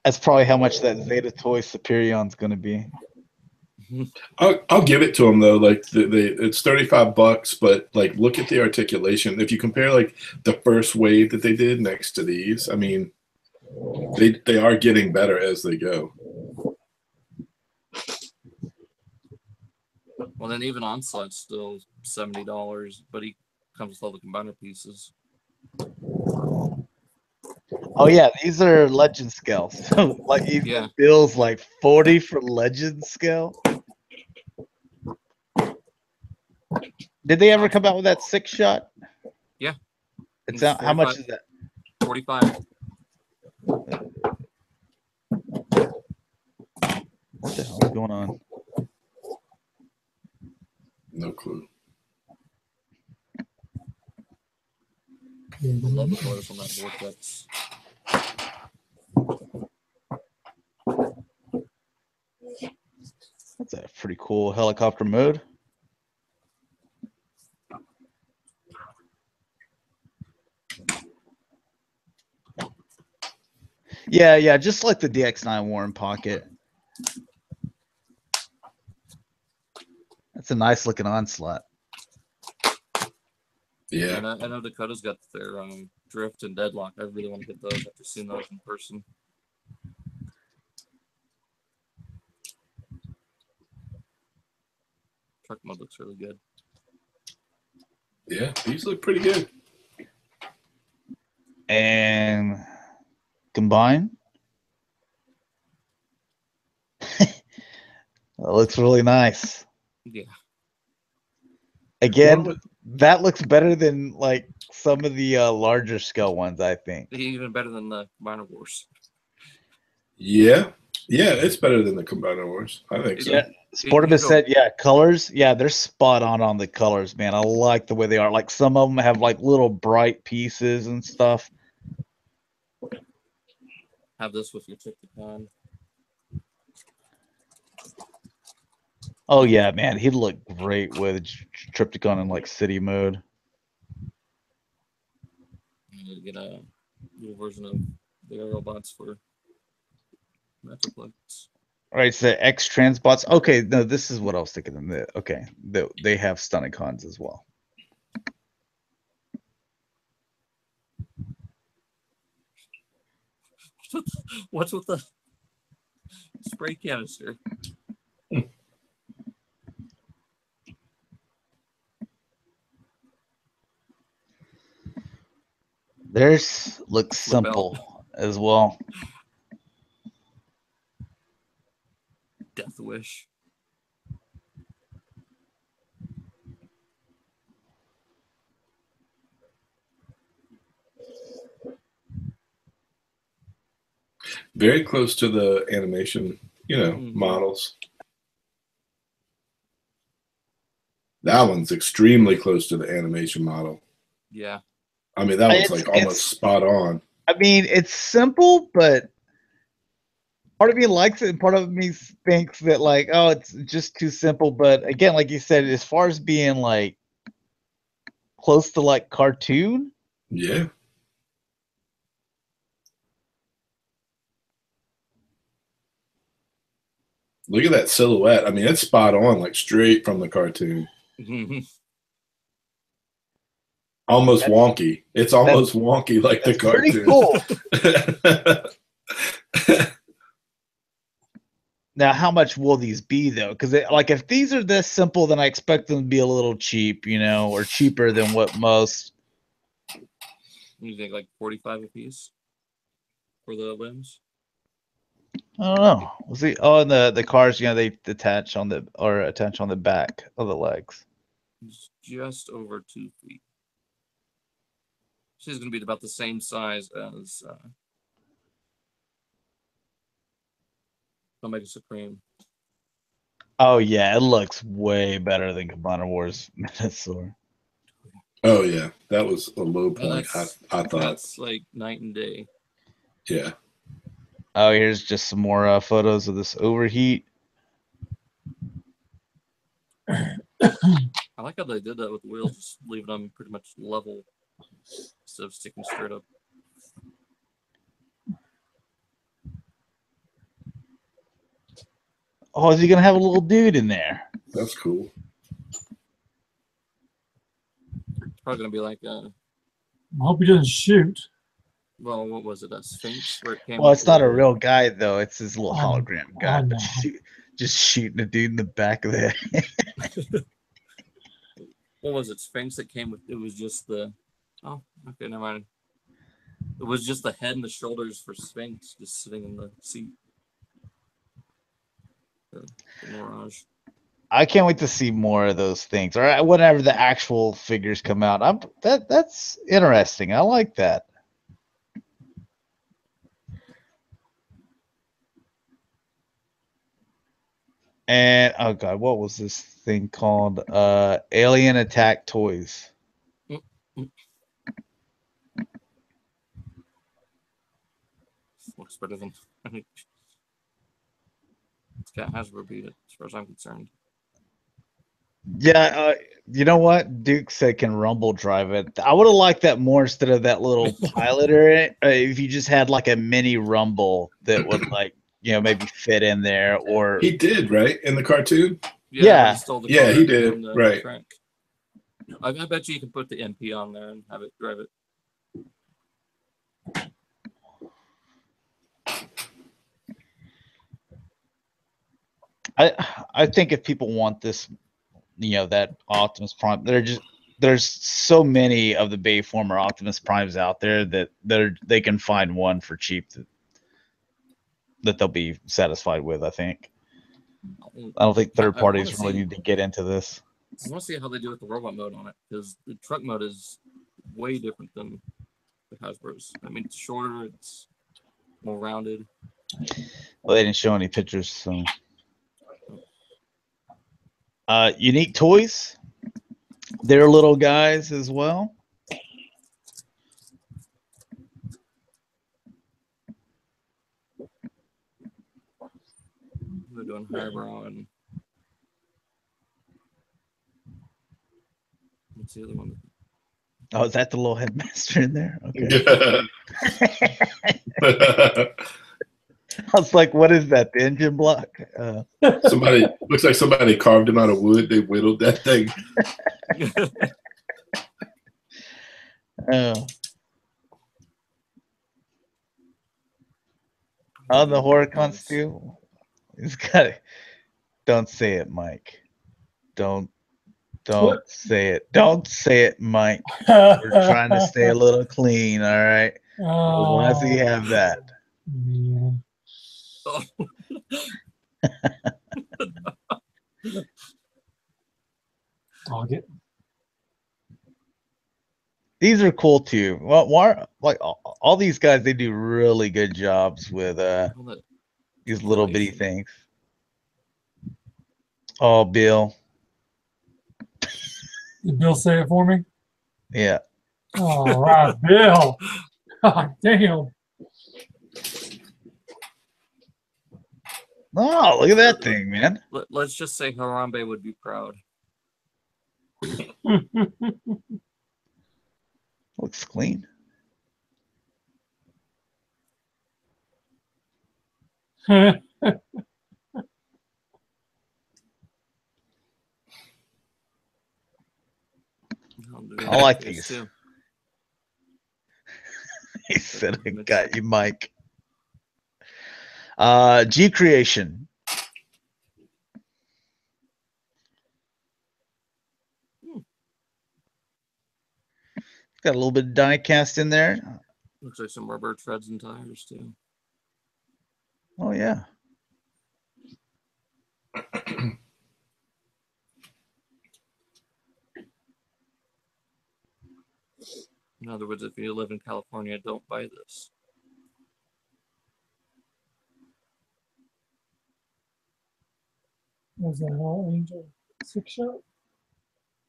That's probably how much that Zeta Toy Superion's going to be. I'll give it to them though. Like it's $35, but like look at the articulation. If you compare like the first wave that they did next to these, I mean, they are getting better as they go. Well, then even Onslaught's still $70, but he comes with all the combiner pieces. Oh yeah, these are legend scales. So like even Bill's like 40 for legend scale. Did they ever come out with that 6-shot? Yeah. It's out, how much is that? 45. What the hell is going on? No clue. I love the colors on that vortex. That's a pretty cool helicopter mode. Yeah, just like the DX9 Warren Pocket. That's a nice looking Onslaught. Yeah. And I know Dakota's got their Drift and Deadlock. I really want to get those after seeing those in person. Truck mode looks really good. Yeah, these look pretty good. And combine. That looks really nice. Yeah. Again, that looks better than like some of the larger scale ones, I think. Even better than the Combiner Wars. Yeah. Yeah, it's better than the Combiner Wars. I think so. Yeah. Sportibus said, yeah, colors. Yeah, they're spot on the colors, man. I like the way they are. Like some of them have like little bright pieces and stuff. Have this with your TFCON. Oh yeah, man, he'd look great with Triptychon in like city mode. You get a little version of the Autobots for Metroplex. All right, so X Transbots. Okay, no, this is what I was thinking. Okay, they have Stunticons as well. What's with the spray canister? Theirs looks simple as well. Death Wish. Very close to the animation, models. That one's extremely close to the animation model. Yeah. I mean, that one's like almost spot on. I mean, it's simple, but part of me likes it, and part of me thinks that like, oh, it's just too simple. But again, like you said, as far as being like close to like cartoon, yeah. Look at that silhouette. I mean, it's spot on, like straight from the cartoon. Almost wonky. It's almost wonky like the cartoon. Pretty cool. Now, how much will these be though? Because like, if these are this simple, then I expect them to be a little cheap, or cheaper than what most. You think like 45 a piece for the limbs? I don't know. We'll see. Oh, and the cars, they attach on the back of the legs. It's just over 2 feet. She's going to be about the same size as Omega Supreme. Oh yeah, it looks way better than Combiner Wars Minosaur. Oh yeah, that was a low point. I thought that's like night and day. Yeah. Oh, here's just some more photos of this overheat. I like how they did that with the wheels, just leaving them pretty much level instead of sticking straight up. Oh, is he gonna have a little dude in there? That's cool. It's probably gonna be like I hope he doesn't shoot. Well, what was it? A Sphinx? Where it came Well, it's not a real guy though. It's his little hologram guy. No. Just shooting a dude in the back of the head. What was it? Sphinx that came with? It was just the. Oh, okay, never mind. It was just the head and the shoulders for Sphinx, just sitting in the seat. The Mirage. I can't wait to see more of those things, or whenever the actual figures come out. That's interesting. I like that. And oh god, what was this thing called? Alien Attack Toys. Looks better than. It's got Hasbro beat it, as far as I'm concerned. Yeah, you know what? Duke said can Rumble drive it. I would have liked that more instead of that little piloter. If you just had like a mini Rumble that would maybe fit in there, or he did right in the cartoon. Yeah. He did right. I bet you can put the MP on there and have it drive it. I think if people want this, that Optimus Prime, there's so many of the Bayformer Optimus Primes out there that they can find one for cheap that they'll be satisfied with. I think. I don't think third parties really need to get into this. I want to see how they do with the robot mode on it, because the truck mode is way different than the Hasbro's. I mean, it's shorter, it's more rounded. Well, they didn't show any pictures, so. Unique Toys, they're little guys as well. They're doing highbrow and what's the other one? Oh, is that the little headmaster in there? Okay. I was like, what is that? The engine block? Somebody looks like somebody carved him out of wood. They whittled that thing. On the Horicons too. He's got it. Don't say it, Mike. Don't say it. Don't say it, Mike. We're trying to stay a little clean, all right? Why does he have that? Man. Dog it. These are cool too. Well, like all these guys, they do really good jobs with these little bitty things. Oh, Bill. Did Bill say it for me? Yeah. All right, Bill. God damn. Oh, look at that thing, man. Let's just say Harambe would be proud. Looks clean. I like these. Too. He said, I got you, Mike. G Creation. Got a little bit of die cast in there. Looks like some rubber treads and tires too. Oh yeah. In other words, if you live in California, don't buy this. Was that all Angel 6 shot?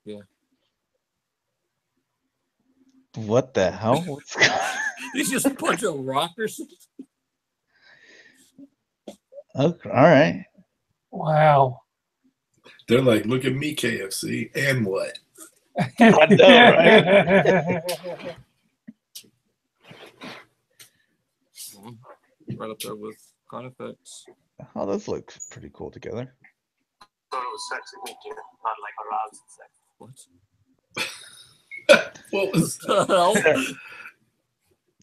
Yeah. What the hell? What's going on? Did you just punch a rock or something? Okay, all right. Wow. They're like, look at me, KFC, and what? I know, right? Right up there with Con Effects. Oh, those look pretty cool together. Thought it was sex with me, not like aroused sex. What? What was The hell?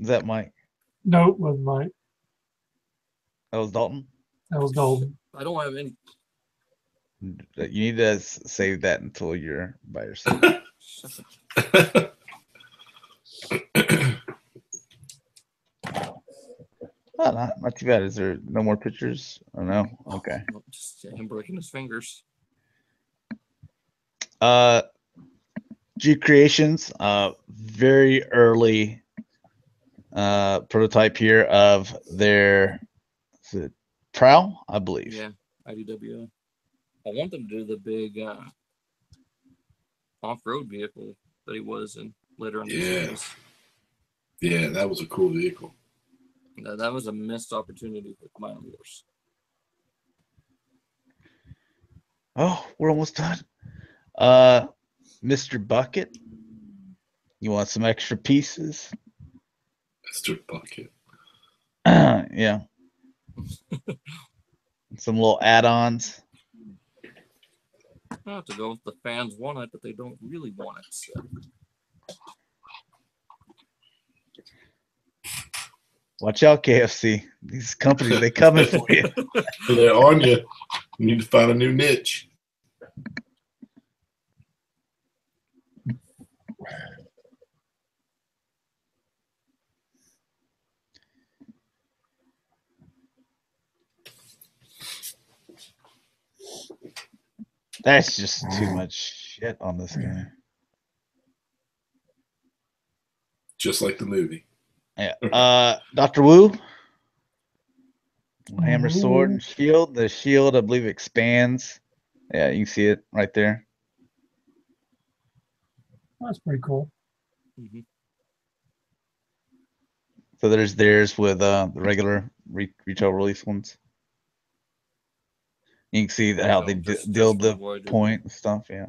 Is that Mike? Nope, wasn't Mike. That was Dalton? That was Golden. I don't have any. You need to save that until you're by yourself. Oh, not too bad. Is there no more pictures? Oh, no? Okay. Just him breaking his fingers. G Creations, very early prototype here of their Prowl, I believe. Yeah, IDW. I want them to do the big off-road vehicle that he was in later on. Yeah. Yeah, that was a cool vehicle. That was a missed opportunity for Command Wars. Oh, we're almost done. Mr. Bucket, you want some extra pieces? Mr. Bucket. Yeah. Some little add-ons. I have to go with the fans want it, but they don't really want it. So. Watch out, KFC. These companies, they coming for you. They're on you. You need to find a new niche. That's just too much shit on this guy. Just like the movie. Yeah. Dr. Wu. Hammer, sword, and shield. The shield, I believe, expands. Yeah, you can see it right there. That's pretty cool. Mm-hmm. So there's theirs with the regular retail release ones. You can see that how they deal the point and stuff. Yeah.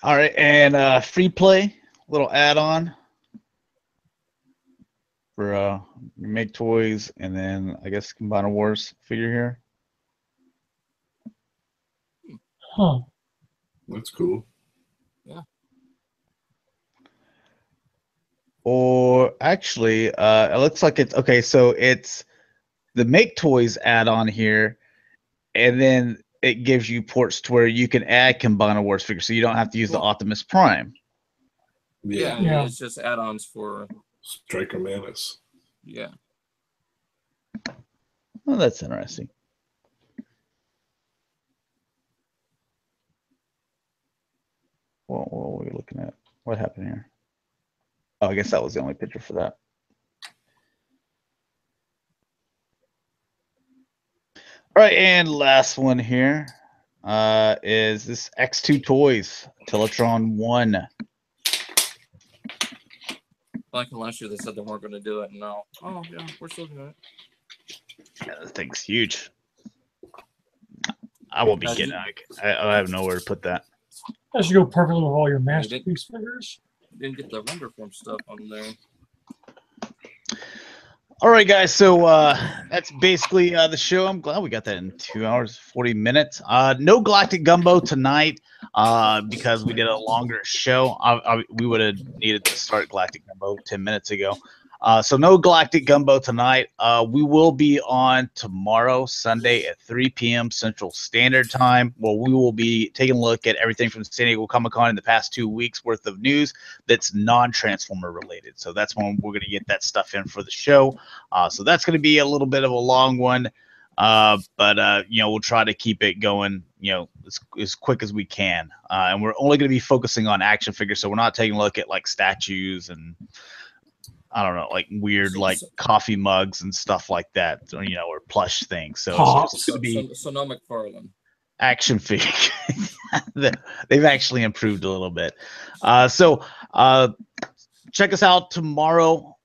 All right, and free play, little add-on for make toys, and then I guess Combiner Wars figure here. Huh. That's cool. Yeah. Or actually, it looks like it's okay. So it's the Make Toys add-on here, and then it gives you ports to where you can add Combiner Wars figures, so you don't have to use the Optimus Prime. Yeah, it's just add-ons for Striker Manus. Yeah. Well, that's interesting. What were we looking at? What happened here? Oh, I guess that was the only picture for that. All right, and last one here is this X2 Toys Teletron 1. Like last year, they said they weren't going to do it, and now, oh yeah, we're still doing it. Yeah, this thing's huge. I won't be getting it. I have nowhere to put that. That should go perfectly with all your masterpiece figures. Didn't get the render form stuff on there. All right, guys. So that's basically the show. I'm glad we got that in 2 hours, 40 minutes. No Galactic Gumbo tonight because we did a longer show. We would have needed to start Galactic Gumbo 10 minutes ago. So no Galactic Gumbo tonight. We will be on tomorrow, Sunday at 3 p.m. Central Standard Time, where we will be taking a look at everything from San Diego Comic-Con in the past 2 weeks worth of news that's non-Transformer related. So that's when we're going to get that stuff in for the show. So that's going to be a little bit of a long one, but you know, we'll try to keep it going, you know, as quick as we can. And we're only going to be focusing on action figures, so we're not taking a look at like statues and I don't know, like weird like coffee mugs and stuff like that, or, you know, or plush things. So it's just going to be so no McFarlane action figure. They've actually improved a little bit. So check us out tomorrow.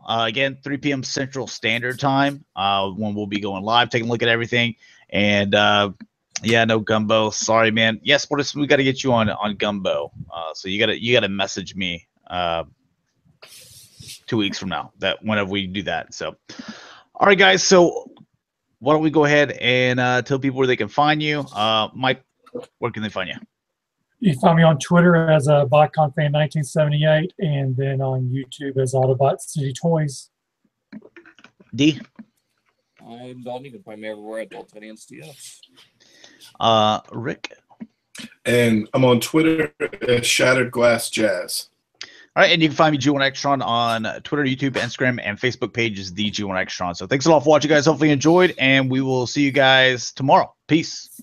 Again, 3 p.m. Central Standard Time, when we'll be going live, taking a look at everything. And yeah, no Gumbo. Sorry, man. Yes, we got to get you on Gumbo. So you gotta message me 2 weeks from now, that whenever we do that. So, all right, guys. So why don't we go ahead and tell people where they can find you? Mike, where can they find you? You can find me on Twitter as a BotConFan1978, and then on YouTube as Autobot City Toys. D. I'm Dalton. You can find me everywhere at Dalton and STS. Rick. And I'm on Twitter at Shatrdglassjazz. All right, and you can find me G1 Extron on Twitter, YouTube, Instagram, and Facebook page is the G1 Extron. So thanks a lot for watching, guys. Hopefully you enjoyed, and we will see you guys tomorrow. Peace.